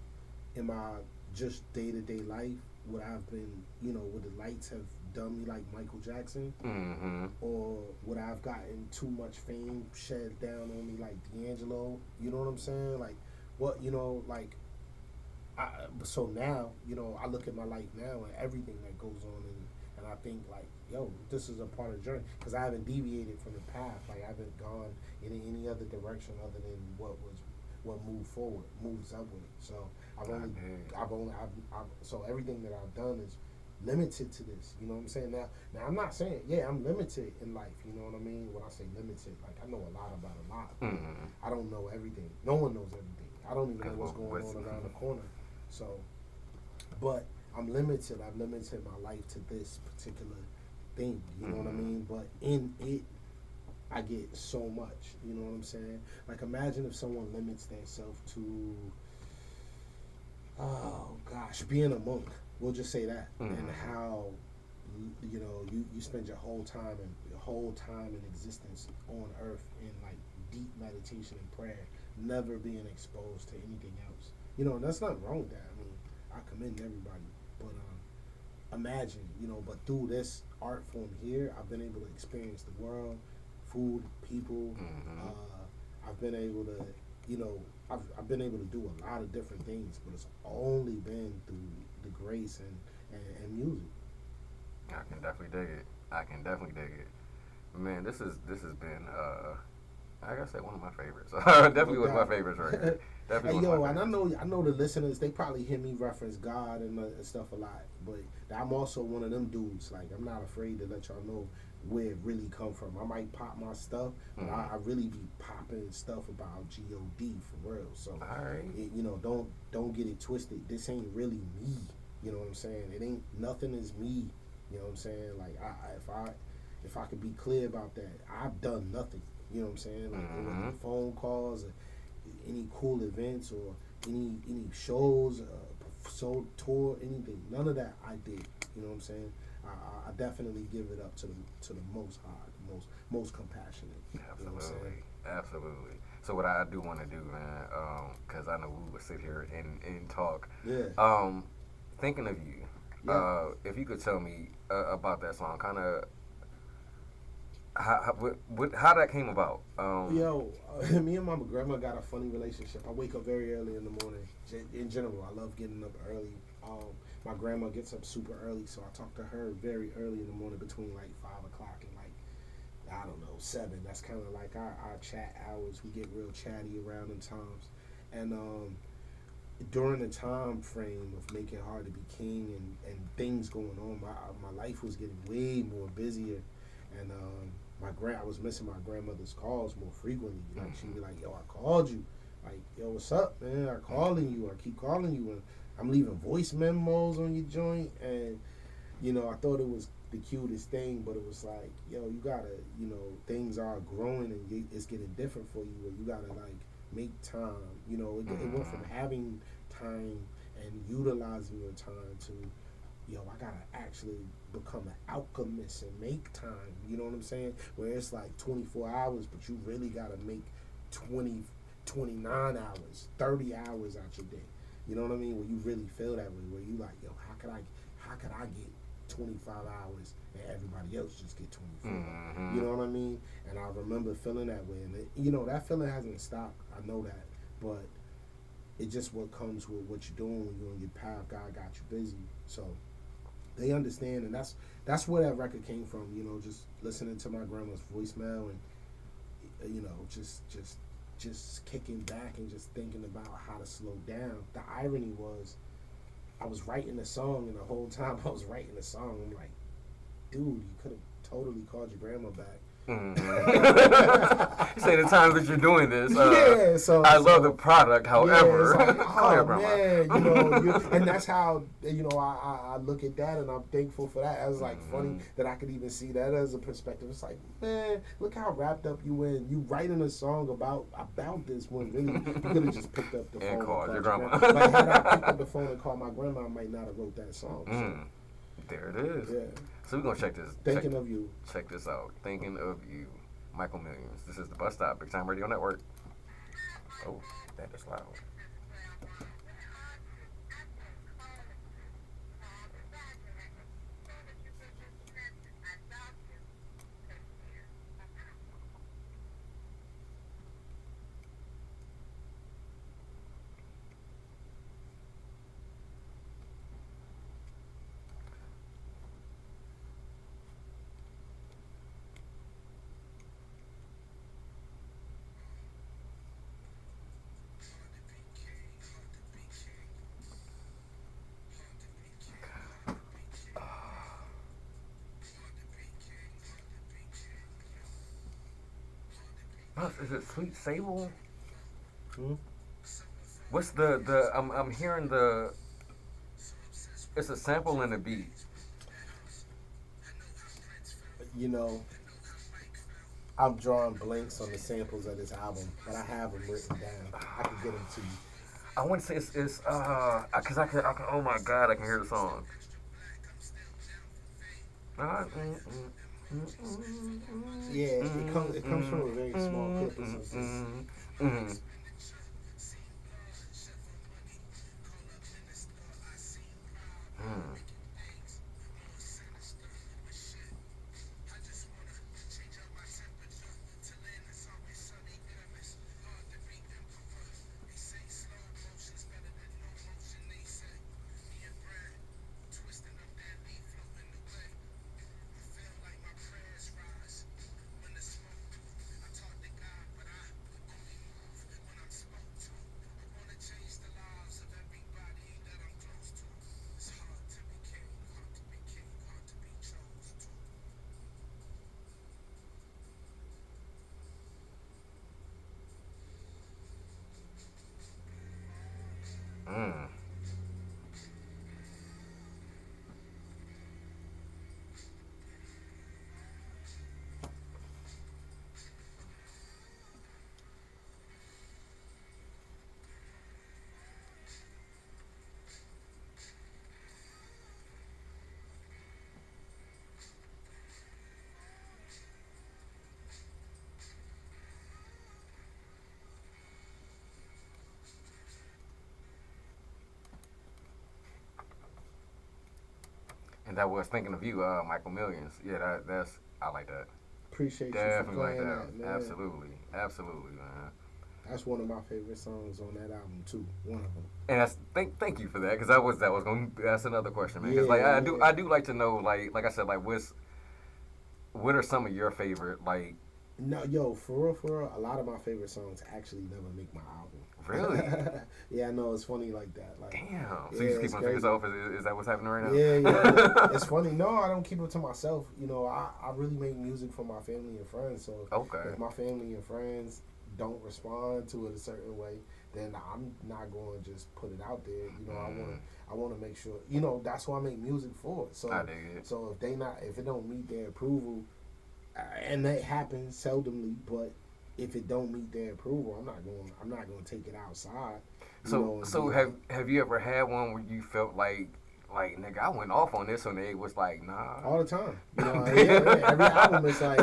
in my just day-to-day life? Would I have been, you know, would the lights have done me like Michael Jackson? Mm-hmm. Or would I have gotten too much fame shed down on me like D'Angelo? You know what I'm saying? Like, what, you know, like, so now, you know, I look at my life now and everything that goes on, and I think like, yo, this is a part of the journey, because I haven't deviated from the path. Like, I haven't gone in any other direction other than what moves upward. So so everything that I've done is limited to this. You know what I'm saying? Now I'm not saying, yeah, I'm limited in life. You know what I mean? When I say limited, like, I know a lot about a lot. Mm-hmm. I don't know everything. No one knows everything. I don't even know what's going on around the corner. So, but I'm limited. I've limited my life to this particular thing. You know what I mean? But in it, I get so much. You know what I'm saying? Like, imagine if someone limits themselves to, oh gosh, being a monk. We'll just say that. And how, you know, you spend your whole time in existence on earth in like deep meditation and prayer, never being exposed to anything else. You know, that's nothing wrong with that. I mean, I commend everybody, but imagine, you know, but through this art form here, I've been able to experience the world, food, people. I've been able to, you know, I've been able to do a lot of different things, but it's only been through the grace and music. I can definitely dig it. Man, this has been I gotta say one of my favorites. Definitely one of my favorites right here. Definitely. Hey, yo, and I know the listeners, they probably hear me reference God and stuff a lot, but I'm also one of them dudes. Like, I'm not afraid to let y'all know where it really come from. I might pop my stuff, but I really be popping stuff about God for real. So, all right. You know, don't get it twisted. This ain't really me. You know what I'm saying? It ain't, nothing is me. You know what I'm saying? Like, if I could be clear about that, I've done nothing. You know what I'm saying? Like, whether phone calls, or any cool events, or any shows, tour, anything. None of that I did. You know what I'm saying? I definitely give it up to the Most High, the most compassionate. Absolutely, you know what I'm saying? Absolutely. So what I do want to do, man, because I know we would sit here and talk. Yeah. Thinking of you. Yeah. If you could tell me about that song, kind of how that came about? Yo, me and my grandma got a funny relationship. I wake up very early in the morning. In general, I love getting up early. My grandma gets up super early, so I talk to her very early in the morning between like 5 o'clock and like I don't know 7. That's kind of like our chat hours. We get real chatty around them times, and during the time frame of making hard to be king and things going on, my life was getting way more busier, and I was missing my grandmother's calls more frequently. Like she'd be like, "Yo, I called you." Like, "Yo, what's up, man? I'm calling you. I keep calling you, and I'm leaving voice memos on your joint." And I thought it was the cutest thing, but it was like, yo, you gotta, things are growing and it's getting different for you, where you gotta like make time. It went from having time and utilizing your time to, yo, I gotta actually become an alchemist and make time. You know what I'm saying? Where it's like 24 hours, but you really gotta make 20, 29 hours, 30 hours out your day. You know what I mean? Where you really feel that way, where you like, yo, how could I get 25 hours and everybody else just get 24? You know what I mean? And I remember feeling that way, and that feeling hasn't stopped. I know that, but it just what comes with what you're doing when you're on your path. God got you busy, so they understand, and that's where that record came from. Just listening to my grandma's voicemail, and just kicking back and just thinking about how to slow down. The irony was, I was writing a song, and the whole time I was writing the song, I'm like, dude, you could have totally called your grandma back. You say the times that you're doing this. Yeah, so I love the product. However, yeah, it's like, call your oh grandma. man, and that's how I look at that, and I'm thankful for that. It was like funny that I could even see that as a perspective. It's like, man, look how wrapped up you in. You writing a song about this when really you could have just picked up the phone And called your grandma. grandma. Like had I picked up the phone and called my grandma, I might not have wrote that song. So, There it is. yeah. So we're gonna check this. Thinking of you. Check this out. Thinking of you, Michael Millions. This is the Bus Stop, Big Time Radio Network. Oh, that is loud. Is it Sweet Sable? What's the I'm hearing the it's a sample in the beat. You know, I'm drawing blanks on the samples of this album, but I have them written down. I can get them to you. I want to say it's cause I can oh my god I can hear the song. Yeah, it comes from a very small clip or something. And that was Thinking of You, Michael Millions. Yeah, that's I like that. appreciate you for Definitely like playing that. that, man. Absolutely, man. That's one of my favorite songs on that album too. One of them. And that's thank you for that, because that was going. That's another question, man. Because Yeah, like yeah. I do like to know, like I said, like what are some of your favorite, like, No, yo, for real, a lot of my favorite songs actually never make my album. really? Yeah, I know, it's funny like that. Like, Damn. So yeah, you just it's keep them to crazy. yourself? Is that what's happening right now? Yeah, yeah. It's funny. No, I don't keep it to myself. You know, I really make music for my family and friends. So Okay. if my family and friends don't respond to it a certain way, then I'm not going to just put it out there. You know, I want to make sure. You know, that's what I make music for. So I dig it. so if it don't meet their approval, and that happens seldomly, but if it don't meet their approval, I'm not going to take it outside. So have you ever had one where you felt like nigga, I went off on this one, and it was like, nah. All the time. You know, every album is like,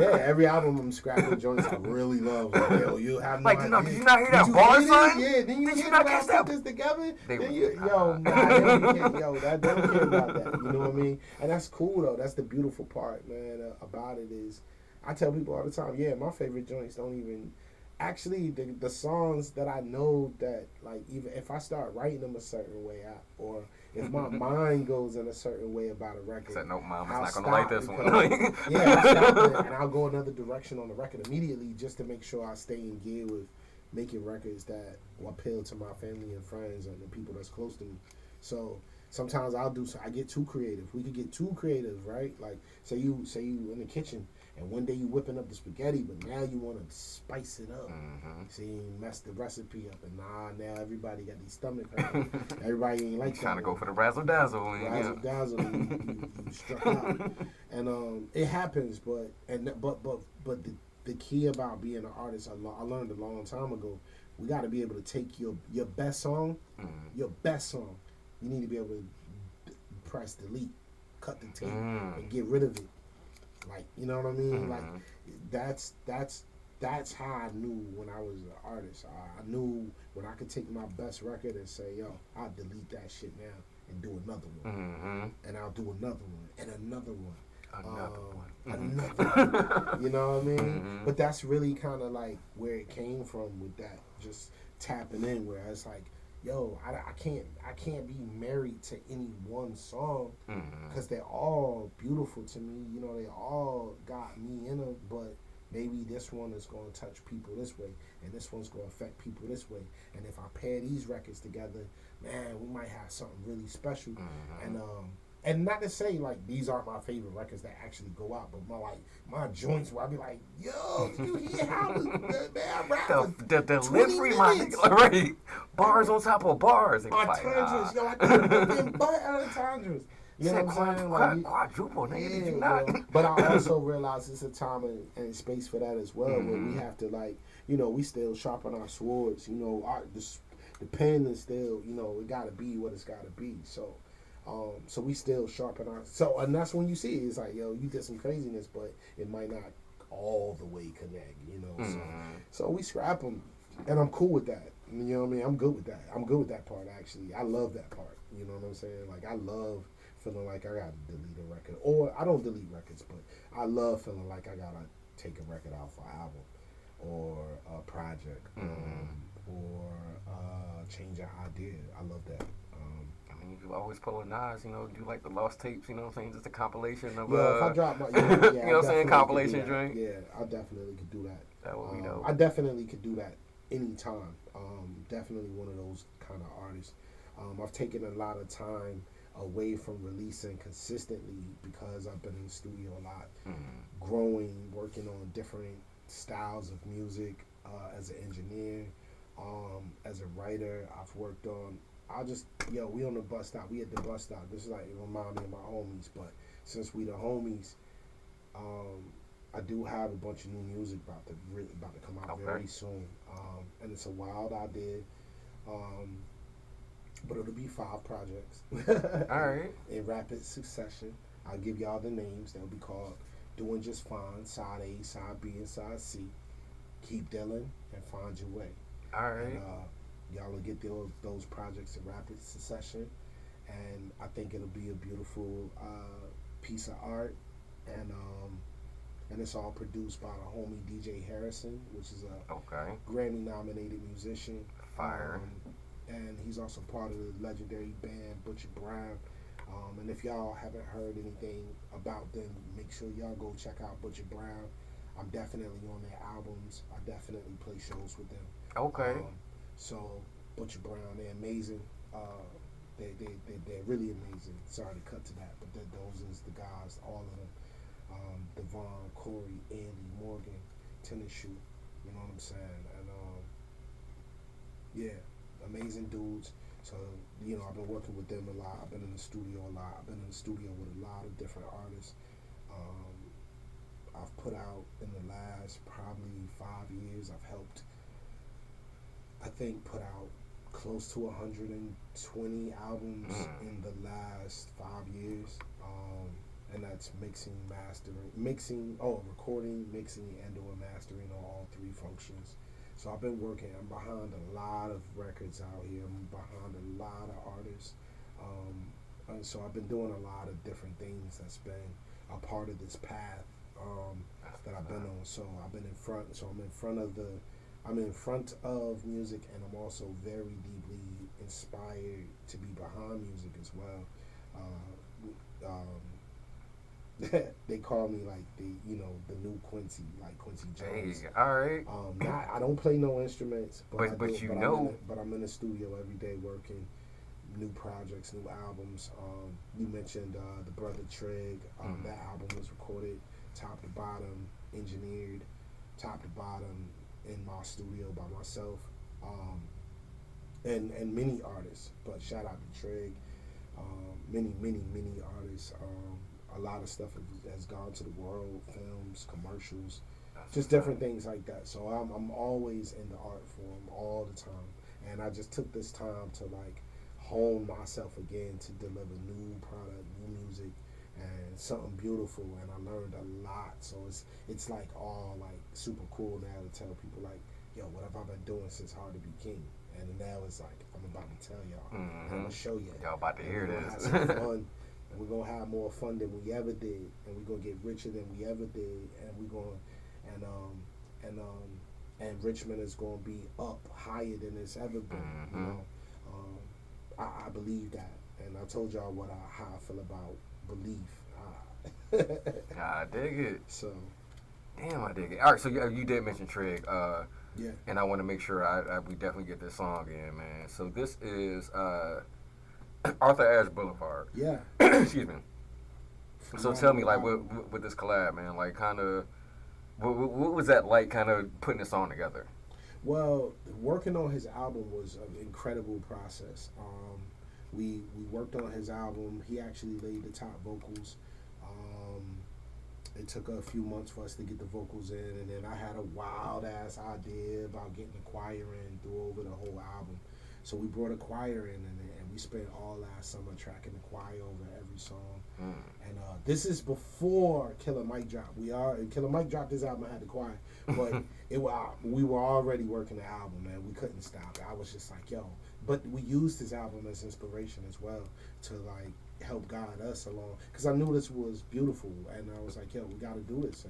every album I'm scrapping joints I really love. Like, yo, you have no Like, idea. no, did you not hear Did that you bar, hear this? son? Yeah, then you Did you hear not that I catch that? put this together? They Then were- you, yo, nah, they don't care, yo, that they don't care about that. You know what I mean? And that's cool though. That's the beautiful part, man, about it is, I tell people all the time, yeah, my favorite joints don't even. Actually, the songs that I know that, like, even if I start writing them a certain way, or if my mind goes in a certain way about a record, Said, nope, mom, I'll it's not gonna like stop this because- one. yeah, I'll stop it and I'll go another direction on the record immediately just to make sure I stay in gear with making records that will appeal to my family and friends and the people that's close to me. So sometimes I get too creative. We could get too creative, right? Like say you in the kitchen and one day you whipping up the spaghetti, but now you want to spice it up. Mm-hmm. See, you mess the recipe up, and now everybody got these stomach hurts. Everybody ain't like that. Trying to go for the razzle dazzle. Razzle dazzle, you struck out, and it happens. But the key about being an artist, I learned a long time ago. We got to be able to take your best song, your best song. You need to be able to press delete, cut the tape, and get rid of it. Like, you know what I mean? Like that's how I knew when I was an artist. I knew when I could take my best record and say, yo, I'll delete that shit now and do another one. And I'll do another one and another one. Another one. You know what I mean? But that's really kind of like where it came from with that, just tapping in, where it's like, yo, I can't be married to any one song because they're all beautiful to me. You know, they all got me in them, but maybe this one is going to touch people this way, and this one's going to affect people this way. And if I pair these records together, man, we might have something really special. And not to say like these aren't my favorite records that actually go out, but my joints where I be like, yo, did you hear how I rap for The 20 delivery, my minutes? nigga, right? Bars on top of bars. They like, Entendres, yo, I did a fucking butt out of entendres. You know what I'm saying? Like, quadruple, nigga. Did you yeah, not? bro. But I also realize it's a time and space for that as well, where we have to, like, you know, we still sharpen our swords. You know, the pen is still, you know, it got to be what it's got to be. So we still sharpen our. So, and that's when you see it. It's like, yo, you did some craziness, but it might not all the way connect. You know, so we scrap them, and I'm cool with that. You know what I mean? I'm good with that. I'm good with that part, actually. I love that part. You know what I'm saying? Like, I love feeling like I gotta delete a record, or I don't delete records, but I love feeling like I gotta take a record out for an album or a project, or change an idea. I love that. I mean, you always pull a Nas, you know, do like the lost tapes, you know what I'm saying? Just a compilation of, Yeah, if I drop my, you know what I'm saying, definitely compilation could do that. drink. Yeah, I definitely could do that. That would be dope. I definitely could do that anytime. Definitely one of those kind of artists. I've taken a lot of time away from releasing consistently because I've been in the studio a lot, growing, working on different styles of music, as an engineer, as a writer. I've worked on, we on the bus stop. We at the bus stop. This is like, it remind me of my homies, but since we the homies, I do have a bunch of new music about to come out very soon. And it's a wild idea. But it'll be 5 projects. All right. In rapid succession. I'll give y'all the names. They'll be called Doing Just Fine, Side A, Side B, and Side C. Keep Dealing and Find Your Way. All right. And, y'all will get those projects in rapid succession. And I think it'll be a beautiful piece of art. And and it's all produced by the homie DJ Harrison, which is a Okay. Grammy-nominated musician. Fire. And he's also part of the legendary band Butcher Brown. And if y'all haven't heard anything about them, make sure y'all go check out Butcher Brown. I'm definitely on their albums. I definitely play shows with them. Okay. So Butcher Brown, they're amazing. They're really amazing. Sorry to cut to that, but those is the guys, all of them. Devon, Corey, Andy, Morgan, Tennis Shoe. You know what I'm saying? And yeah, amazing dudes. So, I've been working with them a lot. I've been in the studio a lot. I've been in the studio with a lot of different artists. I've put out in the last probably 5 years, I've helped, I think, put out close to 120 albums in the last 5 years. And that's recording, mixing, and/or mastering on all three functions. So I'm behind a lot of records out here. I'm behind a lot of artists. And so I've been doing a lot of different things that's been a part of this path that I've been on. So I've been in front. So I'm in front of music, and I'm also very deeply inspired to be behind music as well. They call me like the new Quincy, like Quincy Jones. Hey, all right. I don't play no instruments, but I'm in the studio every day working new projects, new albums. You mentioned the brother Trig. That album was recorded top to bottom, engineered top to bottom in my studio by myself, and many artists. But shout out to Trig. Many artists. A lot of stuff has gone to the world, films, commercials, just different things like that. So I'm always in the art form all the time, and I just took this time to like hone myself again to deliver new product, new music, and something beautiful. And I learned a lot. So it's like all like super cool now to tell people like, yo, what have I been doing since Hard to Be King? And now it's like I'm about to tell y'all, and I'm gonna show you. Y'all about to hear this. Have some fun. And we're gonna have more fun than we ever did, and we're gonna get richer than we ever did, and we're gonna and Richmond is gonna be up higher than it's ever been. I believe that, and I told y'all how I feel about belief. I dig it. So, damn, I dig it. All right, so you did mention Trig, yeah, and I want to make sure we definitely get this song in, man. So this is Arthur Ashe Boulevard. Yeah. Excuse me. So tell me, like, with this collab, man, like, kind of, what was that like, kind of putting this song together? Well, working on his album was an incredible process. We worked on his album. He actually laid the top vocals. It took a few months for us to get the vocals in, and then I had a wild ass idea about getting the choir in through over the whole album. So we brought a choir in, and we spent all last summer tracking the choir over every song. And this is before Killer Mike dropped. Killer Mike dropped his album, I had the choir, but we were already working the album, man. We couldn't stop it. I was just like, yo. But we used his album as inspiration as well to like help guide us along, because I knew this was beautiful, and I was like, yo, we got to do this.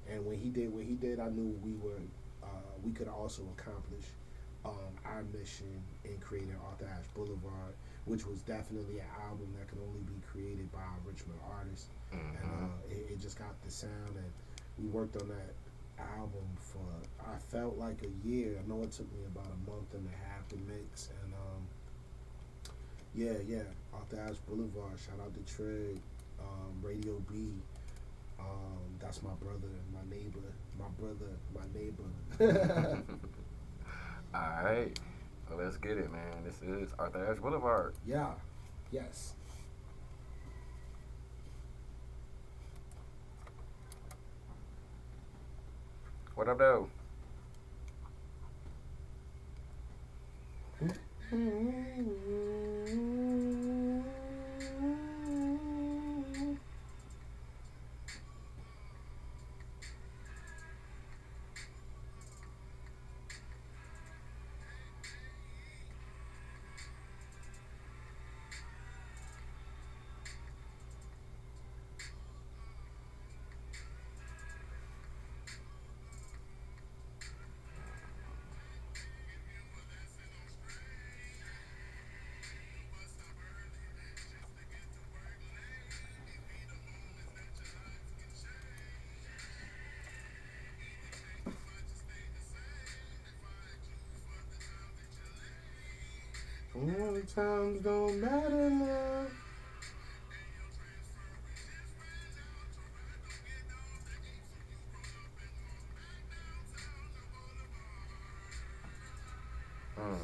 And when he did, I knew we could also accomplish our mission in creating Arthur Ashe Boulevard, which was definitely an album that could only be created by a Richmond artist. And it just got the sound, and we worked on that album for, I felt like a year. I know it took me about a month and a half to mix, and yeah, Arthur Ashe Boulevard, shout out to Trig, Radio B, that's my brother, my neighbor. All right, well, let's get it, man. This is Arthur Ashe Boulevard. Yeah, yes. What up, though? Times don't matter now. Mm.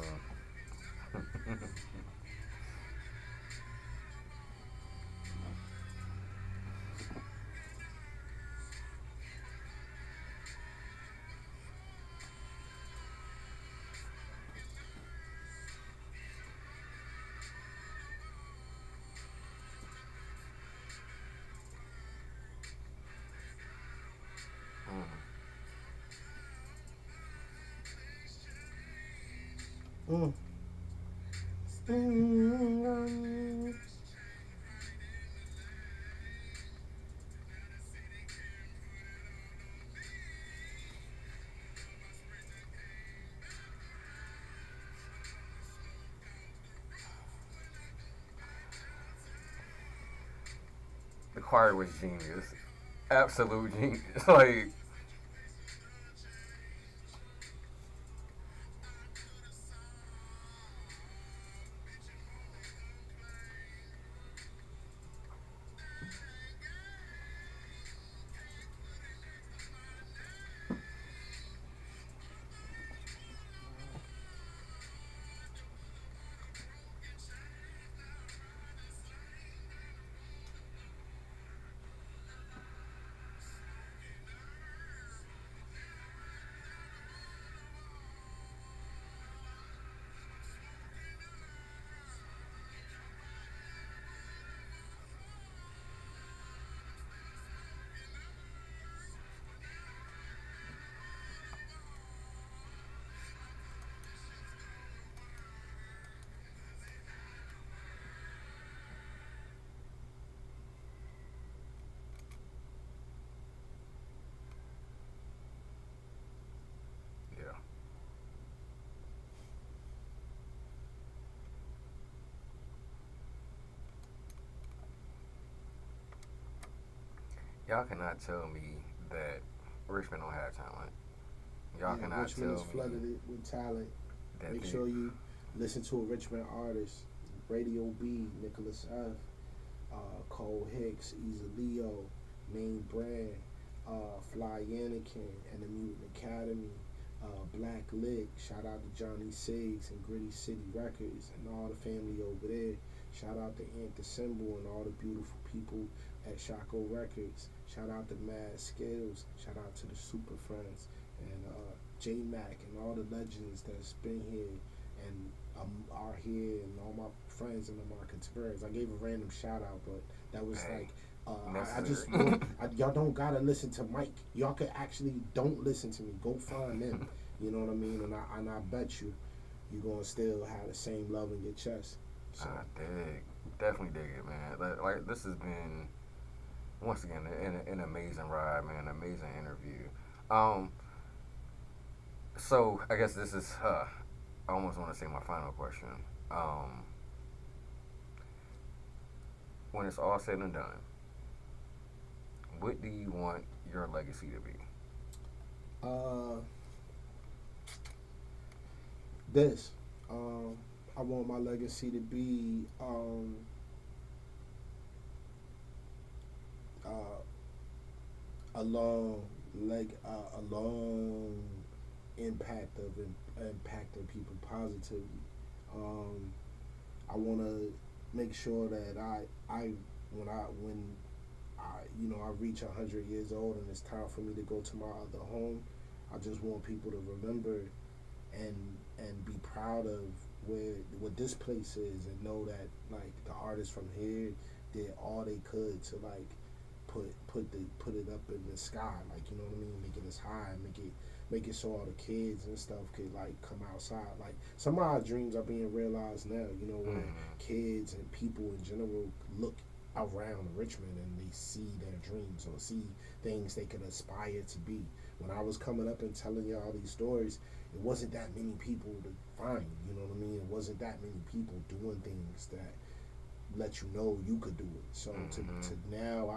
Mm. Mm. The choir was genius, absolute genius. Like, yeah, y'all cannot tell me that Richmond don't have talent. Y'all Yeah, cannot Richmond is tell me flooded it with talent. that Make they. sure you listen to a Richmond artist. Radio B, Nicholas F. Cole Hicks, Easy Leo, Main Brand, Fly Anakin, and the Mutant Academy, Black Lick. Shout out to Johnny Siggs and Gritty City Records and all the family over there. Shout out to Ant the Symbol and all the beautiful people at Shaco Records. Shout out to Mad Skills. Shout out to the Super Friends and J Mac and all the legends that's been here and are here and all my friends and my contemporaries. I gave a random shout out, but that was Hey, like I just necessary. y'all don't gotta listen to Mike. Y'all could actually don't listen to me. Go find them. You know what I mean? And I bet you gonna still have the same love in your chest. So I dig, definitely dig it, man. Like this has been once again an amazing ride, man. An amazing interview. Um, so I guess this is. I almost want to say my final question. Um, when it's all said and done, what do you want your legacy to be? uh, this I want my legacy to be uh, a long a long impact of impacting people positively. Um, I want to make sure that I when I reach 100 years old and it's time for me to go to my other home. I just want people to remember and be proud of where what this place is and know that like the artists from here did all they could to like put it up in the sky, like you know what I mean, make it as high, make it so all the kids and stuff could like come outside. Like some of our dreams are being realized now, you know, where Mm-hmm. kids and people in general look around Richmond and they see their dreams or see things they could aspire to be. When I was coming up and telling you all these stories, it wasn't that many people to find, you know what I mean? It wasn't that many people doing things that let you know you could do it. So Mm-hmm. to now,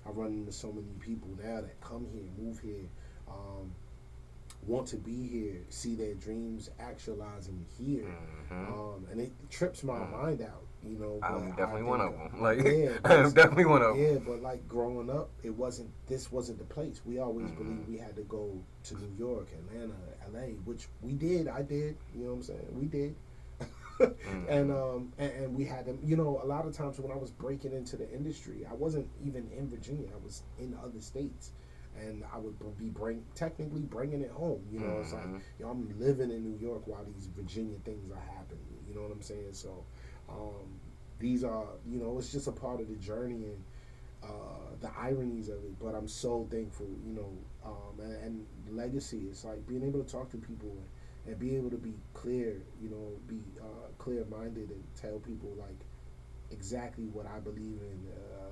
I run into so many people now that come here, move here, um, want to be here, see their dreams actualizing here, and it trips my mind out, you know. I'm but definitely I one think, of them. Like, yeah, I'm definitely one of them. yeah, but like growing up, this wasn't the place. We always believed we had to go to New York, Atlanta, LA, which we did. I did. You know what I'm saying? We did. And we had them. You know, a lot of times when I was breaking into the industry, I wasn't even in Virginia. I was in other states, and I would be technically bringing it home. You know, it's like, yo, I'm living in New York while these Virginia things are happening. You know what I'm saying? So, these are, you know, it's just a part of the journey and the ironies of it. But I'm so thankful, you know, and legacy. It's like being able to talk to people and be able to be clear, you know, be clear-minded and tell people like exactly what I believe in,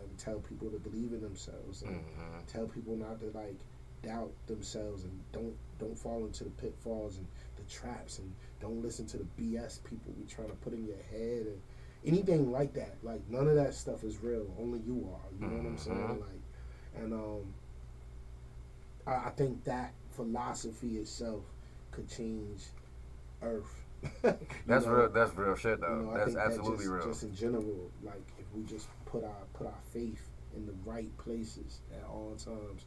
and tell people to believe in themselves, and tell people not to like doubt themselves, and don't fall into the pitfalls and the traps, and don't listen to the BS people be trying to put in your head and anything like that. Like none of that stuff is real. Only you are. You know what I'm saying? Like, and I think that philosophy itself could change Earth. That's real. That's real shit, though. You know, I That's think absolutely that real. just in general, like if we just put our faith in the right places at all times,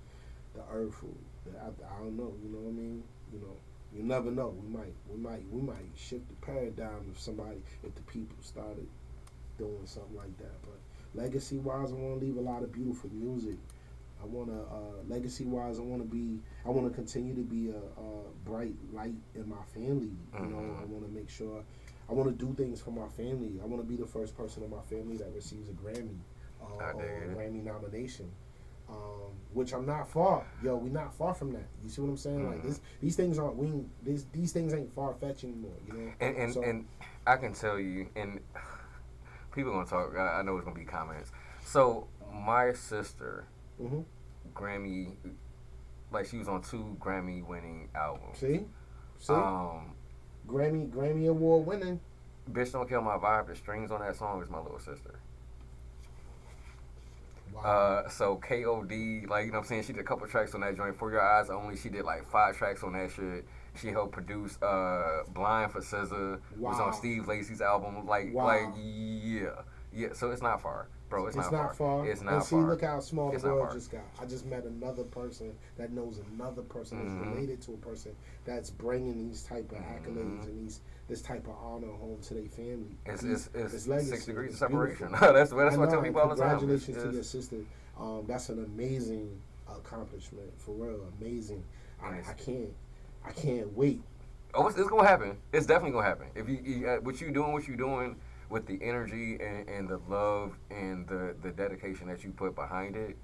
the Earth will. I don't know. You know what I mean? You know, you never know. We might shift the paradigm if the people started doing something like that. But legacy wise, I want to leave a lot of beautiful music. I want to legacy wise. I want to continue to be a bright light in my family. You know, I want to make sure. I want to do things for my family. I want to be the first person in my family that receives a Grammy or a Grammy nomination. Which I'm not far. Yo, we not far from that. You see what I'm saying? Like these things aren't these things ain't far fetched anymore. You know. And I can tell you, and people gonna talk. I know it's gonna be comments. So my sister. Grammy, like she was on 2 Grammy-winning albums. See, Grammy award winning. Bitch Don't Kill My Vibe. The strings on that song is my little sister. Wow. So KOD, like, you know what I'm saying, she did a couple tracks on that joint. For Your Eyes Only, she did like 5 tracks on that shit. She helped produce Blind for SZA. Was on Steve Lacy's album. Like yeah. So it's not far. Bro, it's not far. It's not and see, far. look how small the It's world not far. just got. I just met another person that knows another person that's related to a person that's bringing these type of accolades and this type of honor home to their family. It's legacy. 6 degrees of It's separation. beautiful. that's what I tell people all the time. Congratulations to your sister. That's an amazing accomplishment, for real. Amazing. I can't wait. Oh, it's gonna happen. It's definitely gonna happen. If you what you doing with the energy and the love and the dedication that you put behind it,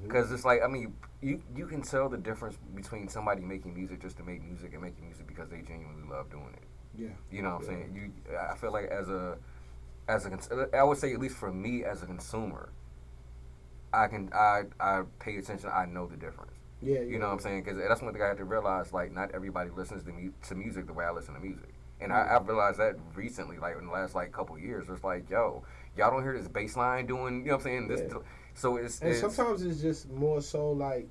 because it's like, I mean, you can tell the difference between somebody making music just to make music and making music because they genuinely love doing it. Yeah. You know what I'm saying? I feel like I would say, at least for me as a consumer, I pay attention. I know the difference. Yeah. You know what I'm saying? Because that's one thing I had to realize. Like, not everybody listens to music the way I listen to music. And I've realized that recently, like in the last like couple of years. It's like, yo, y'all don't hear this bass line doing, you know what I'm saying? This, so it's sometimes it's just more so like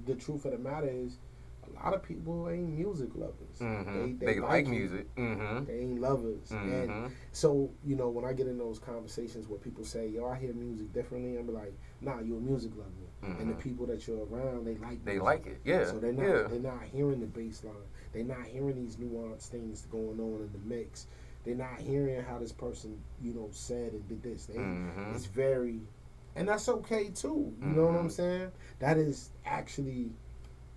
the truth of the matter is a lot of people ain't music lovers. They like music. They ain't lovers. And so, you know, when I get in those conversations where people say, yo, I hear music differently, I'm like, nah, you're a music lover. And the people that you're around, they like music. They like it, yeah. So they're not hearing the bass line. They're not hearing these nuanced things going on in the mix. They're not hearing how this person, you know, said and did this. It's very, and that's okay too. You know what I'm saying? That is actually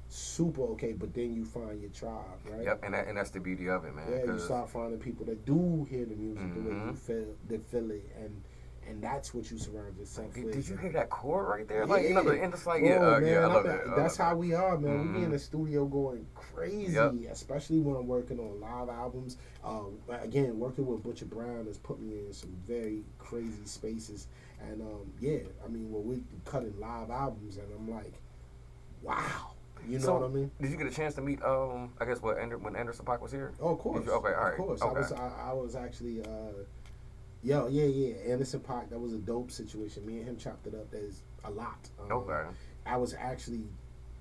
super okay, but then you find your tribe, right? Yep, and that's the beauty of it, man. Yeah, you start finding people that do hear the music the way you feel it, and that's what you surround yourself with. Did you hear that chord right there? Like, you know, and it's like, man, I love it. That's how we are, man. We be in the studio going crazy, especially when I'm working on live albums. Again, working with Butcher Brown has put me in some very crazy spaces, and I mean, when we cutting live albums, and I'm like, wow. You know what I mean? Did you get a chance to meet, I guess, when Anderson .Paak was here? Oh, of course. Okay, all right. Of course. Okay. I was actually, yeah. Anderson .Paak, that was a dope situation. Me and him chopped it up. There's a lot. Okay. I was actually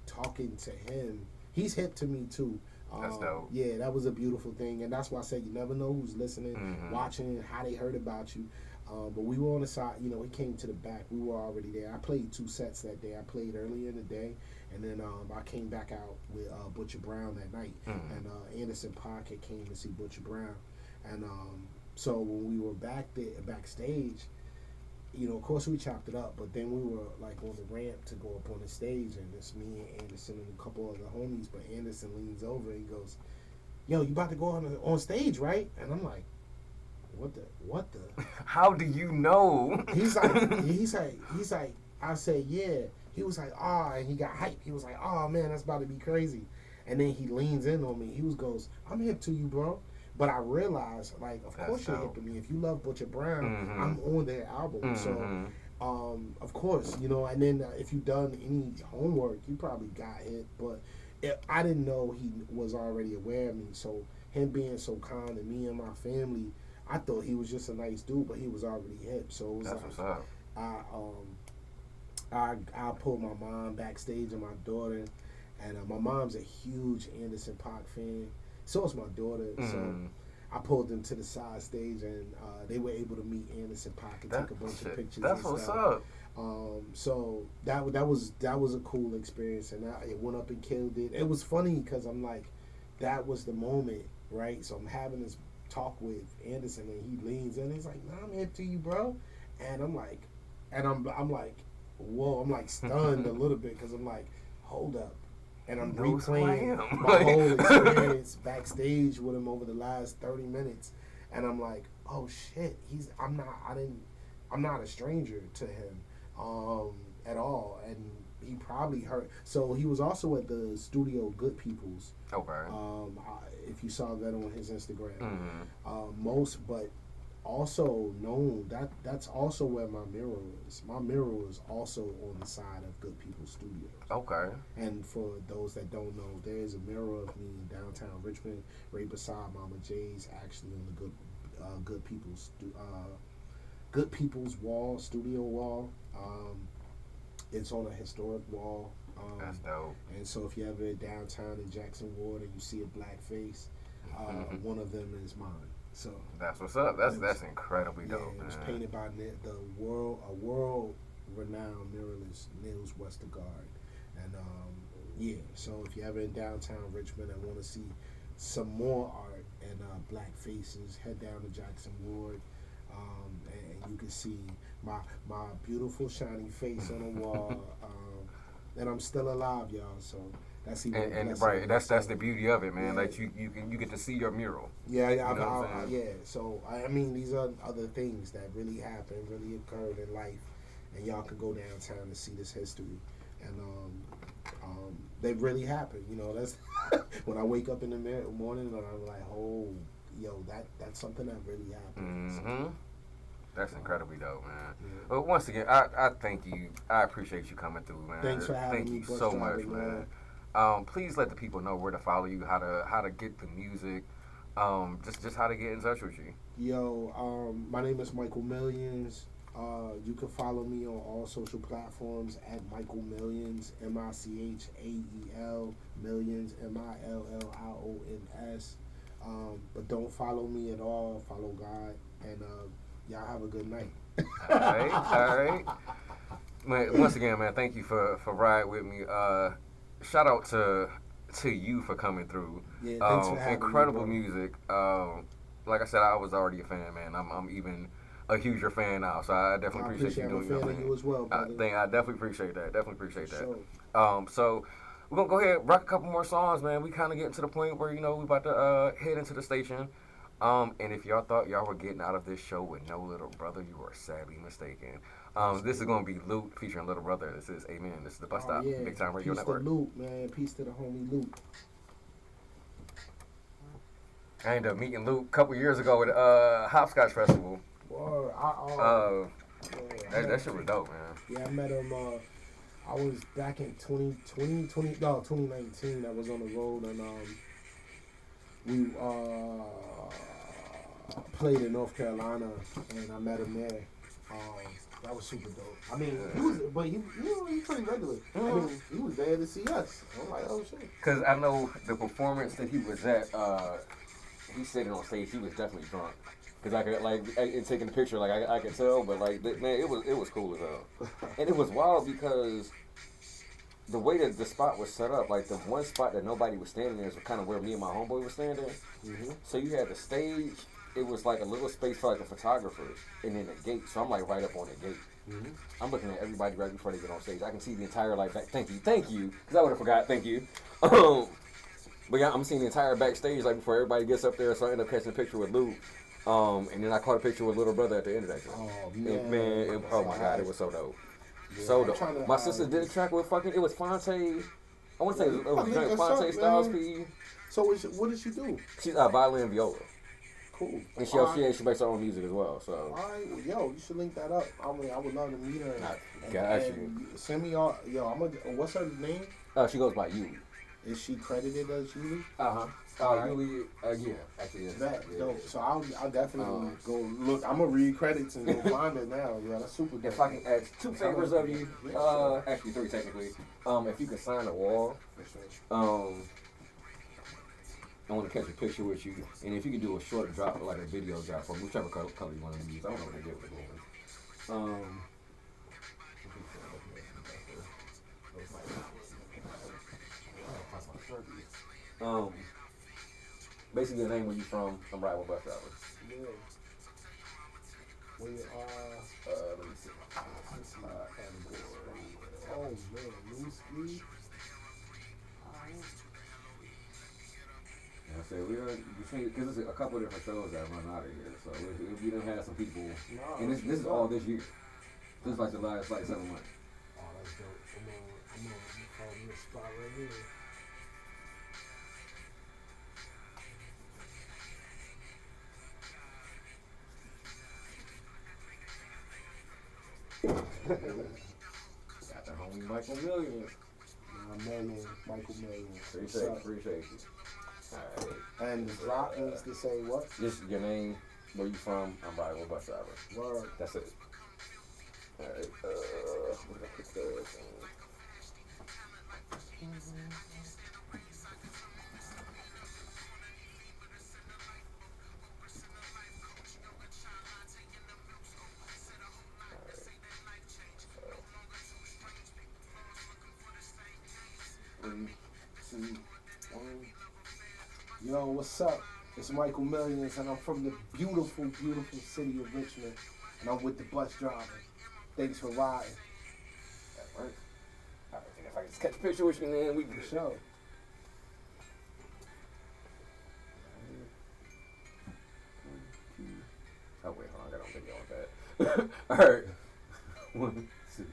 talking to him. he's hip to me too. That's dope. Yeah, that was a beautiful thing, and that's why I said you never know who's listening, Mhm. watching, how they heard about you. But we were on the side, you know, he came to the back. We were already there. I played 2 sets that day. I played earlier in the day, and then I came back out with Butcher Brown that night. Mhm. And Anderson .Paak had came to see Butcher Brown. And so when we were backstage, you know, of course we chopped it up, but then we were like on the ramp to go up on the stage, and it's me and Anderson and a couple other homies. But Anderson leans over and he goes, "Yo, you about to go on stage, right?" And I'm like, what the? How do you know? He's like, I said, yeah. He was like, and he got hyped. He was like, oh man, that's about to be crazy. And then he leans in on me. He goes, I'm hip to you, bro. But I realized, like, of That's course you're dope. hip to me. If you love Butcher Brown, Mhm. I'm on their album. Mhm. So, of course, you know. And then if you've done any homework, you probably got hit. But I didn't know he was already aware of me. So him being so kind to me and my family, I thought he was just a nice dude, but he was already hip. So it was That's what's up. I pulled my mom backstage and my daughter, and my mom's a huge Anderson .Paak fan. So is my daughter. So Mhm. I pulled them to the side stage, and they were able to meet Anderson .Paak and take a bunch of pictures. That's and what's stuff. up. So that was a cool experience, and it went up and killed it. It was funny because I'm like, that was the moment, right? So I'm having this talk with Anderson, and he leans in. He's like, "Nah, I'm hip to you, bro," and I'm like, whoa, I'm like stunned a little bit because I'm like, hold up, and I'm He knows who I replaying am. my whole experience backstage with him over the last 30 minutes, and I'm like, oh shit, I'm not a stranger to him at all, and he probably heard. So he was also at the studio Good People's. Okay. If you saw that on his Instagram, Mhm. but also known that's also where my mirror is. My mirror is also on the side of Good People's Studios. Okay. And for those that don't know, there is a mirror of me in downtown Richmond, right beside Mama J's, actually on the Good People's wall, studio wall. It's on a historic wall. That's dope. And so if you're ever downtown in Jackson Ward and you see a black face, one of them is mine. So That's what's up. That's incredibly yeah, dope, it was man. painted by a world-renowned muralist, Nils Westergaard. And yeah, so if you're ever in downtown Richmond and want to see some more art and black faces, head down to Jackson Ward, and you can see my beautiful shiny face on the wall. And I'm still alive, y'all. So that's even a And blessing. right, that's the beauty of it, man. Yeah. Like you get to see your mural. Yeah, You know what I'm saying? yeah. So I mean, these are other things that really happened, really occurred in life, and y'all can go downtown and see this history, and they really happened. You know, that's when I wake up in the morning and I'm like, oh, yo, that's something that really happened. Mhm. That's incredibly dope, man. Yeah. But once again, I thank you. I appreciate you coming through, man. Thanks for having Thank me, you Bus so Driver, much, man. man. Please let the people know where to follow you, how to get the music, just how to get in touch with you. Yo, my name is Michael Millions. You can follow me on all social platforms at Michael Millions, MICHAEL Millions, MILLIONS. But don't follow me at all. Follow God, and y'all have a good night. All right. Man, once again, man, thank you for riding with me. Shout out to you for coming through. Yeah, thanks for having incredible me, bro. music. Like I said, I was already a fan, man. I'm even a huger fan now, so I definitely I appreciate you I'm a doing your fan of thing. you as well, brother. I definitely appreciate that. Definitely appreciate that. Sure. So we're gonna go ahead and rock a couple more songs, man. We kind of getting to the point where we about to head into the station. And if y'all thought y'all were getting out of this show with no Little Brother, you are sadly mistaken. This is gonna be Luke featuring Little Brother. This is Amen. This is the Bus Stop, Yeah. Big Time Radio Peace Network. to Luke, man. Peace to the homie Luke. I ended up meeting Luke a couple years ago at Hopscotch Festival. Word. That shit was dope, man. Yeah, I met him. I was back in 2019. I was on the road, and we played in North Carolina, and I met him there. That was super dope. I mean, he was, but he was pretty regular. I mean, he was there to see us. I'm like, oh shit. Because I know the performance that he was at, he said it on stage, he was definitely drunk. Because I could, like, in taking the picture, like, I could tell, but, like, man, it was cool as hell. And it was wild because the way that the spot was set up, like, the one spot that nobody was standing in is kind of where me and my homeboy was standing. Mm-hmm. So you had the stage, it was like a little space for, like, a photographer, and then the gate. So I'm, like, right up on the gate. Mm-hmm. I'm looking at everybody right before they get on stage. I can see the entire, like, back. Thank you, because I would have forgot, thank you. But yeah, I'm seeing the entire backstage, like, before everybody gets up there, so I end up catching a picture with Lou. And then I caught a picture with little brother at the end of that show. Oh And, man, oh my god, it was so dope. Yeah, So I'm trying dope. to, My sister did a track with fucking, it was Fonte. I want to say it was that's Fonte up, Styles man. P. So what did she do? She's violin and viola. Cool. And she makes her own music as well. So All right, well, yo, you should link that up. I mean, I would love to meet her. I got you. Send me all. Yo, what's her name? She goes by Yuli. Is she credited as Yuli? Yuli, yeah, actually, yes. That Yeah. dope. So I'll definitely go look. I'm gonna read credits and go find it now. Yeah, that's super dope. If I can ask 2 favors of you, actually 3 technically. If you could sign a wall, I want to catch a picture with you, and if you could do a short drop, like a video drop from whichever color you want to use. I don't know what they did with it. Basically the name where you from, I'm riding with bus driver. Yeah. Let me see. Oh man, new ski. I said because there's a couple of different shows that run out of here, so we done had some people, and this is all this year. This is like the last 7 months. Oh, that's dope. I'm gonna call this spot right here. Got the homie Michael Millions. Michael Million. Appreciate you. All right. And the drop needs to say what? Just your name, where you from. I'm riding with bus driver. Word. That's it. All right. We're gonna put this. Yo, what's up? It's Michael Millions, and I'm from the beautiful, beautiful city of Richmond, and I'm with the bus driver. Thanks for riding. That works. All right. If I can just catch a picture with you, then we can For sure. Oh wait, hold on, I got on video with that. All right. 1, 2.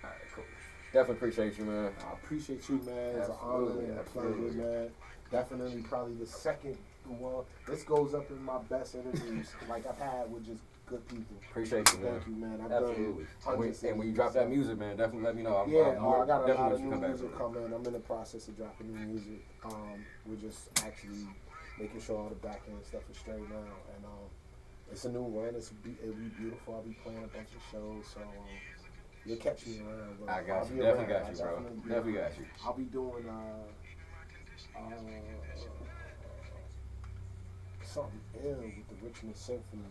All right, cool. Definitely appreciate you, man. I appreciate you, man. It's an honor and a pleasure, man. Definitely, probably the second. Well, this goes up in my best interviews like I've had with just good people. Appreciate you, man. Thank you, man. I've Absolutely. done And when you drop that music, man, definitely let me know. I got a lot of definitely new come back music to it. coming. I'm in the process of dropping new music. We're just actually making sure all the back end stuff is straight now, and it's a new run. It'll be beautiful. I'll be playing a bunch of shows, so you'll catch me around. Bro. I got you. I'll be Definitely around. got you, bro. Definitely got you. I'll be doing something ill with the Richmond Symphony.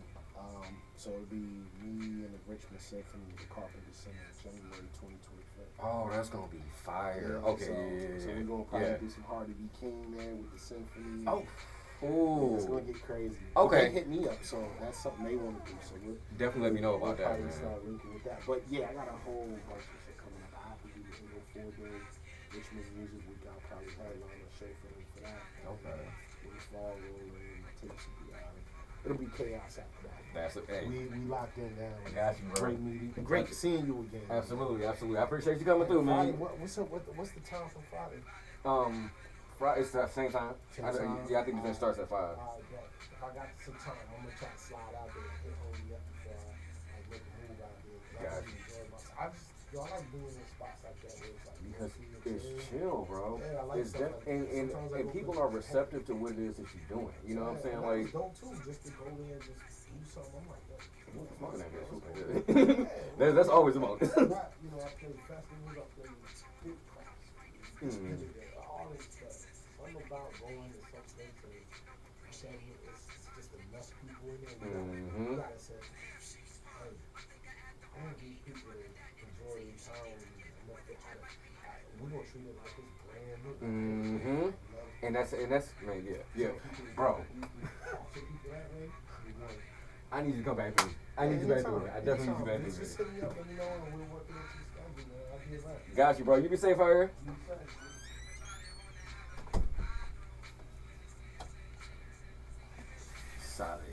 So it'll be me and the Richmond Symphony, the Carpenter Center, January 2025. Oh, that's gonna be fire. Yeah, Okay, so we're gonna probably do some Hardy B. King there with the symphony. Oh, It's gonna get crazy. Okay. They hit me up, so that's something they want to do. So we'll definitely let me know about that, probably man. start linking with that. But yeah, I got a whole bunch of shit coming up. I have to do the 4-day Richmond Music Week. I'll probably headline a show for them for that. Okay. When the fall rolling, my tapes will be out. It'll be chaos after that. That's it. Hey, We locked in now. I got you, bro. Great meeting. Great seeing you again. Absolutely. I appreciate you coming through, Friday, man. what's up? What's the time for Friday? Friday, it's the same time. Same time? Yeah, I think the event starts at 5. If I got some time, I'm gonna try to slide out there and hit Holy up before I make a move out there. Got I like being in spots like that where it's like It's chill, bro. Yeah, I like It's stuff like that. and Sometimes I go people through are the receptive to what it is that you're doing. You know what I'm saying? and Like, I don't too, just to go there and just do something. I'm like, yo, smoking that yeah, bitch. That's always a bonus. Right, you know, I play festivals, I play big class, all this stuff. Something about going to something to, okay, it's just enough people in there. You gotta say, hey, I want these people to enjoy the town enough that we're gonna treat it like it's brand new. And that's man, yeah, bro. I need you to come back through. I need you back through. I definitely need you back through. Just hit me up, let me know, and we're working into the schedule, man. I'll be around. Got you, bro. You be safe out here. You said. Solid.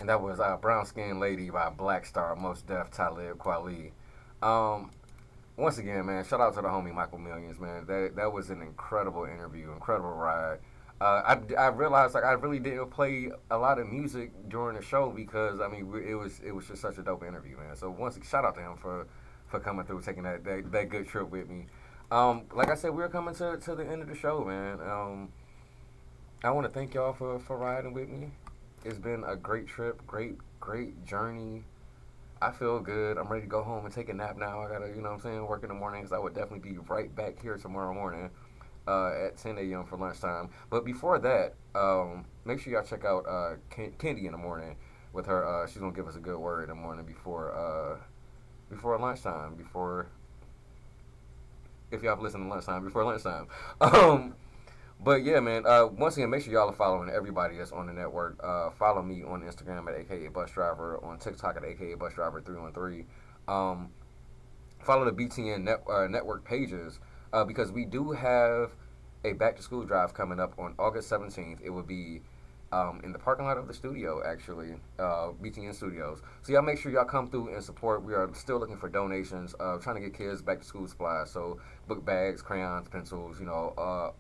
And that was Brown Skin Lady by Black Star, Most Def, Talib Kweli. Um, Once again, man, shout out to the homie Michael Millions, man. That was an incredible interview, incredible ride. I realized like I really didn't play a lot of music during the show because I mean it was just such a dope interview, man. So once shout out to him for coming through, taking that good trip with me. Like I said, we're coming to the end of the show, man. I want to thank y'all for riding with me. It's been a great trip, great journey. I feel good. I'm ready to go home and take a nap now. I gotta, you know what I'm saying, work in the morning because I would definitely be right back here tomorrow morning at 10 a.m. for lunchtime. But before that, make sure y'all check out Kendi in the morning with her. She's gonna give us a good word in the morning before lunchtime. If y'all have listened to lunchtime, before lunchtime. But yeah, man. Once again, make sure y'all are following everybody that's on the network. Follow me on Instagram at AKA Bus Driver, on TikTok at AKA Bus Driver 313. Follow the BTN network pages because we do have a back to school drive coming up on August 17th. It will be in the parking lot of the studio, actually, BTN Studios. So y'all make sure y'all come through and support. We are still looking for donations, trying to get kids back to school supplies. So book bags, crayons, pencils,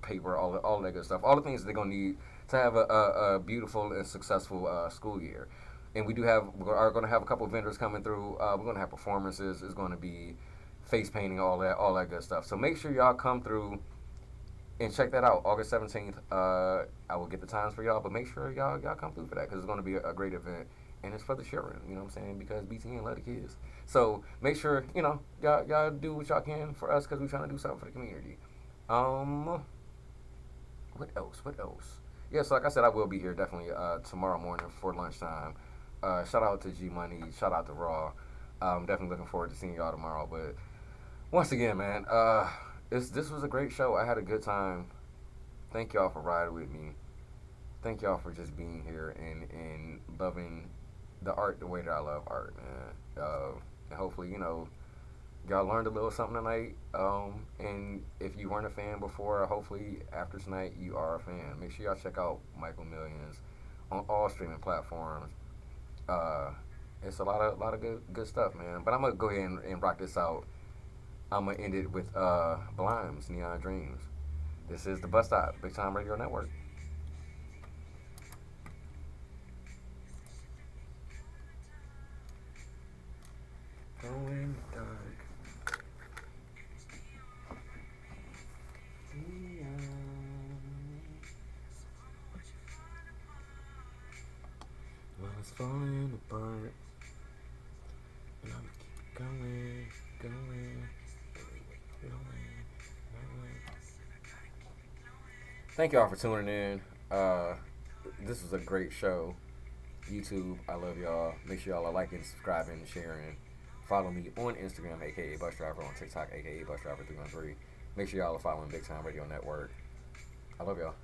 paper, all that good stuff. All the things that they're gonna need to have a beautiful and successful school year. And we are going to have a couple of vendors coming through. We're going to have performances. It's going to be face painting, all that good stuff. So make sure y'all come through and check that out, August 17th. I will get the times for y'all, but make sure y'all come through for that because it's going to be a great event. And it's for the children, you know what I'm saying? Because BTN love the kids. So make sure, y'all do what y'all can for us because we're trying to do something for the community. What else? Yeah, so like I said, I will be here definitely tomorrow morning for lunchtime. Shout out to G Money. Shout out to Raw. I'm definitely looking forward to seeing y'all tomorrow. But once again, man, this was a great show. I had a good time. Thank y'all for riding with me. Thank y'all for just being here and loving the art the way that I love art, man. And hopefully, y'all learned a little something tonight. And if you weren't a fan before, hopefully after tonight you are a fan. Make sure y'all check out Michael Millions on all streaming platforms. It's a lot of good stuff, man. But I'm gonna go ahead and rock this out. I'm gonna end it with Blimes, Neon Dreams. This is the Bus Stop, Big Time Radio Network. Go in the dark. Well, it's falling apart. And I'm keep going. Thank y'all for tuning in. This was a great show. YouTube, I love y'all. Make sure y'all are liking, subscribing, and sharing. Follow me on Instagram, aka Bus Driver, on TikTok, aka Bus Driver 313. Make sure y'all are following Big Time Radio Network. I love y'all.